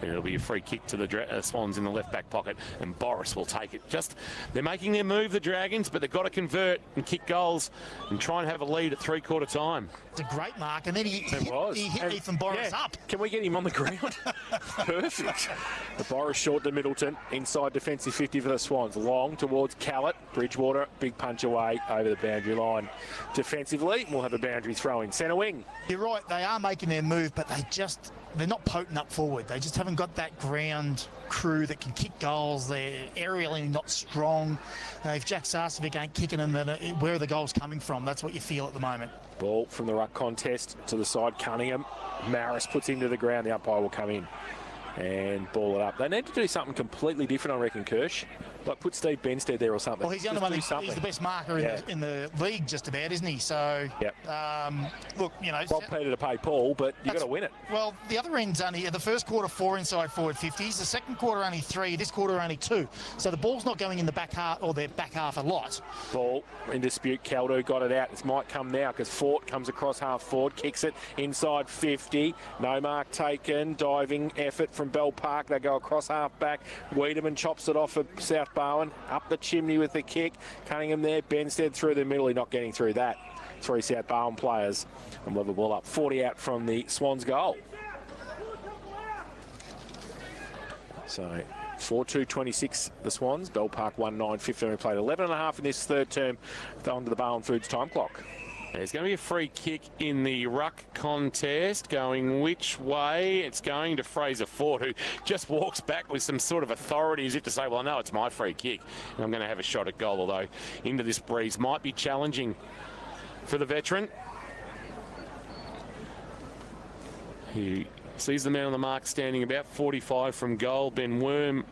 And it'll be a free kick to the Swans in the left back pocket, and Boris will take it. Just, they're making their move, the Dragons, but they've got to convert and kick goals and try and have a lead at three-quarter time. It's a great mark, and then he hit Ethan Boris up. Can we get him on the ground? Perfect. The Boris short to Middleton, inside defensive 50 for the Swans. Long towards Callett. Bridgewater, big punch away over the boundary line. Defensively, we'll have a boundary throw in centre wing. You're right, they are making their move, but they're not potent up forward. They just haven't got that ground crew that can kick goals. They're aerially not strong. If Jack Sarcevic ain't kicking them, then where are the goals coming from? That's what you feel at the moment. Ball from the ruck contest to the side. Cunningham. Maris puts him to the ground. The umpire will come in and ball it up. They need to do something completely different, I reckon, Kirsch. Like put Steve Benstead there or something. Well, he's the only one. He's the best marker in the league, just about, isn't he? So, look, you know, Rob Peter to pay Paul, but you've got to win it. Well, the other end's only the first quarter 4 inside forward 50s. The second quarter only 3. This quarter only 2. So the ball's not going in the back half or their back half a lot. Ball in dispute. Caldo got it out. It might come now because Fort comes across half forward, kicks it inside 50. No mark taken. Diving effort from Bell Park. They go across half back. Wiedemann chops it off for South Barwon. Up the chimney with the kick. Cunningham there. Benstead through the middle. He's not getting through that. 3 South Barwon players. And we'll have the ball up. 40 out from the Swans goal. So 4-2-26 the Swans. Bell Park 1-9-15. We played 11.5 in this third term. On to the Barwon Foods time clock. There's going to be a free kick in the ruck contest. Going which way? It's going to Fraser Fort, who just walks back with some sort of authority as if to say, well, I know it's my free kick, and I'm going to have a shot at goal, although into this breeze might be challenging for the veteran. He sees the man on the mark standing about 45 from goal. Ben Worm,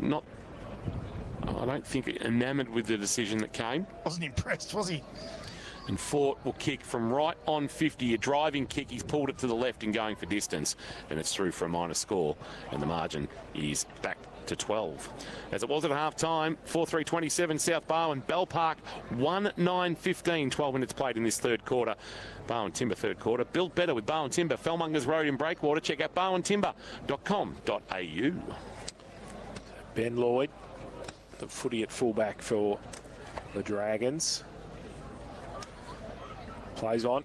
I don't think enamoured with the decision that came. Wasn't impressed, was he? And Fort will kick from right on 50, a driving kick. He's pulled it to the left and going for distance, and it's through for a minor score, and the margin is back to 12. As it was at half-time, 4-3-27 Sth+Barwon, Bell+Park 1-9-15, 12 minutes played in this third quarter. Barwon Timber third quarter. Built better with Barwon Timber, Fellmongers Road in Breakwater. Check out barwontimber.com.au. Ben Lloyd, the footy at fullback for the Dragons. Plays on.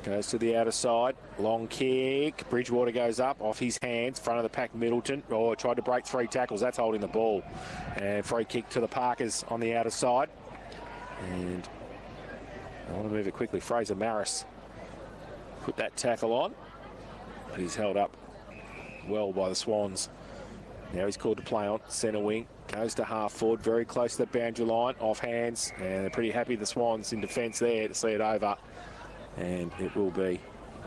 Goes to the outer side. Long kick. Bridgewater goes up off his hands. Front of the pack, Middleton. Oh, tried to break 3 tackles. That's holding the ball. And free kick to the Parkers on the outer side. And I want to move it quickly. Fraser Marris put that tackle on. But he's held up well by the Swans. Now he's called to play on. Centre wing. Goes to half forward. Very close to the boundary line. Off hands. And they're pretty happy, the Swans, in defence there to see it over. And it will be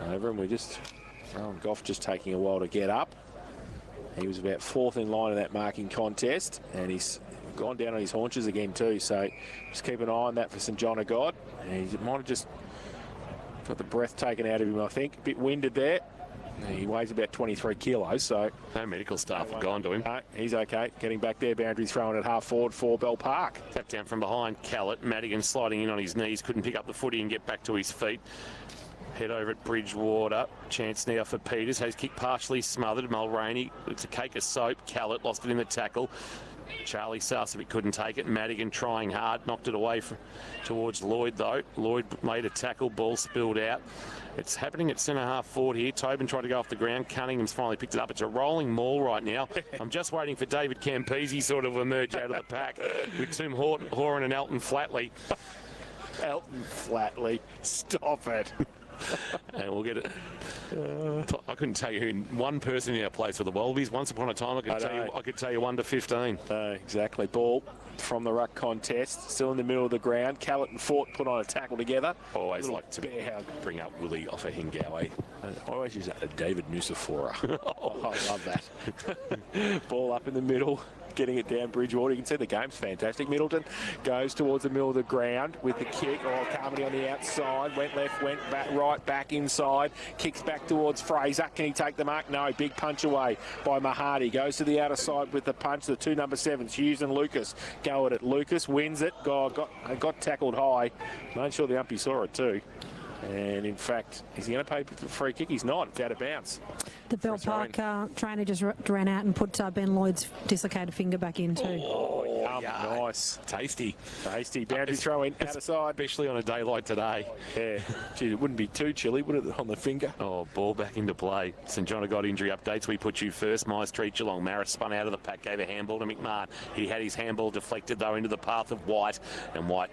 over, and we're just, Goff just taking a while to get up. He was about 4th in line in that marking contest, and he's gone down on his haunches again too, so just keep an eye on that for St John of God. And he might have just got the breath taken out of him, I think. A bit winded there. He weighs about 23 kilos, so... No medical staff have gone to him. No, he's okay. Getting back there, boundary thrown at half forward for Bell+Park. Tap down from behind, Callett. Madigan sliding in on his knees, couldn't pick up the footy and get back to his feet. Head over at Bridgewater. Chance now for Peters. Has kick partially smothered. Mulroney, it's a cake of soap. Callett lost it in the tackle. Charlie Sarcevic couldn't take it. Madigan trying hard, knocked it away towards Lloyd though. Lloyd made a tackle, ball spilled out. It's happening at centre half forward here. Tobin tried to go off the ground. Cunningham's finally picked it up. It's a rolling maul right now. I'm just waiting for David Campese sort of emerge out of the pack with Tim Horan and Elton Flatley. Elton Flatley, stop it. And we'll get it. I couldn't tell you who one person in our place for the Wallabies. Once upon a time, I could tell you 1 to 15. Exactly. Ball from the ruck contest, still in the middle of the ground. Callett and Fort put on a tackle together. Always like to bring up Willie off a Hingawe. I always use that, David Nusafora. I love that. Ball up in the middle. Getting it down Bridgewater. You can see the game's fantastic. Middleton goes towards the middle of the ground with the kick. Oh, Carmody on the outside. Went left, went back, right, back inside. Kicks back towards Fraser. Can he take the mark? No. Big punch away by Mahadi. Goes to the outer side with the punch. The 2 number 7s, Hughes and Lucas, go at it. Lucas wins it. Got tackled high. Made sure the umpy saw it too. And in fact, is he going to pay for the free kick? He's not. It's out of bounds. The Bell+Park trainer just ran out and put Ben Lloyd's dislocated finger back in too. Nice. Tasty. Boundary throw in, out of side. Especially on a day like today. Yeah. Gee, it wouldn't be too chilly, would it, on the finger? Oh, ball back into play. St John got injury updates. We put you first. My Street Geelong. Maris spun out of the pack, gave a handball to McMahon. He had his handball deflected, though, into the path of White. And White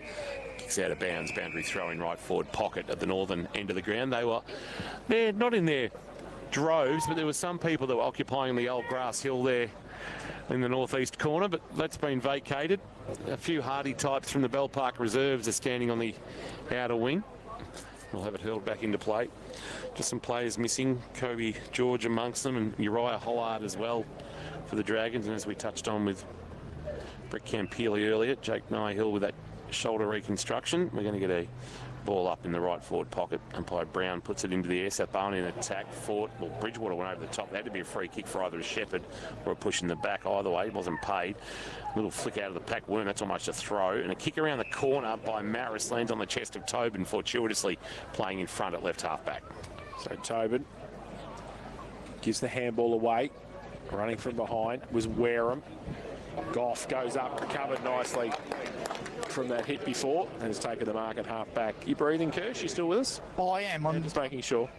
kicks out of bounds. Boundary throw in right forward pocket at the northern end of the ground. They're not in their droves, but there were some people that were occupying the old grass hill there in the northeast corner, but that's been vacated. A few hardy types from the Bell+Park reserves are standing on the outer wing. We'll have it hurled back into play. Just some players missing. Kobe George amongst them, and Uriah Hollard as well for the Dragons. And as we touched on with Brett Campili earlier, Jake Nyhill with that shoulder reconstruction. We're going to get a ball up in the right forward pocket. Umpire Brown puts it into the air. Sth+Barwon in attack. Bridgewater went over the top. There had to be a free kick for either a Shepherd or a push in the back. Either way, it wasn't paid. Little flick out of the pack worm. That's almost a throw. And a kick around the corner by Maris lands on the chest of Tobin, fortuitously playing in front at left half-back. So Tobin gives the handball away. Running from behind was Wareham. Goff goes up, recovered nicely from that hit before, and has taken the mark at half-back. You breathing, Kirsch? You still with us? Oh, I am. I'm just making sure.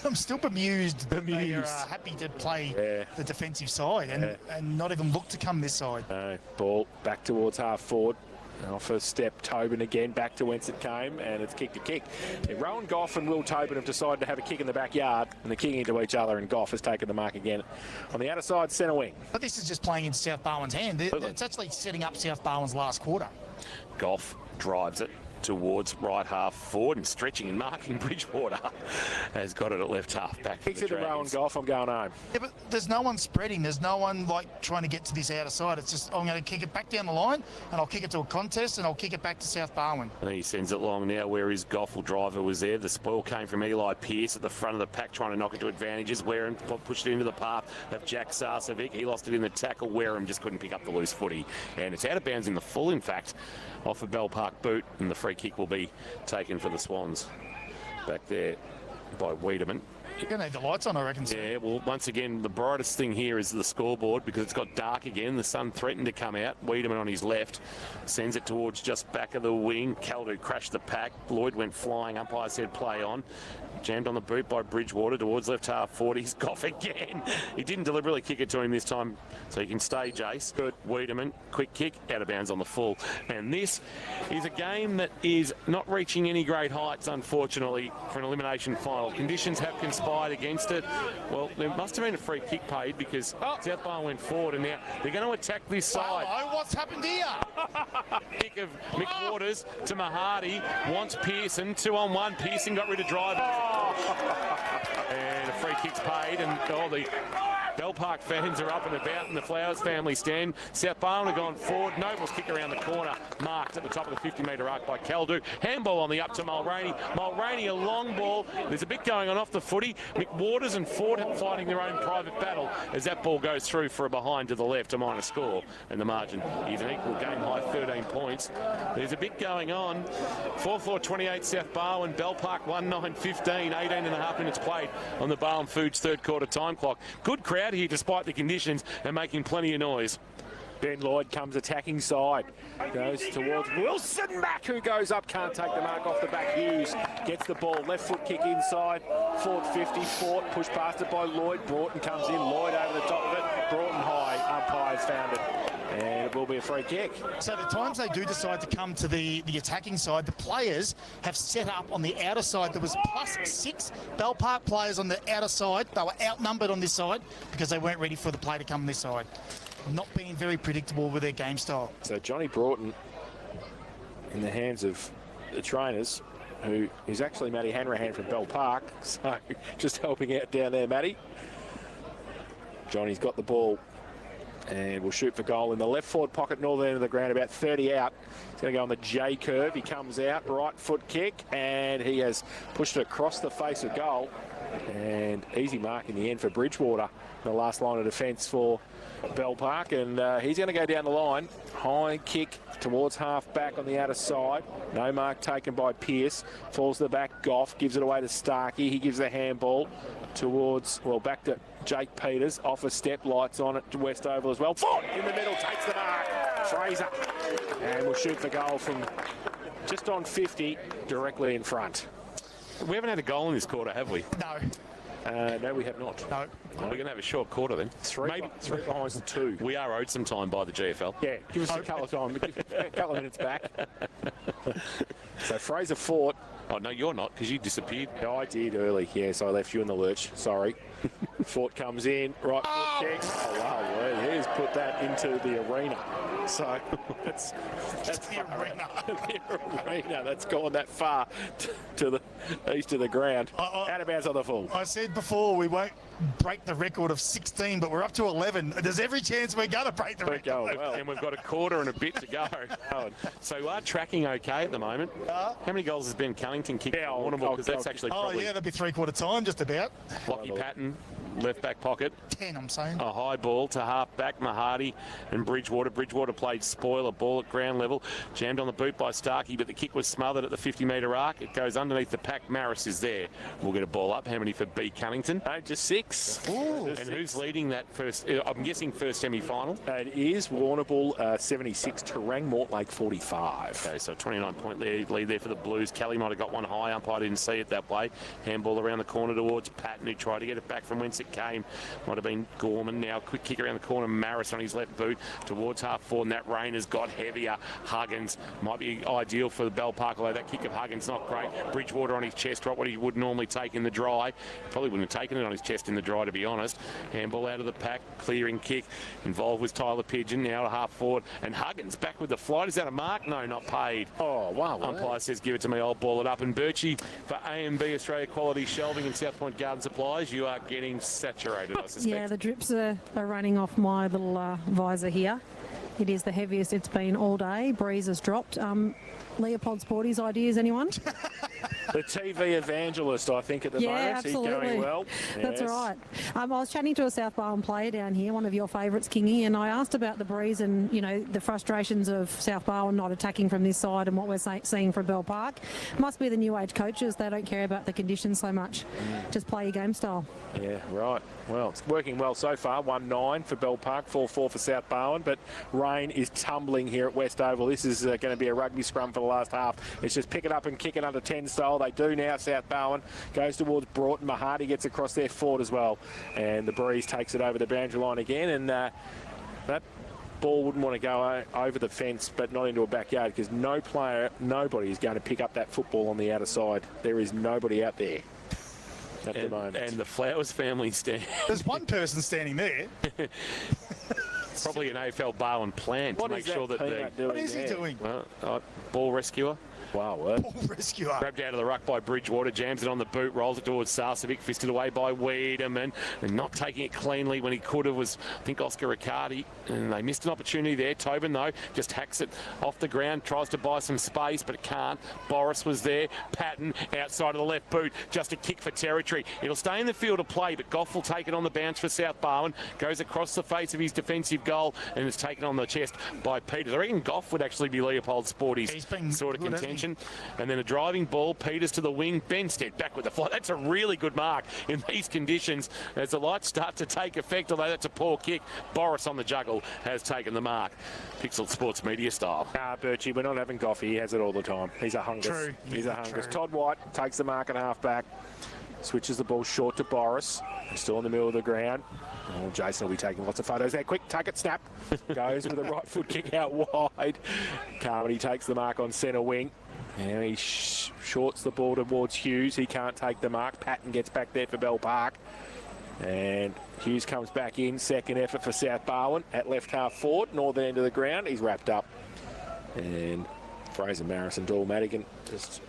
I'm still bemused. They are happy to play the defensive side and not even look to come this side. Ball back towards half-forward. Off a step, Tobin again, back to whence it came, and it's kick to kick. Rowan Goff and Will Tobin have decided to have a kick in the backyard, and they're kicking into each other, and Goff has taken the mark again. On the outer side, centre wing. But this is just playing in Sth+Barwon's hand. It's actually setting up Sth+Barwon's last quarter. Goff drives it, towards right half forward and stretching and marking. Bridgewater has got it at left half back. Kicks it to Rowan Golf, I'm going home. Yeah, but there's no one spreading. There's no one like trying to get to this outer side. It's just I'm going to kick it back down the line and I'll kick it to a contest and I'll kick it back to Sth+Barwon. And he sends it long now where his Goffel driver was there. The spoil came from Eli Pearce at the front of the pack trying to knock it to advantages. Wareham pushed it into the path of Jack Sarcevic. He lost it in the tackle. Wareham just couldn't pick up the loose footy. And it's out of bounds in the full, in fact, off a Bell+Park boot. And the free kick will be taken for the Swans. Back there by Wiedemann. You're going to need the lights on, I reckon. Yeah, well, once again, the brightest thing here is the scoreboard because it's got dark again. The sun threatened to come out. Wiedemann on his left sends it towards just back of the wing. Caldo crashed the pack. Lloyd went flying. Umpire said play on. Jammed on the boot by Bridgewater towards left half 40. He's Goff again. He didn't deliberately kick it to him this time, so he can stay, Jace. Good. Wiedemann, quick kick, out of bounds on the full. And this is a game that is not reaching any great heights, unfortunately, for an elimination final. Conditions have conspired against it. Well, there must have been a free kick paid because Sth+Barwon went forward, and now they're going to attack this side. Hello, what's happened here? Kick of Mick Waters to Mahadi. Wants Pearson. 2-on-1. Pearson got rid of driver. And a free kick's paid, and the Bell+Park fans are up and about in the Flowers family stand. Sth+Barwon have gone forward. Noble's kick around the corner, marked at the top of the 50-metre arc by Caldo. Handball on the up to Mulroney. Mulroney, a long ball. There's a bit going on off the footy. McWaters and Ford fighting their own private battle as that ball goes through for a behind to the left, a minor score. And the margin is an equal game high, 13 points. There's a bit going on. 4-4-28 Sth+Barwon. Bell+Park 1-9-15. 18.5 minutes played on the Barwon Foods third quarter time clock. Good crowd here despite the conditions and making plenty of noise. Ben Lloyd comes attacking side, goes towards Wilson Mack, who goes up, can't take the mark off the back. Hughes gets the ball, left foot kick inside, Ford 50, Fort pushed past it by Lloyd. Broughton comes in, Lloyd over the top of it, Broughton high, umpire's found it, and it will be a free kick. So the times they do decide to come to the attacking side, the players have set up on the outer side. There was +6 Bell+Park players on the outer side. They were outnumbered on this side because they weren't ready for the play to come this side. Not being very predictable with their game style. So Johnny Broughton in the hands of the trainers, who is actually Matty Hanrahan from Bell+Park. So just helping out down there, Matty. Johnny's got the ball and will shoot for goal in the left forward pocket, northern end of the ground, about 30 out. He's going to go on the J curve. He comes out, right foot kick, and he has pushed it across the face of goal. And easy mark in the end for Bridgewater, the last line of defence for Bell+Park, and he's going to go down the line. High kick towards half back on the outer side. No mark taken by Pearce. Falls to the back. Goff gives it away to Starkey. He gives the handball towards, well, back to Jake Peters. Off a step, lights on it to West Oval as well. Foot in the middle, takes the mark. Fraser. And will shoot for goal from just on 50, directly in front. We haven't had a goal in this quarter, have we? No. No, we have not. No. We're going to have a short quarter then. Three behinds and 2. We are owed some time by the GFL. Yeah, give us a couple of time, a couple of minutes back. So Fraser Fort. Oh, no, you're not, because you disappeared. No, I did early. Yes, I left you in the lurch. Sorry. Fort comes in, right foot kicks. Oh, wow, well, he's put that into the arena. So that's the arena. The arena. That's gone that far to the east of the ground. Out of bounds on the full. I said before we won't break the record of 16, but we're up to 11. There's every chance we're going to break the record. Well. And we've got a quarter and a bit to go. So we are tracking okay at the moment. How many goals has Ben Cunnington kicked? Yeah, because that's actually probably... Oh, yeah, that'd be three-quarter time, just about. Lockie Patton, left back pocket. 10, I'm saying. A high ball to half back, Mahadi and Bridgewater. Bridgewater played spoiler ball at ground level. Jammed on the boot by Starkey, but the kick was smothered at the 50-metre arc. It goes underneath the pack. Maris is there. We'll get a ball up. How many for B. Cunnington? Just 6. Ooh. And who's leading that first? I'm guessing first semi-final. It is Warrnambool 76, Terang Mortlake 45. Okay, so 29-point lead there for the Blues. Kelly might have got one high. Umpire didn't see it that way. Handball around the corner towards Patton, who tried to get it back from whence it it came. Might have been Gorman. Now quick kick around the corner. Maris on his left boot towards half forward, and that rain has got heavier. Huggins might be ideal for the Bell+Park, although that kick of Huggins not great. Bridgewater on his chest, right what he would normally take in the dry. Probably wouldn't have taken it on his chest in the dry, to be honest. Handball out of the pack, clearing kick. Involved with Tyler Pigeon, now to half forward. And Huggins back with the flight. Is that a mark? No, not paid. Oh, wow. Umpire says give it to me, I'll ball it up. And Birchie, for A&B Australia Quality Shelving and South Point Garden Supplies, you are getting saturated, I suspect. Yeah, the drips are running off my little visor here. It is the heaviest it's been all day. Breeze has dropped. Leopold Sporty's ideas, anyone? The TV evangelist, I think, at the moment. Absolutely. He's going well. That's Yes. right. I was chatting to a South Barwon player down here, one of your favourites, Kingy, and I asked about the breeze and, you know, the frustrations of South Barwon not attacking from this side and what we're seeing from Bell+Park. Must be the new age coaches. They don't care about the conditions so much. Just play your game style. Yeah, right. Well, it's working well so far. 1-9 for Bell+Park, 4-4 for South Barwon, but rain is tumbling here at West Oval. This is going to be a rugby scrum for the last half. It's just pick it up and kick it under 10 style. They do now. South Barwon goes towards Broughton. Mahadi gets across their forward as well, and the breeze takes it over the boundary line again, and that ball wouldn't want to go over the fence but not into a backyard, because nobody is going to pick up that football on the outer side. There is nobody out there at the moment. And the Flowers family stand. There's one person standing there. Probably an AFL Barwon plan to make sure that What is he doing? Well, ball rescuer. Wow, Ball rescuer. Grabbed out of the ruck by Bridgewater, jams it on the boot, rolls it towards Sarcevic, fisted away by Wiedemann, and not taking it cleanly when he could have was, I think, Oscar Riccardi, and they missed an opportunity there. Tobin, though, just hacks it off the ground, tries to buy some space, but it can't. Boris was there. Patton outside of the left boot, just a kick for territory. It'll stay in the field of play, but Goff will take it on the bounce for South Barwon, goes across the face of his defensive goal, and is taken on the chest by Peters. I reckon Goff would actually be Leopold Sporty's sort of contention. And then a driving ball, Peters to the wing, Benstead back with the fly. That's a really good mark in these conditions as the lights start to take effect, although that's a poor kick. Boris on the juggle has taken the mark. Pixel Sports Media style. Birchie, we're not having Goffy. He has it all the time. He's a hungus. True. He's a hungus. Todd White takes the mark at half-back. Switches the ball short to Boris. He's still in the middle of the ground. Oh, Jason will be taking lots of photos there. Quick, take it, snap. Goes with a right foot kick out wide. Carmody takes the mark on centre wing. Now he shorts the ball towards Hughes. He can't take the mark. Patton gets back there for Bell+Park. And Hughes comes back in. Second effort for South Barwon at left half forward. Northern end of the ground. He's wrapped up. And Fraser Maris and Doyle Madigan just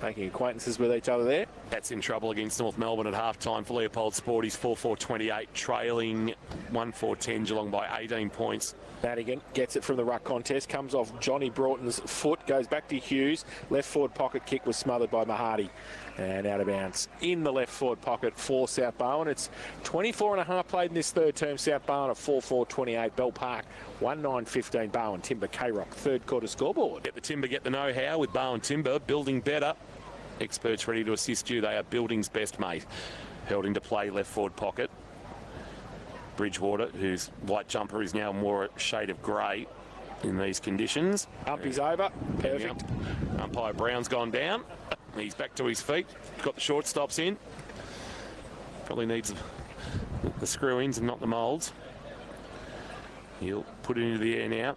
making acquaintances with each other there. That's in trouble against North Melbourne at half-time for Leopold Sporties, 4-4-28, trailing 1-4-10 Geelong by 18 points. Madigan gets it from the ruck contest, comes off Johnny Broughton's foot, goes back to Hughes. Left forward pocket kick was smothered by Mahadi. And out of bounds in the left forward pocket for South Barwon. It's 24.5 played in this third term. South Barwon at 4-4-28. Bell+Park 1-9-15. Barwon Timber K-Rock third quarter scoreboard. Get the Timber, get the know-how with Barwon Timber. Building better. Experts ready to assist you. They are building's best mate. Held into play left forward pocket. Bridgewater, whose white jumper is now more a shade of grey in these conditions. Umpy's over. Perfect. Umpire Brown's gone down. He's back to his feet. Got the shortstops in. Probably needs the screw-ins and not the moulds. He'll put it into the air now.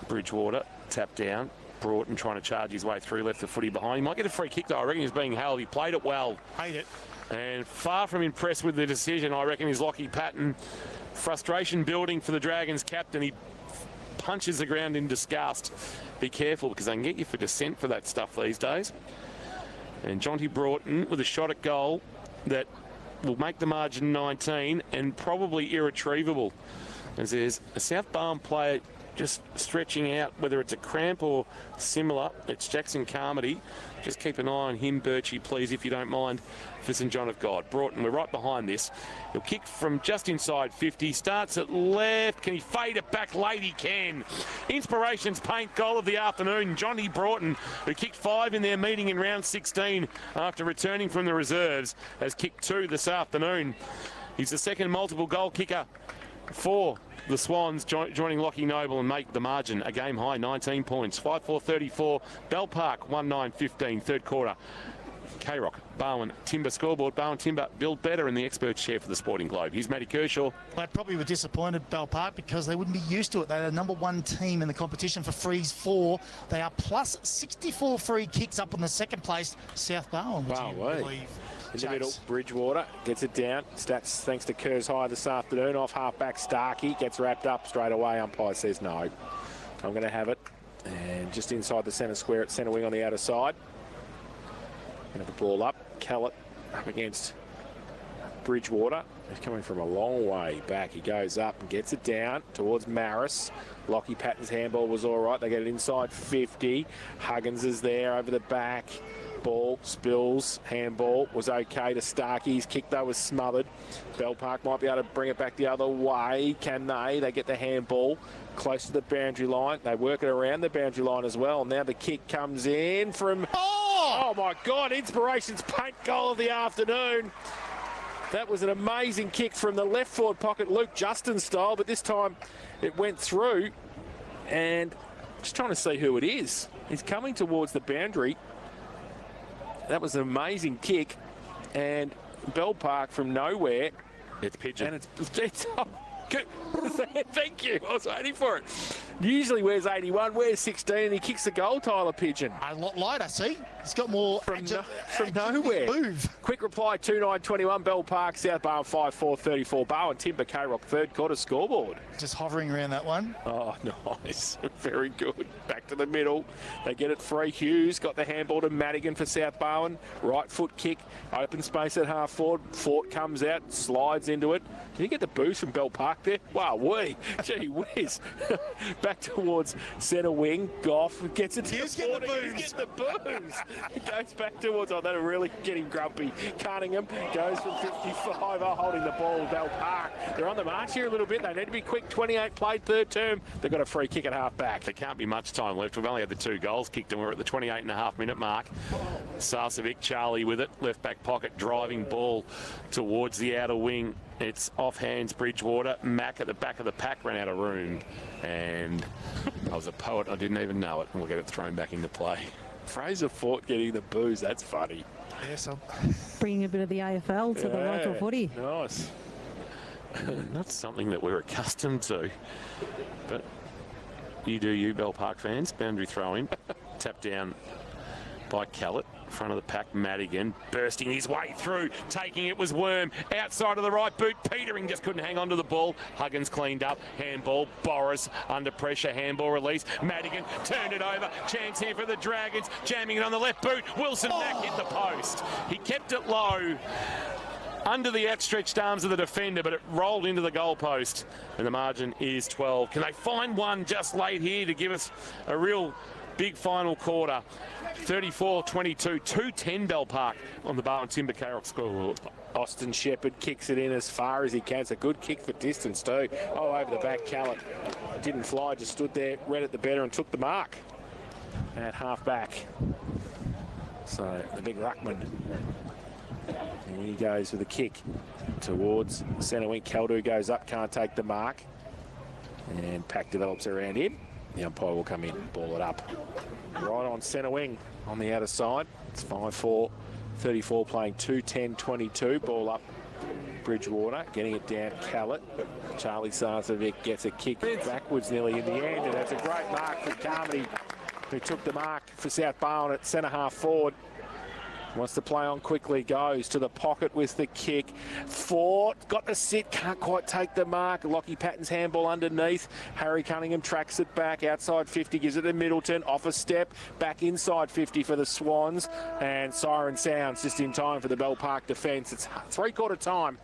Bridgewater, tap down. Broughton trying to charge his way through, left the footy behind. He might get a free kick though. I reckon he's being held. He played it well. Hate it. And far from impressed with the decision, I reckon, is Lockie Patton. Frustration building for the Dragons captain. He punches the ground in disgust. Be careful, because they can get you for dissent for that stuff these days. And Jonty Broughton with a shot at goal that will make the margin 19 and probably irretrievable. As there's a South Barwon player just stretching out, whether it's a cramp or similar. It's Jackson Carmody. Just keep an eye on him, Birchie, please, if you don't mind, for St John of God. Broughton, we're right behind this. He'll kick from just inside 50. Starts at left. Can he fade it back late? He can. Inspirations paint goal of the afternoon. Johnny Broughton, who kicked 5 in their meeting in round 16 after returning from the reserves, has kicked 2 this afternoon. He's the second multiple goal kicker for the Swans, joining Lockie Noble and make the margin a game high 19 points. 5-4-34. Bell+Park 1-9-15 third quarter. K-Rock, Barwon, Timber scoreboard. Barwon, Timber build better in the experts chair for the Sporting Globe. Here's Matty Kershaw. They probably were disappointed, Bell+Park, because they wouldn't be used to it. They're the number one team in the competition for freeze 4. They are plus 64 free kicks up on the second place, Sth+Barwon. In the middle, Bridgewater gets it down. Stats thanks to Kerrs High this afternoon. Off half-back Starkey gets wrapped up straight away. Umpire says no. I'm going to have it. And just inside the centre square at centre wing on the outer side. Going to have the ball up. Callett up against Bridgewater. He's coming from a long way back. He goes up and gets it down towards Maris. Lockie Patton's handball was all right. They get it inside 50. Huggins is there over the back. Ball spills. Handball was okay to Starkey's kick though was smothered. Bell+Park might be able to bring it back the other way. Can they? They get the handball close to the boundary line. They work it around the boundary line as well. Now the kick comes in from... Oh my God! Inspiration's paint goal of the afternoon. That was an amazing kick from the left forward pocket, Luke Justin style, but this time it went through. And just trying to see who it is. He's coming towards the boundary. That was an amazing kick, and Bell+Park from nowhere. It's Pigeon. And it's oh, good. Thank you. I was waiting for it. Usually wears 81, wears 16, and he kicks the goal, Tyler Pigeon. A lot lighter, see? He's got more from nowhere. Move. Quick reply, 2-9-21, Bell+Park, Sth+Barwon 5-4-34. Barwon, Timber, K-Rock, third quarter scoreboard. Just hovering around that one. Oh, nice. Very good. Back to the middle. They get it free. Hughes got the handball to Madigan for Sth+Barwon. Right foot kick. Open space at half forward. Fort comes out, slides into it. Did he get the boost from Bell+Park there? Wow, gee whiz. Back towards centre wing. Goff gets it to the 40. He's getting the boost. He goes back towards, that'll really get him grumpy. Cunningham goes from 55, holding the ball, Bell+Park. They're on the march here a little bit. They need to be quick. 28 played, third term. They've got a free kick at half back. There can't be much time left. We've only had the 2 goals kicked and we're at the 28.5-minute mark. Sarcevic, Charlie with it. Left back pocket, driving ball towards the outer wing. It's off hands, Bridgewater. Mack at the back of the pack ran out of room. And I was a poet, I didn't even know it. And we'll get it thrown back into play. Fraser Fort getting the booze, that's funny. Yes, bringing a bit of the AFL to the local footy. Nice. Not something that we're accustomed to. But you do you, Bell+Park fans. Boundary throw in. Tap down by Callett. Front of the pack, Madigan bursting his way through, taking it was Worm, outside of the right boot, Petering just couldn't hang on to the ball. Huggins cleaned up, handball, Boris under pressure, handball release, Madigan turned it over, chance here for the Dragons, jamming it on the left boot, Wilson Mack hit the post. He kept it low, under the outstretched arms of the defender, but it rolled into the goalpost, and the margin is 12. Can they find one just late here to give us a real big final quarter? 34-22, 2-10 Bell+Park on the Barwon Timber K-Rock scoreboard. Austin Shepherd kicks it in as far as he can. It's a good kick for distance too. Oh, over the back, Callett didn't fly, just stood there, read it the better and took the mark at half back. So the big ruckman. And he goes with a kick towards centre wing. Caldu goes up, can't take the mark. And pack develops around him. The umpire will come in, ball it up. Right on centre wing on the outer side. It's 5-4-34 playing 2-10-22. Ball up Bridgewater, getting it down Callett. Charlie Sarcevic gets a kick backwards nearly in the end, and that's a great mark for Carmody, who took the mark for Sth+Barwon at centre half forward. Wants to play on quickly, goes to the pocket with the kick. Fort got the sit, can't quite take the mark. Lockie Patton's handball underneath. Harry Cunningham tracks it back, outside 50, gives it to Middleton, off a step, back inside 50 for the Swans. And siren sounds just in time for the Bell+Park defence. It's three-quarter time,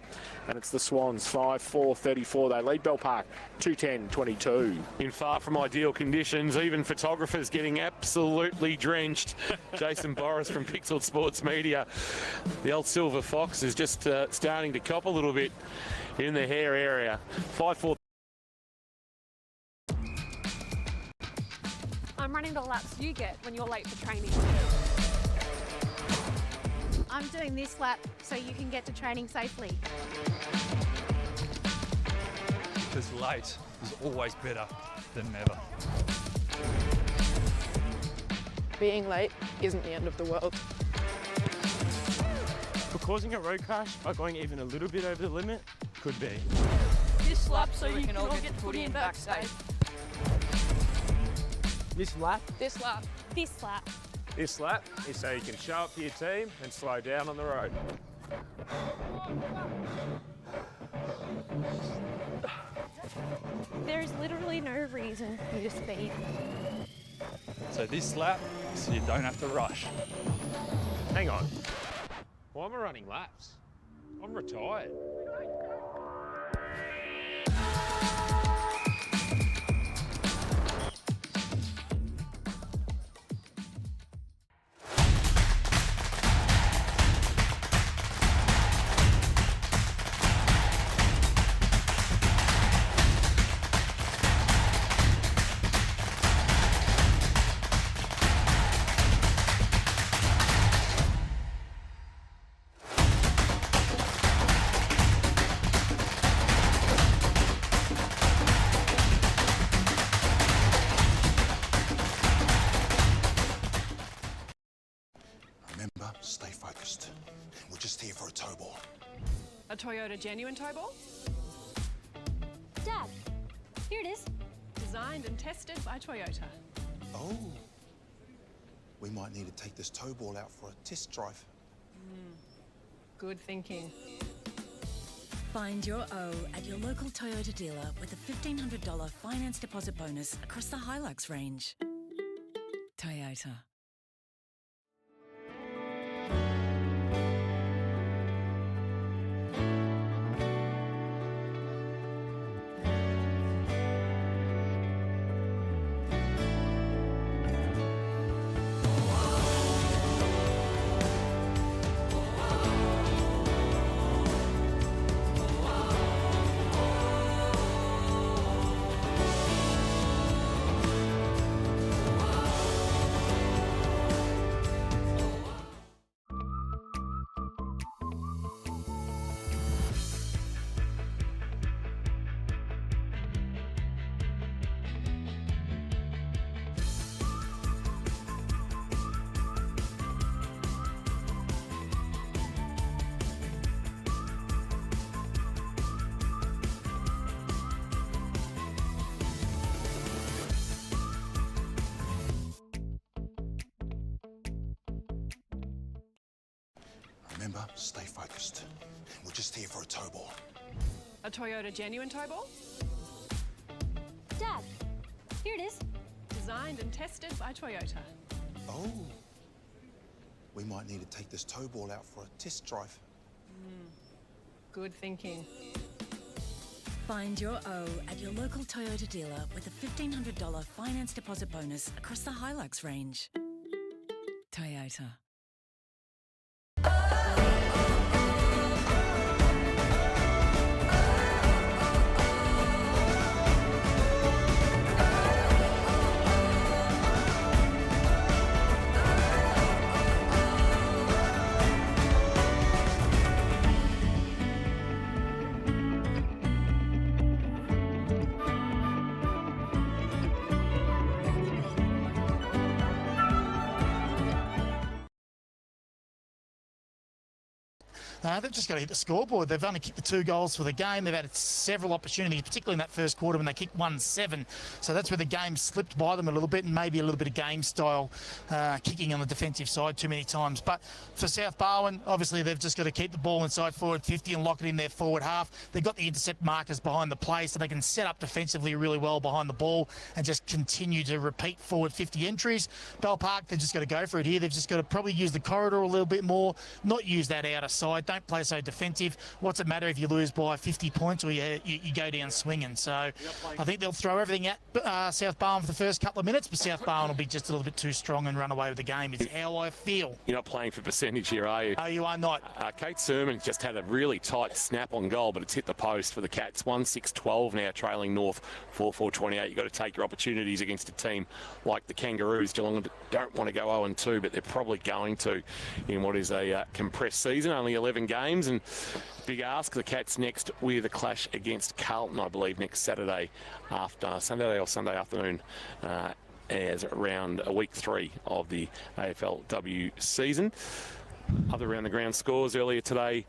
and it's the Swans, 5-4-34. They lead Bell+Park 2-10-22. In far from ideal conditions, even photographers getting absolutely drenched. Jason Boris from Pixel Sports Media. The old Silver Fox is just starting to cop a little bit in the hair area. 5-4. I'm running the laps you get when you're late for training. I'm doing this lap so you can get to training safely. Because late is always better than never. Being late isn't the end of the world. For causing a road crash by going even a little bit over the limit? Could be. This lap so you can all get footy and back safe. This lap? This lap. This lap. This lap is so you can show up for your team and slow down on the road. There is literally no reason for you to speed. So this lap, so you don't have to rush. Hang on. Why am I running laps? I'm retired. Remember, stay focused. We're just here for a tow ball. A Toyota genuine tow ball? Dad, here it is. Designed and tested by Toyota. Oh. We might need to take this tow ball out for a test drive. Good thinking. Find your O at your local Toyota dealer with a $1,500 finance deposit bonus across the Hilux range. Toyota. Remember, stay focused. We're just here for a tow ball. A Toyota genuine tow ball? Dad, here it is. Designed and tested by Toyota. Oh. We might need to take this tow ball out for a test drive. Good thinking. Find your O at your local Toyota dealer with a $1,500 finance deposit bonus across the Hilux range. Toyota. They've just got to hit the scoreboard. They've only kicked the 2 goals for the game. They've had several opportunities, particularly in that first quarter when they kicked 1-7. So that's where the game slipped by them a little bit, and maybe a little bit of game style kicking on the defensive side too many times. But for Sth+Barwon, obviously they've just got to keep the ball inside forward 50 and lock it in their forward half. They've got the intercept markers behind the play, so they can set up defensively really well behind the ball and just continue to repeat forward 50 entries. Bell+Park, they've just got to go for it here. They've just got to probably use the corridor a little bit more, not use that outer side. Don't play so defensive. What's it matter if you lose by 50 points or you go down swinging? So I think they'll throw everything at Sth+Barwon for the first couple of minutes, but Sth+Barwon will be just a little bit too strong and run away with the game, is how I feel. You're not playing for percentage here, are you? No, you are not. Kate Sermon just had a really tight snap on goal, but it's hit the post for the Cats. 1-6-12 now, trailing North 4-4-28. You've got to take your opportunities against a team like the Kangaroos. Geelong don't want to go 0-2, but they're probably going to in what is a compressed season, only 11 games. And big ask, the Cats next with a clash against Carlton, I believe, next Saturday or Sunday afternoon, as around week 3 of the AFLW season. Other around the ground scores earlier today.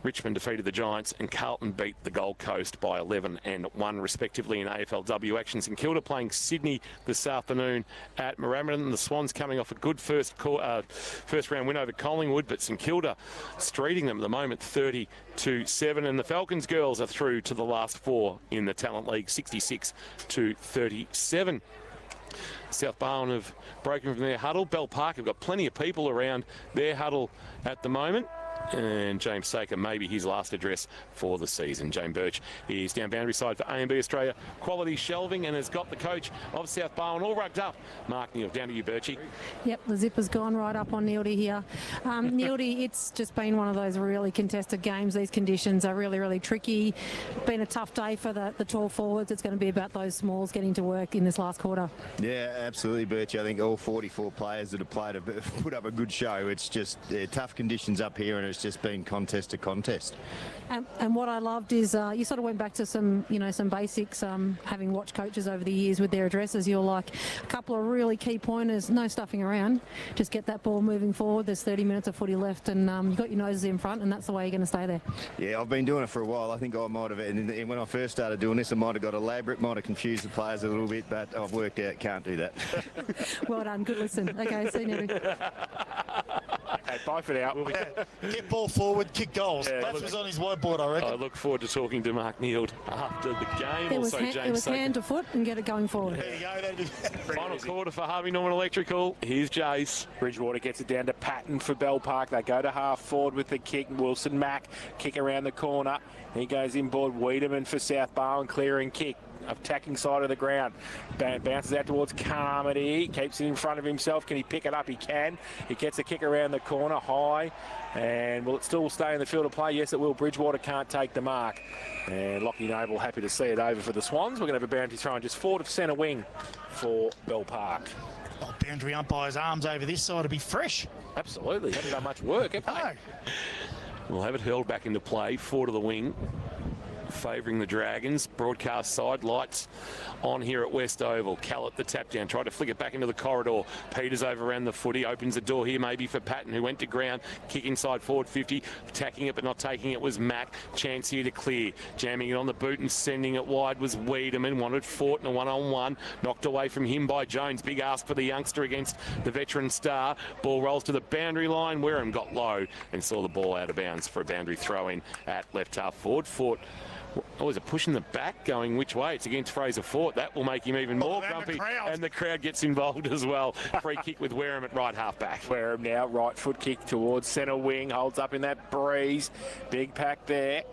Richmond defeated the Giants and Carlton beat the Gold Coast by 11 and 1 respectively in AFLW action. St Kilda playing Sydney this afternoon at Moorabbin. The Swans coming off a good first round win over Collingwood, but St Kilda streeting them at the moment 30-7, and the Falcons girls are through to the last 4 in the Talent League 66-37. Sth+Barwon have broken from their huddle. Bell+Park have got plenty of people around their huddle at the moment. And James Saker, maybe his last address for the season. James Birch is down boundary side for A&B Australia Quality Shelving and has got the coach of Sth+Barwon all rugged up. Mark Neal, down to you, Birchie. Yep, the zipper's gone right up on Neildy here. Neildy, it's just been one of those really contested games. These conditions are really, really tricky. Been a tough day for the tall forwards. It's going to be about those smalls getting to work in this last quarter. Yeah, absolutely, Birchie. I think all 44 players that have played have put up a good show. It's just tough conditions up here, and it's just been contest to contest. And what I loved is you sort of went back to some basics, having watched coaches over the years with their addresses. You're like, a couple of really key pointers, no stuffing around, just get that ball moving forward. There's 30 minutes of footy left, and you've got your noses in front, and that's the way you're going to stay there. Yeah, I've been doing it for a while. I think I might have, and when I first started doing this, I might have got elaborate, might have confused the players a little bit, but I've worked out, can't do that. Well done, good listen. Okay, see you next. Bye for now. Get ball forward, kick goals. Yeah, that was on his whiteboard, I reckon. I look forward to talking to Mark Neal after the game. It was, James it was Saker. hand to foot and get it going forward. There you go. Final quarter for Harvey Norman Electrical. Here's Jace. Bridgewater gets it down to Patton for Bell+Park. They go to half forward with the kick. Wilson Mack kick around the corner. He goes inboard. Wiedemann for Sth+Barwon, clearing kick. Attacking side of the ground. Bounces out towards Carmody. Keeps it in front of himself. Can he pick it up? He can. He gets a kick around the corner high. And will it still stay in the field of play? Yes, it will. Bridgewater can't take the mark. And Lockie Noble happy to see it over for the Swans. We're going to have a boundary throw just forward of centre wing for Bell+Park. Oh, boundary umpire's arms over this side to be fresh. Absolutely. Haven't done much work, have they? We'll have it hurled back into play. Forward of the wing. Favouring the Dragons. Broadcast side lights on here at West Oval. Callett the tap down, tried to flick it back into the corridor. Peters over around the footy, opens the door here maybe for Patton, who went to ground. Kick inside forward 50, attacking it but not taking it was Mack. Chance here to clear, jamming it on the boot and sending it wide was Wiedemann. Wanted Fort in a one-on-one, knocked away from him by Jones. Big ask for the youngster against the veteran star. Ball rolls to the boundary line. Wareham got low and saw the ball out of bounds for a boundary throw in at left half forward. Fort. Oh, is it pushing the back going which way? It's against Fraser Fort. That will make him even more grumpy. And the crowd gets involved as well. Free kick with Wareham at right half back. Wareham now, right foot kick towards centre wing. Holds up in that breeze. Big pack there.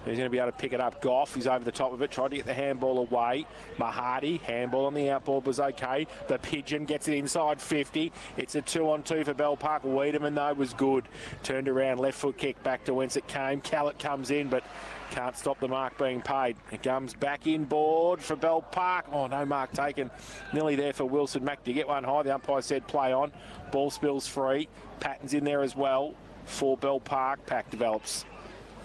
He's going to be able to pick it up. Goff, he's over the top of it, tried to get the handball away. Mahadi, handball on the outboard was okay. The Pigeon gets it inside 50. It's a 2-on-2 for Bell+Park. Wiedemann, though, was good. Turned around, left foot kick back to whence it came. Callett comes in, but can't stop the mark being paid. It comes back inboard for Bell+Park. Oh, no mark taken. Nearly there for Wilson Mack to get one high. The umpire said play on. Ball spills free. Patton's in there as well for Bell+Park. Pack develops.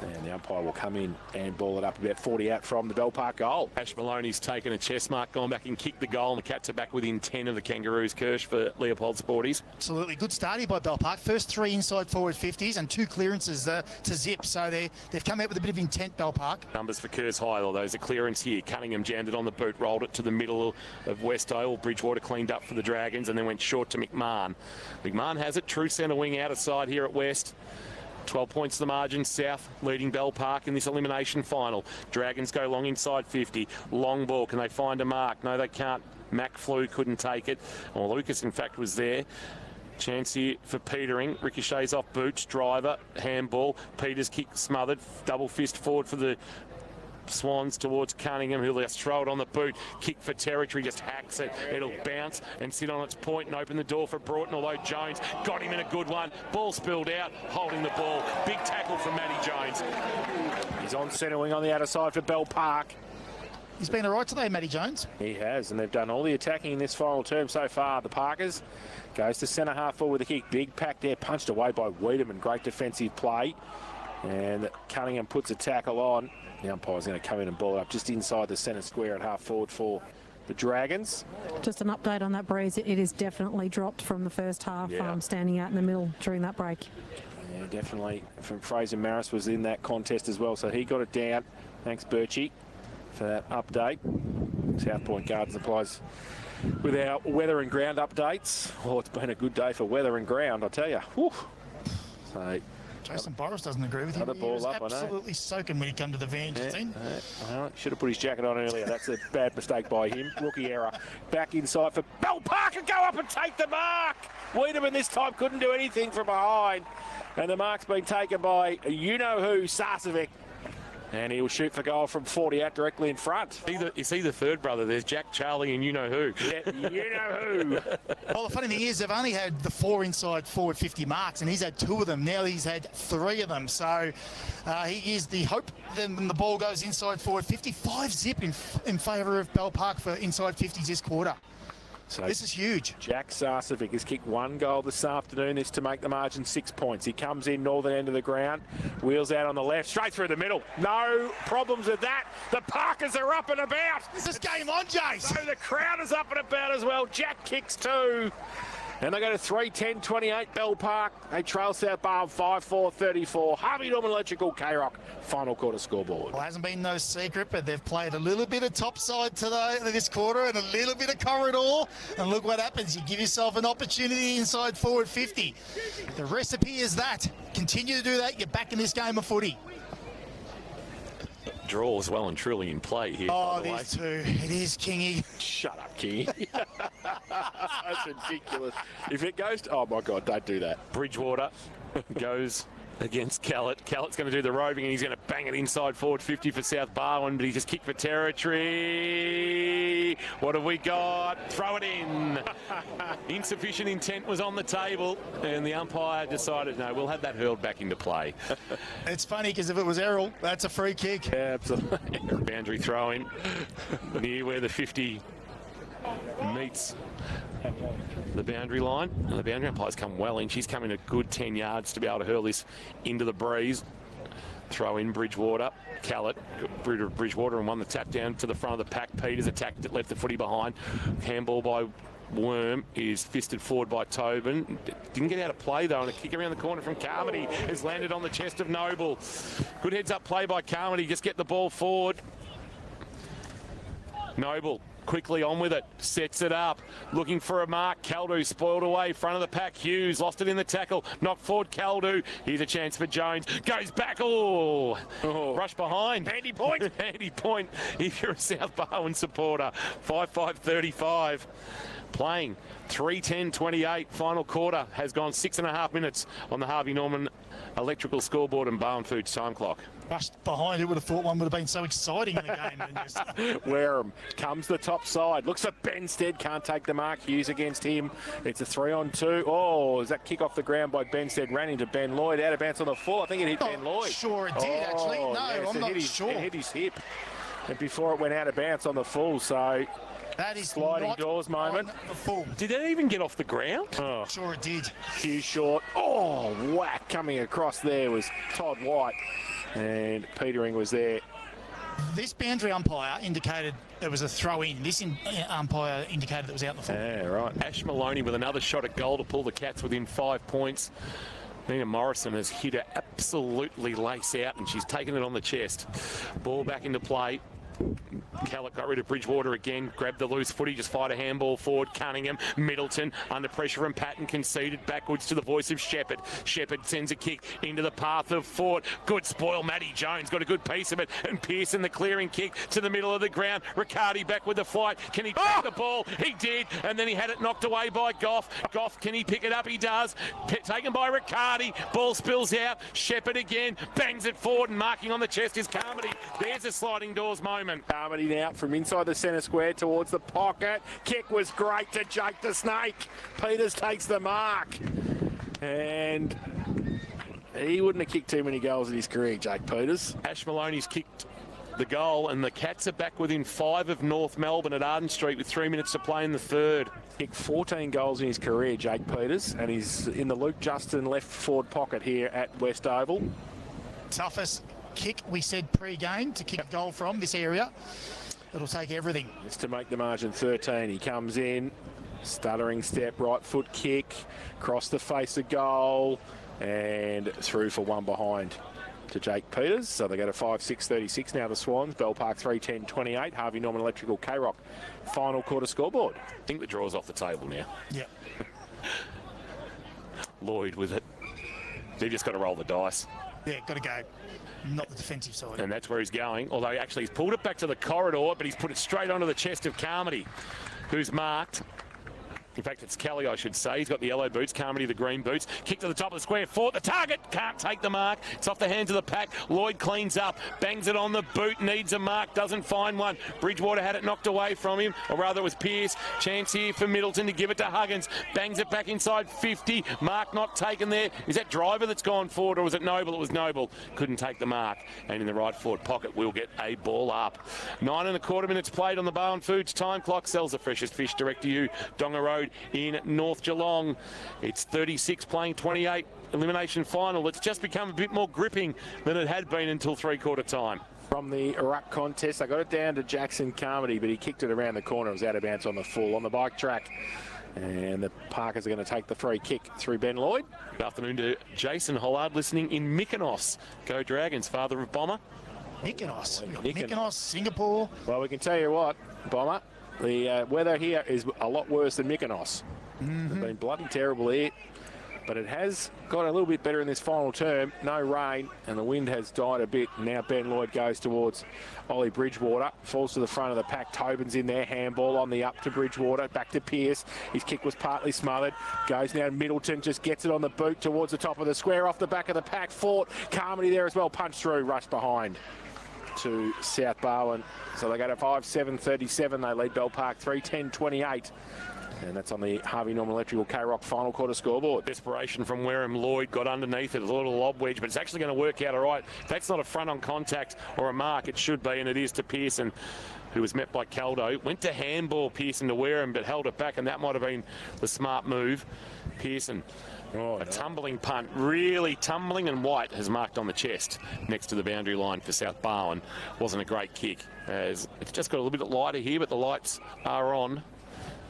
And the umpire will come in and ball it up about 40 out from the Bell+Park goal. Ash Maloney's taken a chest mark, gone back and kicked the goal, and the Cats are back within 10 of the Kangaroos. Kirsch for Leopold Sporties. Absolutely. Good start here by Bell+Park. First 3 inside forward 50s and 2 clearances to zip. So they've come out with a bit of intent, Bell+Park. Numbers for Kerrs High, though. There's a clearance here. Cunningham jammed it on the boot, rolled it to the middle of West Oval. Bridgewater cleaned up for the Dragons and then went short to McMahon. McMahon has it. True centre wing out of side here at West. 12 points to the margin. South leading Bell+Park in this elimination final. Dragons go long inside 50. Long ball. Can they find a mark? No, they can't. Mac flew, couldn't take it. Well, Lucas, in fact, was there. Chance here for Petering. Ricochets off boots. Driver. Handball. Peters kick smothered. Double fist forward for the Swans towards Cunningham, who'll just throw it on the boot. Kick for territory, just hacks it. It'll bounce and sit on its point and open the door for Broughton, although Jones got him in a good one. Ball spilled out, holding the ball. Big tackle from Matty Jones. He's on centre wing on the outer side for Bell+Park. He's been all right today, Matty Jones. He has, and they've done all the attacking in this final term so far. The Parkers goes to centre half forward with a kick. Big pack there, punched away by Wiedemann. Great defensive play. And Cunningham puts a tackle on. The umpire's going to come in and ball it up just inside the centre square at half forward for the Dragons. Just an update on that breeze. It is definitely dropped from the first half, Yeah. standing out in the middle during that break. Yeah, definitely. From Fraser Maris was in that contest as well, so he got it down. Thanks, Birchie, for that update. South Point Garden Supplies with our weather and ground updates. Oh, it's been a good day for weather and ground, I tell you. Whew. So, Jason Boris doesn't agree with him. Another ball he was up, I know. absolutely soaking when he came to the van. Well, should have put his jacket on earlier. That's a bad mistake by him. Rookie error. Back inside for Bell+Park and go up and take the mark. Wiedemann this time couldn't do anything from behind. And the mark's been taken by you-know-who, Sarcevic. And he'll shoot for goal from 40 out directly in front. You see the third brother. There's Jack, Charlie, and you-know-who. Yeah, you-know-who. Well, the funny thing is, they've only had the 4 inside forward 50 marks, and he's had 2 of them. Now he's had 3 of them. So he is the hope. Then when the ball goes inside forward 50, 5 zip in favour of Bell+Park for inside 50s this quarter. So this is huge. Jack Sarcevic has kicked 1 goal this afternoon. This to make the margin 6 points. He comes in northern end of the ground, wheels out on the left, straight through the middle. No problems with that. The Parkers are up and about. Is this game on, Jace? So the crowd is up and about as well. Jack kicks 2. And they go to 3-10-28 Bell+Park. They trail Sth+Barwon 5-4-34. Harvey Norman Electrical K-Rock. Final quarter scoreboard. Well, hasn't been no secret, but they've played a little bit of topside today this quarter and a little bit of corridor. And look what happens. You give yourself an opportunity inside forward 50. The recipe is that. Continue to do that. You're back in this game of footy. Draw is well and truly in play here. Oh, it is too. It is, Kingy. Shut up, Kingy. That's ridiculous. If it goes to, oh my God, don't do that. Bridgewater goes against Callett. Callett's going to do the roving and he's going to bang it inside forward 50 for Sth+Barwon, but he just kicked for territory. What have we got? Throw it in. Insufficient intent was on the table and the umpire decided, no, we'll have that hurled back into play. It's funny because if it was Errol, that's a free kick. Yeah, absolutely. Boundary throw in near where the 50 meets the boundary line. And the boundary umpire's come well in. She's coming a good 10 yards to be able to hurl this into the breeze. Throw in Bridgewater. Callett, Bridgewater, and won the tap down to the front of the pack. Peters attacked it, left the footy behind. Handball by Worm is fisted forward by Tobin. Didn't get out of play though, and a kick around the corner from Carmody has landed on the chest of Noble. Good heads up play by Carmody. Just get the ball forward. Noble quickly on with it, sets it up, looking for a mark. Caldu spoiled away, front of the pack. Hughes lost it in the tackle, knocked forward Caldu. Here's a chance for Jones, goes back, oh. Rush behind. Handy point. Handy point if you're a Sth+Barwon supporter. 5-5-35. Playing 3-10-28. Final quarter has gone 6.5 minutes on the Harvey Norman Electrical Scoreboard and Barwon Foods time clock. Rushed behind, who would have thought one would have been so exciting in the game? Wareham comes the top side. Looks at Benstead, can't take the mark. Hughes against him. It's a 3-on-2. Oh, is that kick off the ground by Benstead? Ran into Ben Lloyd, out of bounds on the full. I think it hit Ben Lloyd. Sure it did, actually. No, yes, I'm not sure. It hit his hip. And before it went out of bounds on the full, so that is sliding doors moment. Did it even get off the ground? Oh. Sure it did. Hughes short. Oh, whack. Coming across there was Todd White. And Petering was there. This boundary umpire indicated it was a throw-in. This umpire indicated it was out the full. Yeah, right. Ash Maloney with another shot at goal to pull the Cats within 5 points. Nina Morrison has hit her absolutely lace out and she's taken it on the chest. Ball back into play. Callett got rid of Bridgewater again, grabbed the loose footy, just fired a handball forward. Cunningham, Middleton, under pressure from Patton, conceded backwards to the voice of Shepherd. Shepherd sends a kick into the path of Fort. Good spoil, Matty Jones got a good piece of it, and Pearson the clearing kick to the middle of the ground. Riccardi back with the flight. Can he take the ball? He did, and then he had it knocked away by Goff. Goff, can he pick it up? He does. Taken by Riccardi. Ball spills out. Shepherd again, bangs it forward, and marking on the chest is Carmody. There's a sliding doors moment. Carmody now from inside the centre square towards the pocket. Kick was great to Jake the Snake. Peters takes the mark. And he wouldn't have kicked too many goals in his career, Jake Peters. Ash Maloney's kicked the goal and the Cats are back within 5 of North Melbourne at Arden Street with 3 minutes to play in the third. Kicked 14 goals in his career, Jake Peters, and he's in the Luke Justin left forward pocket here at West Oval. Toughest kick we said pre-game to kick a goal from this area. it'll take everything. It's to make the margin 13. He comes in, stuttering step, right foot kick, across the face of goal, and through for one behind to Jake Peters. So they go to 5-6-36 now, the Swans. Bell+Park 3-10-28. Harvey Norman Electrical K-Rock. Final quarter scoreboard. I think the draw's off the table now. Yeah. Lloyd with it. They've just got to roll the dice. Yeah, got to go. Not the defensive side. And that's where he's going. Although actually he's pulled it back to the corridor, but he's put it straight onto the chest of Carmody, who's marked. In fact, it's Kelly, I should say. He's got the yellow boots, Carmody the green boots. Kick to the top of the square, fought the target. Can't take the mark. It's off the hands of the pack. Lloyd cleans up, bangs it on the boot, needs a mark, doesn't find one. Bridgewater had it knocked away from him, or rather it was Pearce. Chance here for Middleton to give it to Huggins. Bangs it back inside 50. Mark not taken there. Is that Driver that's gone forward, or was it Noble? It was Noble. Couldn't take the mark. And in the right forward pocket, we'll get a ball up. 9 1/4 minutes played on the Barwon Foods time clock. Sells the freshest fish direct to you. Donga Road in North Geelong. It's 36 playing 28. Elimination final. It's just become a bit more gripping than it had been until three-quarter time. From the ruck contest, they got it down to Jackson Carmody, but he kicked it around the corner. It was out of bounds on the full on the bike track. And the Parkers are going to take the free kick through Ben Lloyd. Good afternoon to Jason Hollard listening in Mykonos. Go Dragons, father of Bomber. Mykonos, Singapore. Well, we can tell you what, Bomber, the weather here is a lot worse than Mykonos. It's been bloody terrible here, but it has got a little bit better in this final term. No rain, and the wind has died a bit. Now Ben Lloyd goes towards Ollie Bridgewater, falls to the front of the pack. Tobin's in there, handball on the up to Bridgewater, back to Pearce. His kick was partly smothered. Goes now Middleton, just gets it on the boot towards the top of the square, off the back of the pack. Fought Carmody there as well, punched through, rushed behind to Sth+Barwon. So they go to 5-7-37. They lead Bell+Park 3-10-28. And that's on the Harvey Norman Electrical K-Rock final quarter scoreboard. Desperation from Wareham. Lloyd got underneath it, a little lob wedge, but it's actually going to work out all right. That's not a front on contact or a mark. It should be, and it is to Pearson, who was met by Caldo. Went to handball Pearson to Wareham, but held it back, and that might have been the smart move. Pearson. Tumbling punt, really tumbling, and White has marked on the chest next to the boundary line for Sth+Barwon. Wasn't a great kick. It's just got a little bit lighter here, but the lights are on.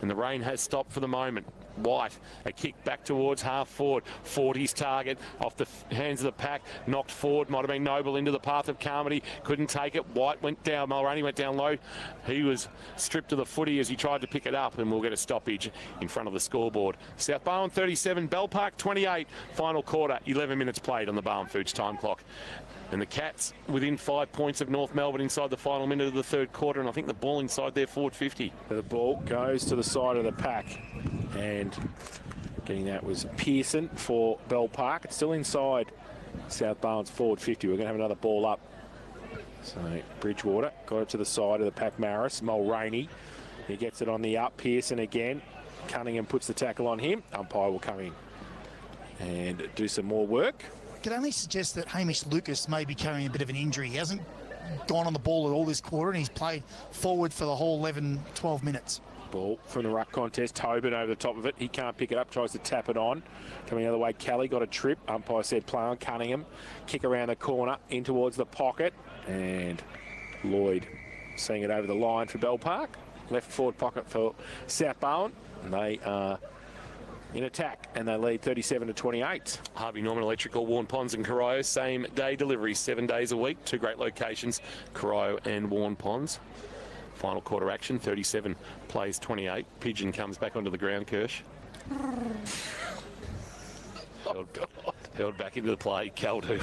And the rain has stopped for the moment. White, a kick back towards half forward. 40's target off the hands of the pack. Knocked forward, might have been Noble into the path of Carmody. Couldn't take it. White went down. Mulroney went down low. He was stripped of the footy as he tried to pick it up, and we'll get a stoppage in front of the scoreboard. Sth+Barwon 37, Bell+Park 28. Final quarter, 11 minutes played on the Barwon Foods time clock. And the Cats within 5 points of North Melbourne inside the final minute of the third quarter, and I think the ball inside their forward 50. The ball goes to the side of the pack, and getting that was Pearson for Bell+Park. It's still inside Sth+Barwon's forward 50. We're going to have another ball up. So Bridgewater got it to the side of the pack. Maris, Mulroney, he gets it on the up. Pearson again. Cunningham puts the tackle on him. Umpire will come in and do some more work. Could only suggest that Hamish Lucas may be carrying a bit of an injury. He hasn't gone on the ball at all this quarter, and he's played forward for the whole 11-12 minutes. Ball from the ruck contest. Tobin over the top of it. He can't pick it up, tries to tap it on. Coming the other way, Kelly got a trip. Umpire said play on Cunningham. Kick around the corner, in towards the pocket. And Lloyd seeing it over the line for Bell+Park. Left forward pocket for Sth+Barwon. And they are in attack, and they lead 37-28. Harvey Norman Electrical, Warren Ponds and Corio, same day delivery, 7 days a week. Two great locations, Corio and Warren Ponds. Final quarter action, 37 plays 28. Pigeon comes back onto the ground, Kirsch. Held back into the play. Caldo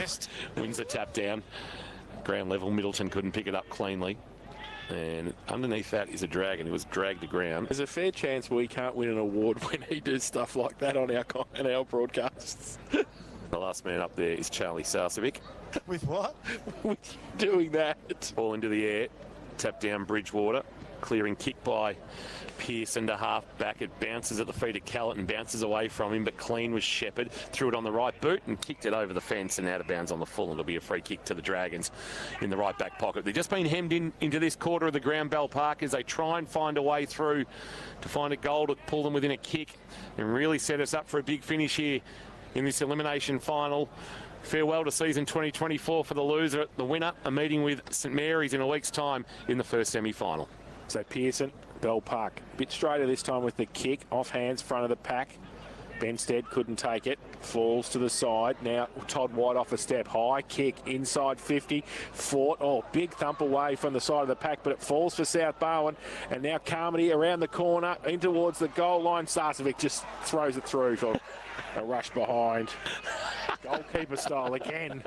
wins the tap down. Ground level, Middleton couldn't pick it up cleanly. And underneath that is a dragon who was dragged to ground. There's a fair chance we can't win an award when he does stuff like that on our broadcasts. The last man up there is Charlie Sarcevic. With what? With doing that. Ball into the air. Tap down Bridgewater. Clearing kick by Pearson to half back. It bounces at the feet of Callett and bounces away from him, but clean was Shepherd. Threw it on the right boot and kicked it over the fence and out of bounds on the full, and it'll be a free kick to the Dragons in the right back pocket. They've just been hemmed into this quarter of the ground, Bell+Park, as they try and find a way through to find a goal to pull them within a kick and really set us up for a big finish here in this elimination final. Farewell to season 2024 for the loser. The winner, a meeting with St Mary's in a week's time in the first semi-final. So Pearson, Bell+Park, a bit straighter this time with the kick, off hands, front of the pack. Benstead couldn't take it, falls to the side. Now Todd White off a step, high kick, inside 50, fought, big thump away from the side of the pack, but it falls for Sth+Barwon. And now Carmody around the corner, in towards the goal line. Sarcevic just throws it through for a rush behind. Goalkeeper style again.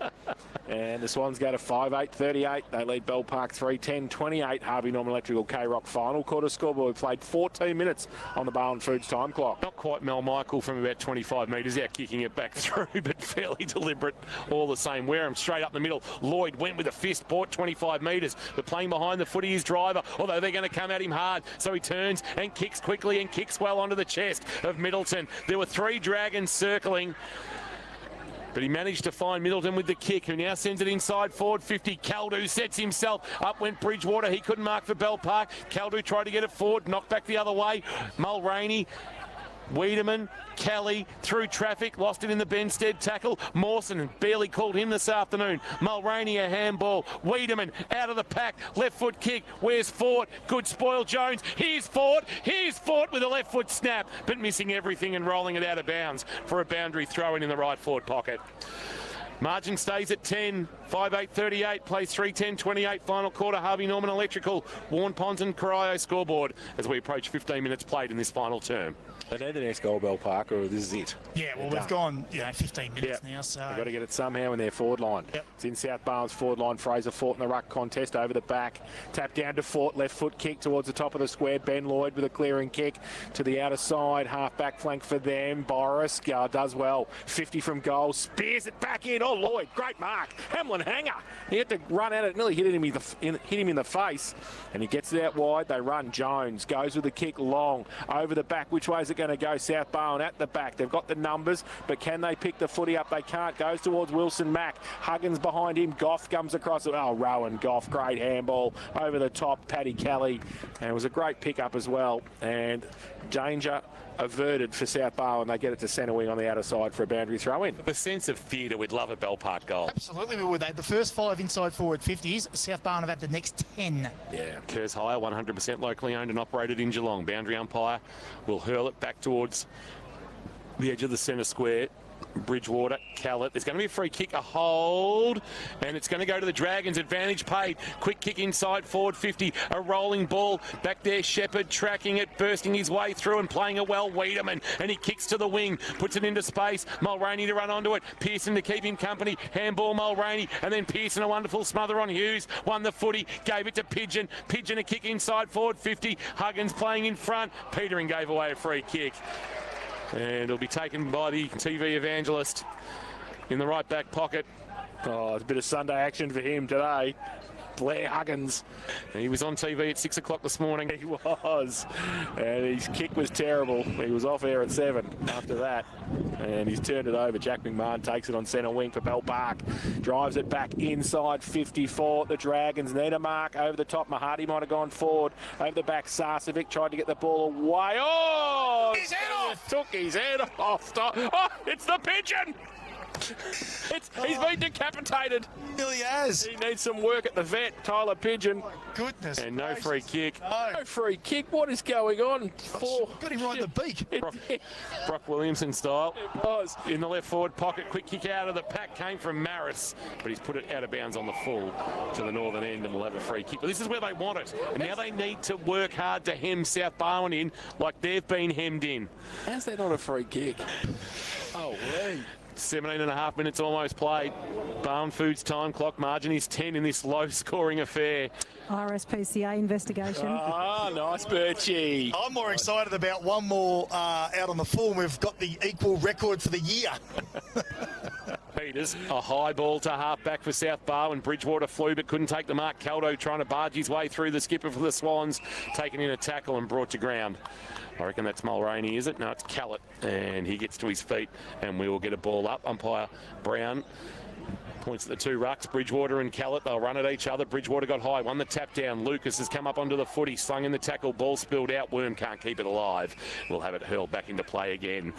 And the Swans go to 5-8-38. They lead Bell+Park 3-10-28. Harvey Norman Electrical K-Rock final quarter scoreboard. We played 14 minutes on the Barwon Foods time clock. Not quite Mel Michael from about 25 metres out kicking it back through, but fairly deliberate all the same. Wareham straight up the middle. Lloyd went with a fist, bought 25 metres, but playing behind the footy is Driver, although they're going to come at him hard. So he turns and kicks quickly and kicks well onto the chest of Middleton. There were 3 Dragons circling, but he managed to find Middleton with the kick, who now sends it inside forward 50. Caldu sets himself. Up went Bridgewater. He couldn't mark for Bell+Park. Caldu tried to get it forward, knocked back the other way. Mulroney, Wiedemann, Kelly through traffic, lost it in the Benstead tackle. Mawson barely called him this afternoon. Mulroney a handball. Wiedemann out of the pack, left foot kick. Where's Fort? Good spoil Jones. Here's Fort with a left foot snap, but missing everything and rolling it out of bounds for a boundary throw in the right forward pocket. Margin stays at 10, 5-8-38, plays 3-10-28, final quarter, Harvey Norman Electrical, Warren Ponds and Corio scoreboard as we approach 15 minutes played in this final term. They need the next goal, Bell+Park, or this is it. Yeah, well, we've gone 15 minutes now, so... They've got to get it somehow in their forward line. Yep. It's in Sth+Barwon's forward line. Fraser Fort in the ruck contest over the back. Tap down to Fort, left foot kick towards the top of the square. Ben Lloyd with a clearing kick to the outer side. Half back flank for them. Boris does well. 50 from goal. Spears it back in. Oh, Lloyd, great mark. Hamlin hanger. He had to run at it. Nearly hit him in the face. And he gets it out wide. They run. Jones goes with the kick long. Over the back. Which way is it going to go? Sth+Barwon at the back. They've got the numbers, but can they pick the footy up? They can't. Goes towards Wilson Mack. Huggins behind him. Goff comes across it. Oh, Rowan Goff. Great handball over the top. Paddy Kelly. And it was a great pick-up as well. And danger averted for Sth+Barwon. They get it to centre wing on the outer side for a boundary throw in. The sense of theatre, we'd love a Bell+Park goal. Absolutely, we would. The first 5 inside forward 50s, Sth+Barwon have had the next 10. Yeah, Kerrs Hire, 100% locally owned and operated in Geelong. Boundary umpire will hurl it back towards the edge of the centre square. Bridgewater, Callett. There's going to be a free kick, a hold, and it's going to go to the Dragons. Advantage paid. Quick kick inside, forward 50. A rolling ball. Back there, Shepherd tracking it, bursting his way through and playing it well. Wiedemann, and he kicks to the wing, puts it into space. Mulroney to run onto it. Pearson to keep him company. Handball Mulroney, and then Pearson a wonderful smother on Hughes. Won the footy, gave it to Pigeon. Pigeon a kick inside, forward 50. Huggins playing in front. Petering gave away a free kick. And it'll be taken by the TV evangelist in the right back pocket. Oh, it's a bit of Sunday action for him today. Blair Huggins. He was on TV at 6 o'clock this morning. He was. And his kick was terrible. He was off air at 7 after that. And he's turned it over. Jack McMahon takes it on centre wing for Bell+Park. Drives it back inside 54. The Dragons need a mark over the top. Mahadi might have gone forward. Over the back, Sarcevic tried to get the ball away. Oh! His head off! Took his head off. Stop. Oh, it's the Pigeon! He's been decapitated. Really has. He needs some work at the vet, Tyler Pigeon. Goodness. And no free kick. No free kick. What is going on? Got him right in the beak. Brock Williamson style. It was. In the left forward pocket. Quick kick out of the pack came from Maris, but he's put it out of bounds on the full to the northern end and will have a free kick. But this is where they want it. And now they need to work hard to hem Sth+Barwon in like they've been hemmed in. How's that not a free kick? Oh, wait. 17.5 minutes almost played. Barwon Foods time clock. Margin is 10 in this low-scoring affair. RSPCA investigation. Ah, nice, Birchie. I'm more excited about one more out on the full. We've got the equal record for the year. Peters, a high ball to half-back for Sth+Barwon. Bridgewater flew but couldn't take the mark. Caldo trying to barge his way through. The skipper for the Swans, taken in a tackle and brought to ground. I reckon that's Mulroney, is it? No, it's Callett, and he gets to his feet, and we will get a ball up. Umpire Brown points at the two rucks, Bridgewater and Callett. They'll run at each other. Bridgewater got high, won the tap down. Lucas has come up onto the footy, slung in the tackle, ball spilled out. Worm can't keep it alive. We'll have it hurled back into play again.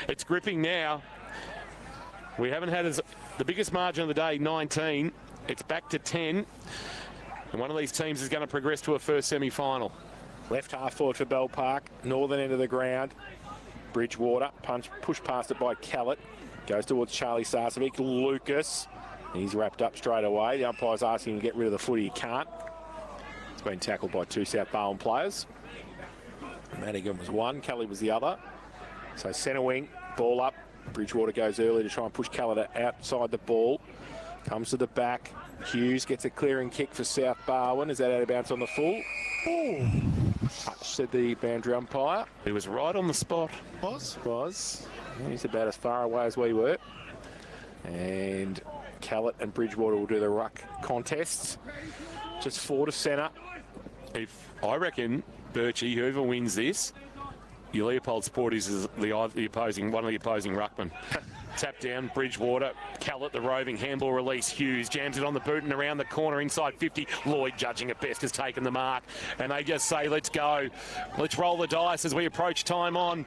It's gripping now. We haven't had the biggest margin of the day, 19. It's back to 10. And one of these teams is going to progress to a first semi-final. Left half forward for Bell+Park, northern end of the ground. Bridgewater, push past it by Callett. Goes towards Charlie Sarcevic. Lucas, he's wrapped up straight away. The umpire's asking him to get rid of the footy. He can't. It's been tackled by two Sth+Barwon players. Madigan was one, Kelly was the other. So centre wing, ball up. Bridgewater goes early to try and push Callett outside the ball. Comes to the back. Hughes gets a clearing kick for Sth+Barwon. Is that out of bounds on the full? Oh. Touch, said the boundary umpire. He was right on the spot. Was. He's about as far away as we were. And Callett and Bridgewater will do the ruck contests. Just 4 to centre. If I reckon, Birchie, whoever wins this, your Leopold Sporties is one of the opposing ruckmen. Tap down, Bridgewater, Callett, the roving handball release. Hughes jams it on the boot and around the corner inside 50. Lloyd, judging at best, has taken the mark. And they just say, let's go. Let's roll the dice as we approach time on.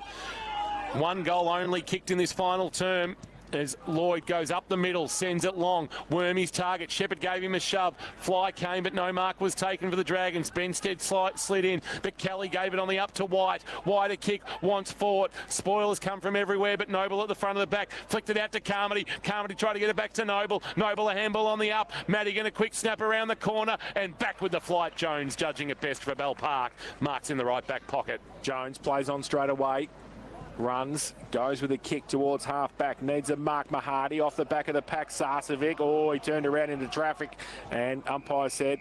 1 goal only kicked in this final term. As Lloyd goes up the middle, sends it long. Wormy's target. Shepherd gave him a shove. Fly came, but no mark was taken for the Dragons. Benstead slid in, but Kelly gave it on the up to White. White a kick, wants forward. Spoilers come from everywhere, but Noble at the front of the back. Flicked it out to Carmody. Carmody tried to get it back to Noble. Noble a handball on the up. Madigan a quick snap around the corner, and back with the flight. Jones judging it best for Bell+Park. Marks in the right back pocket. Jones plays on straight away. Runs, goes with a kick towards half-back, needs a mark. Mahadi off the back of the pack. Sarcevic, oh, he turned around into traffic, and umpire said,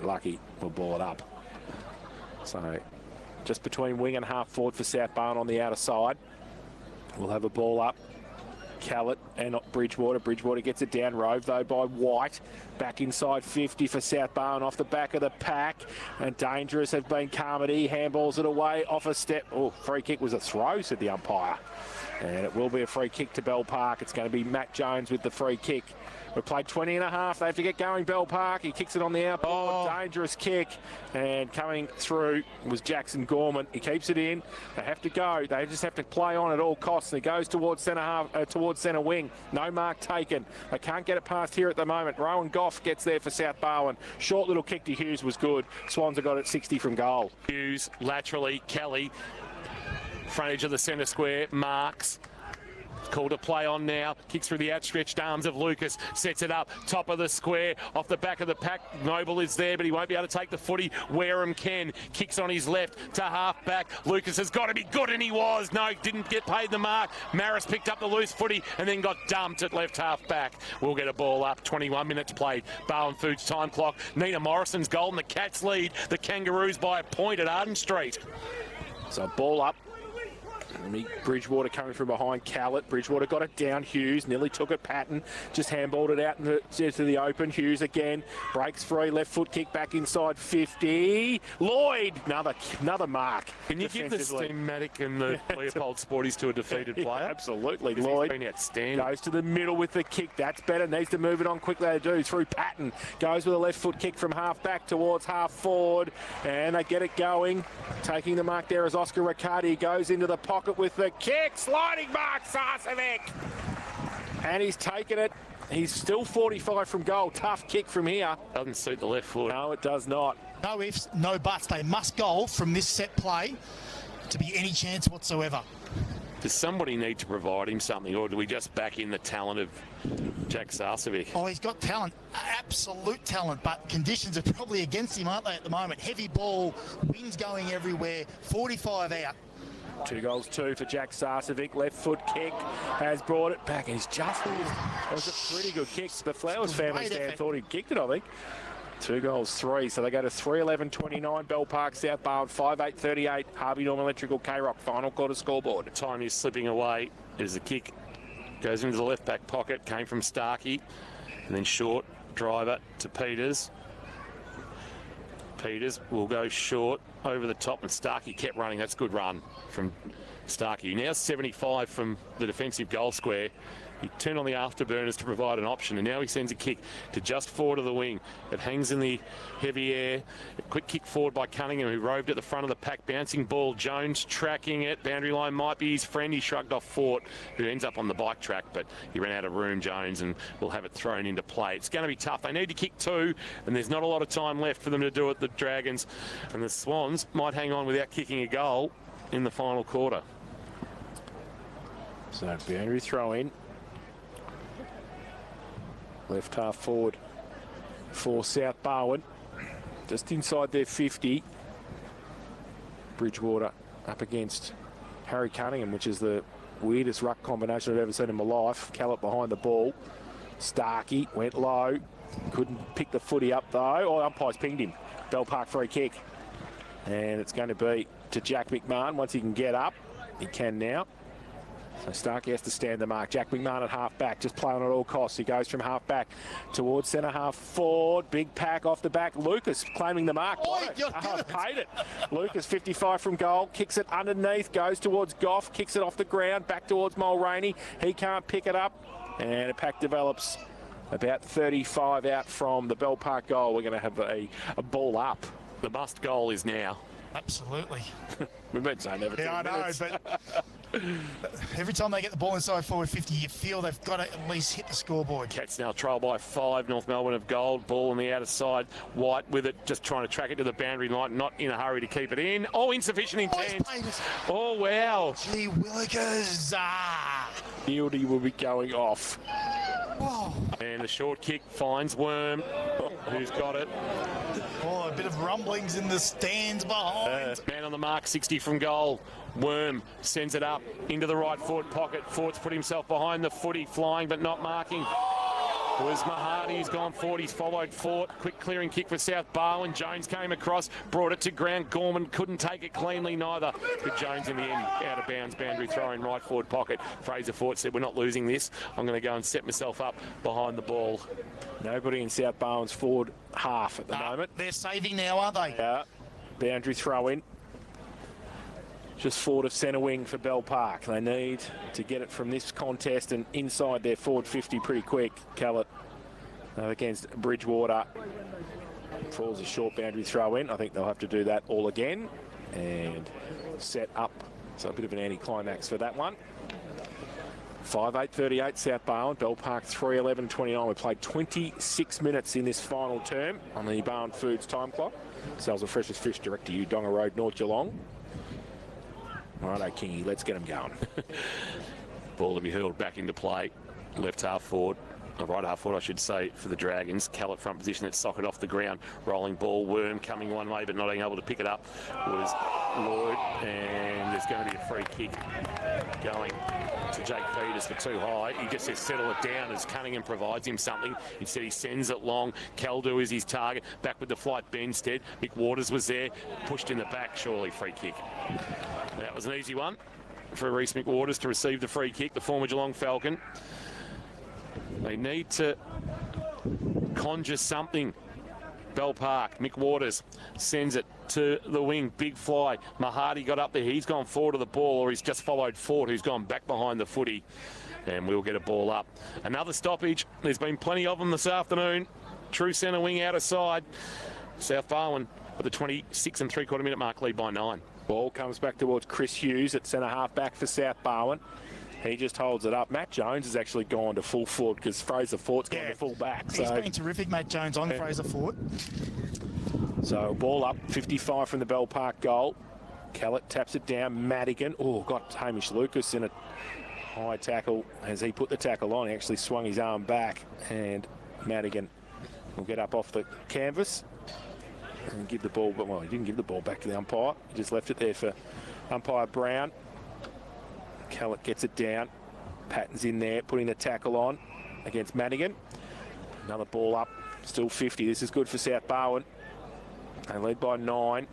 lucky, we'll ball it up. So, just between wing and half-forward for Sth+Barwon on the outer side. We'll have a ball up. Callett and Bridgewater. Bridgewater gets it down, rove though by White. Back inside 50 for Sth+Barwon off the back of the pack. And dangerous have been Carmody. Handballs it away off a step. Oh, free kick was a throw, said the umpire. And it will be a free kick to Bell+Park. It's going to be Matt Jones with the free kick. We've played 20 and a half. They have to get going, Bell+Park. He kicks it on the outboard. Dangerous kick. And coming through was Jackson Gorman. He keeps it in. They have to go. They just have to play on at all costs. And it goes towards centre wing. No mark taken. They can't get it past here at the moment. Rowan Goff gets there for Sth+Barwon. Short little kick to Hughes was good. Swans have got it 60 from goal. Hughes laterally. Kelly. Frontage of the centre square. Marks. Called to play on now. Kicks through the outstretched arms of Lucas. Sets it up. Top of the square. Off the back of the pack. Noble is there, but he won't be able to take the footy. Wareham can. Kicks on his left to half back. Lucas has got to be good, and he was. No, didn't get paid the mark. Maris picked up the loose footy and then got dumped at left half back. We'll get a ball up. 21 minutes played. Barwon Foods time clock. Nina Morrison's goal and the Cats lead. The Kangaroos by a point at Arden Street. So ball up. Bridgewater coming from behind Callett. Bridgewater got it down. Hughes nearly took it. Patton just handballed it out into the open. Hughes again breaks free. Left foot kick back inside 50. Lloyd, another mark. Can you give the schematic and the Leopold Sporties to a defeated player? Yeah, absolutely. Lloyd been outstanding. Goes to the middle with the kick. That's better. Needs to move it on quickly. They do through Patton. Goes with a left foot kick from half back towards half forward, and they get it going. Taking the mark there is Oscar Riccardi. Goes into the pocket with the kick, sliding mark, Sarcevic. And he's taken it. He's still 45 from goal. Tough kick from here. Doesn't suit the left foot. No, it does not. No ifs, no buts. They must goal from this set play to be any chance whatsoever. Does somebody need to provide him something, or do we just back in the talent of Jack Sarcevic? Oh, he's got talent, absolute talent, but conditions are probably against him, aren't they, at the moment? Heavy ball, winds going everywhere, 45 out. 2 goals, 2 for Jack Sarcevic. Left foot kick has brought it back. He's just... It was a pretty good kick. The Flowers family stand thought he kicked it, I think. 2 goals, 3. So they go to 3-11-29. Bell+Park, Sth+Barwon, 5-8-38. Harvey Norman Electrical, K-Rock. Final quarter scoreboard. Time is slipping away as the kick goes into the left back pocket. Came from Starkey. And then short driver to Peters. Peters will go short over the top, and Starkey kept running. That's a good run from Starkey. Now 75 from the defensive goal square He turned on the afterburners to provide an option, and now he sends a kick to just forward of the wing. It hangs in the heavy air. A quick kick forward by Cunningham, who roved at the front of the pack. Bouncing ball, Jones tracking it. Boundary line might be his friend. He shrugged off Fort, who ends up on the bike track, but he ran out of room, Jones, and will have it thrown into play. It's going to be tough. They need to kick 2, and there's not a lot of time left for them to do it, the Dragons. And the Swans might hang on without kicking a goal in the final quarter. So boundary throw in. Left half forward for Sth+Barwon. Just inside their 50. Bridgewater up against Harry Cunningham, which is the weirdest ruck combination I've ever seen in my life. Callett behind the ball. Starkey went low. Couldn't pick the footy up though. Oh, umpire's pinged him. Bell+Park free kick. And it's going to be to Jack McMahon once he can get up. He can now. So Starkey has to stand the mark. Jack McMahon at half back, just playing at all costs. He goes from half back towards centre half forward. Big pack off the back. Lucas claiming the mark. Paid it. Lucas 55 from goal, kicks it underneath, goes towards Goff, kicks it off the ground, back towards Mulroney. He can't pick it up, and a pack develops about 35 out from the Bell+Park goal. We're going to have a ball up. The must goal is now. Absolutely. We've been saying never. Yeah, I know, but every time they get the ball inside forward 50, you feel they've got to at least hit the scoreboard. Cats now trail by 5. North Melbourne have gold. Ball on the outer side. White with it, just trying to track it to the boundary line. Not in a hurry to keep it in. Oh, insufficient intent. Oh, wow. Gee willikers. Yieldy will be going off. Oh. And the short kick finds Worm, who's got it. Oh, a bit of rumblings in the stands behind. Man on the mark, 60 from goal. Worm sends it up into the right forward pocket. Fort's put himself behind the footy, flying but not marking. It was Mahadi who's gone forward. He's followed Fort. Quick clearing kick for Sth+Barwon. Jones came across, brought it to ground. Gorman couldn't take it cleanly neither. But Jones in the end, out of bounds, boundary throw in right forward pocket. Fraser Fort said, we're not losing this. I'm going to go and set myself up behind the ball. Nobody in Sth+Barwon's forward half at the moment. They're saving now, aren't they? Yeah. Boundary throw in. Just forward of centre wing for Bell+Park. They need to get it from this contest and inside their forward 50 pretty quick. Callett against Bridgewater. Falls a short boundary throw in. I think they'll have to do that all again and set up. So a bit of an anticlimax for that one. 5:8:38 Sth+Barwon. Bell+Park 3:11:29. We played 26 minutes in this final term on the Barwon Foods time clock. Sales of freshest fish direct to you, Donga Road, North Geelong. Righto, Kingy, let's get him going. Ball to be hurled back into play. Left half forward. Right half forward, I should say, for the Dragons. Callett front position, it's socket off the ground. Rolling ball, Worm coming one way, but not being able to pick it up was Lloyd. And there's going to be a free kick going to Jake Peters for too high. He just says settle it down as Cunningham provides him something. Instead, he sends it long. Caldu is his target. Back with the flight, Benstead. Mick Waters was there. Pushed in the back, surely free kick. That was an easy one for Reece McWaters to receive the free kick, the former Geelong Falcon. They need to conjure something. Bell+Park, Mick Waters sends it to the wing. Big fly. Mahadi got up there. He's gone forward to the ball, or he's just followed Fort, who's gone back behind the footy. And we'll get a ball up. Another stoppage. There's been plenty of them this afternoon. True centre wing out of side. Sth+Barwon at the 26 and 3/4 minute mark, lead by 9. Ball comes back towards Chris Hughes at centre half back for Sth+Barwon. He just holds it up. Matt Jones has actually gone to full forward because Fraser Fort's gone to full back. He's been terrific, Matt Jones, on Fraser Fort. So ball up, 55 from the Bell+Park goal. Callett taps it down. Madigan, got Hamish Lucas in a high tackle. As he put the tackle on, he actually swung his arm back, and Madigan will get up off the canvas and give the ball, well, he didn't give the ball back to the umpire. He just left it there for umpire Brown. Callett gets it down. Patton's in there, putting the tackle on against Madigan. Another ball up, still 50. This is good for Sth+Barwon. They lead by 9.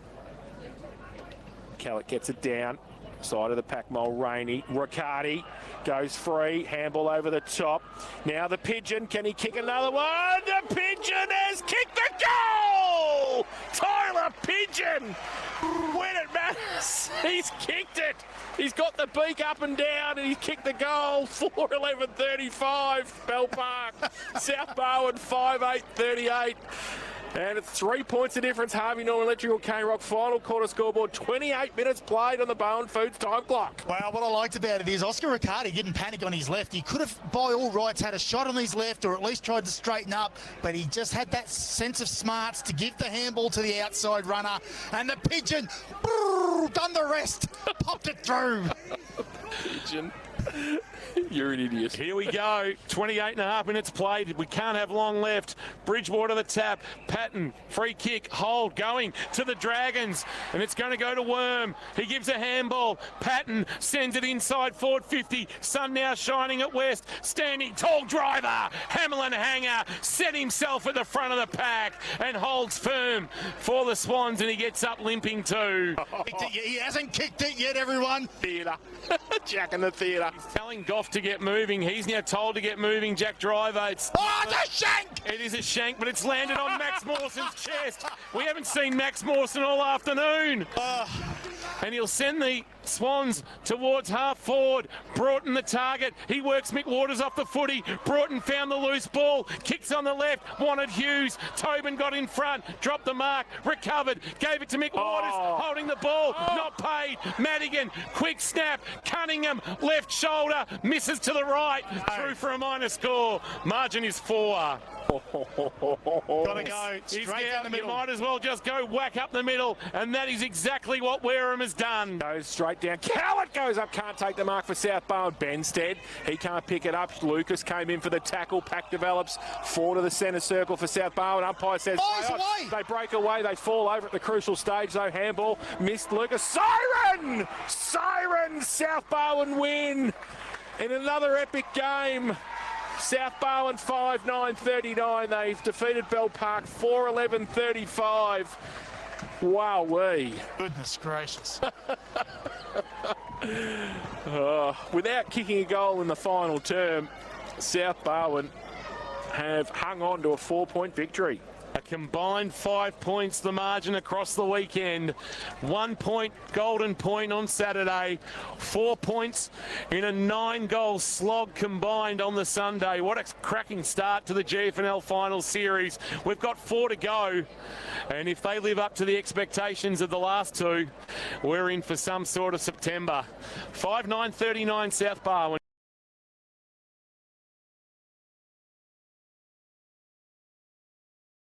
Callett gets it down. Side of the pack, Mulroney. Riccardi goes free. Handball over the top. Now the Pigeon. Can he kick another one? The Pigeon has kicked the goal! Tyler Pigeon When it matters, he's kicked it. He's got the beak up and down, and he's kicked the goal. 4:11:35. Bell+Park. South Barwon 5:8:38. And it's 3 points of difference. Harvey Norman Electrical K-Rock final quarter scoreboard. 28 minutes played on the Bowen Foods time clock. Well, what I liked about it is Oscar Riccardi didn't panic on his left. He could have, by all rights, had a shot on his left or at least tried to straighten up, but he just had that sense of smarts to give the handball to the outside runner, and the pigeon done the rest, popped it through. Pigeon. You're an idiot. Here we go. 28.5 minutes played. We can't have long left. Bridgewater the tap. Patton, free kick, hold, going to the Dragons. And it's going to go to Worm. He gives a handball. Patton sends it inside forward 50. Sun now shining at West. Standing tall driver. Hamlin Hanger set himself at the front of the pack and holds firm for the Swans, and he gets up limping too. He hasn't kicked it yet, everyone. Theatre. Jack in the theatre. He's telling Goff to get moving. He's now told to get moving. Jack Driver. It's a shank! It is a shank, but it's landed on Max Mawson's chest. We haven't seen Max Mawson all afternoon. And he'll send the Swans towards half forward. Broughton the target. He works Mick Waters off the footy. Broughton found the loose ball. Kicks on the left. Wanted Hughes. Tobin got in front. Dropped the mark. Recovered. Gave it to Mick Waters. Holding the ball. Not paid. Madigan. Quick snap. Cunningham. Left shoulder. Misses to the right. Through for a minor score. Margin is 4. Gotta go straight down the middle. You might as well just go whack up the middle, and that is exactly what Wareham has done. Goes straight down. Cowart goes up, can't take the mark for South Barwon. Benstead, he can't pick it up. Lucas came in for the tackle. Pack develops. 4 to the centre circle for South Barwon. Umpire says away. They break away. They fall over at the crucial stage, though. Handball missed Lucas. Siren! Siren! South Barwon win in another epic game. South Barwon 5:9:39. They've defeated Bell+Park 4:11:35. Wowee. Goodness gracious. Without kicking a goal in the final term, South Barwon have hung on to a 4-point victory. A combined 5 points, the margin across the weekend. 1 point, golden point on Saturday. 4 points in a 9-goal slog combined on the Sunday. What a cracking start to the GFL final series. We've got 4 to go. And if they live up to the expectations of the last 2, we're in for some sort of September. 5:9:39 South Barwon.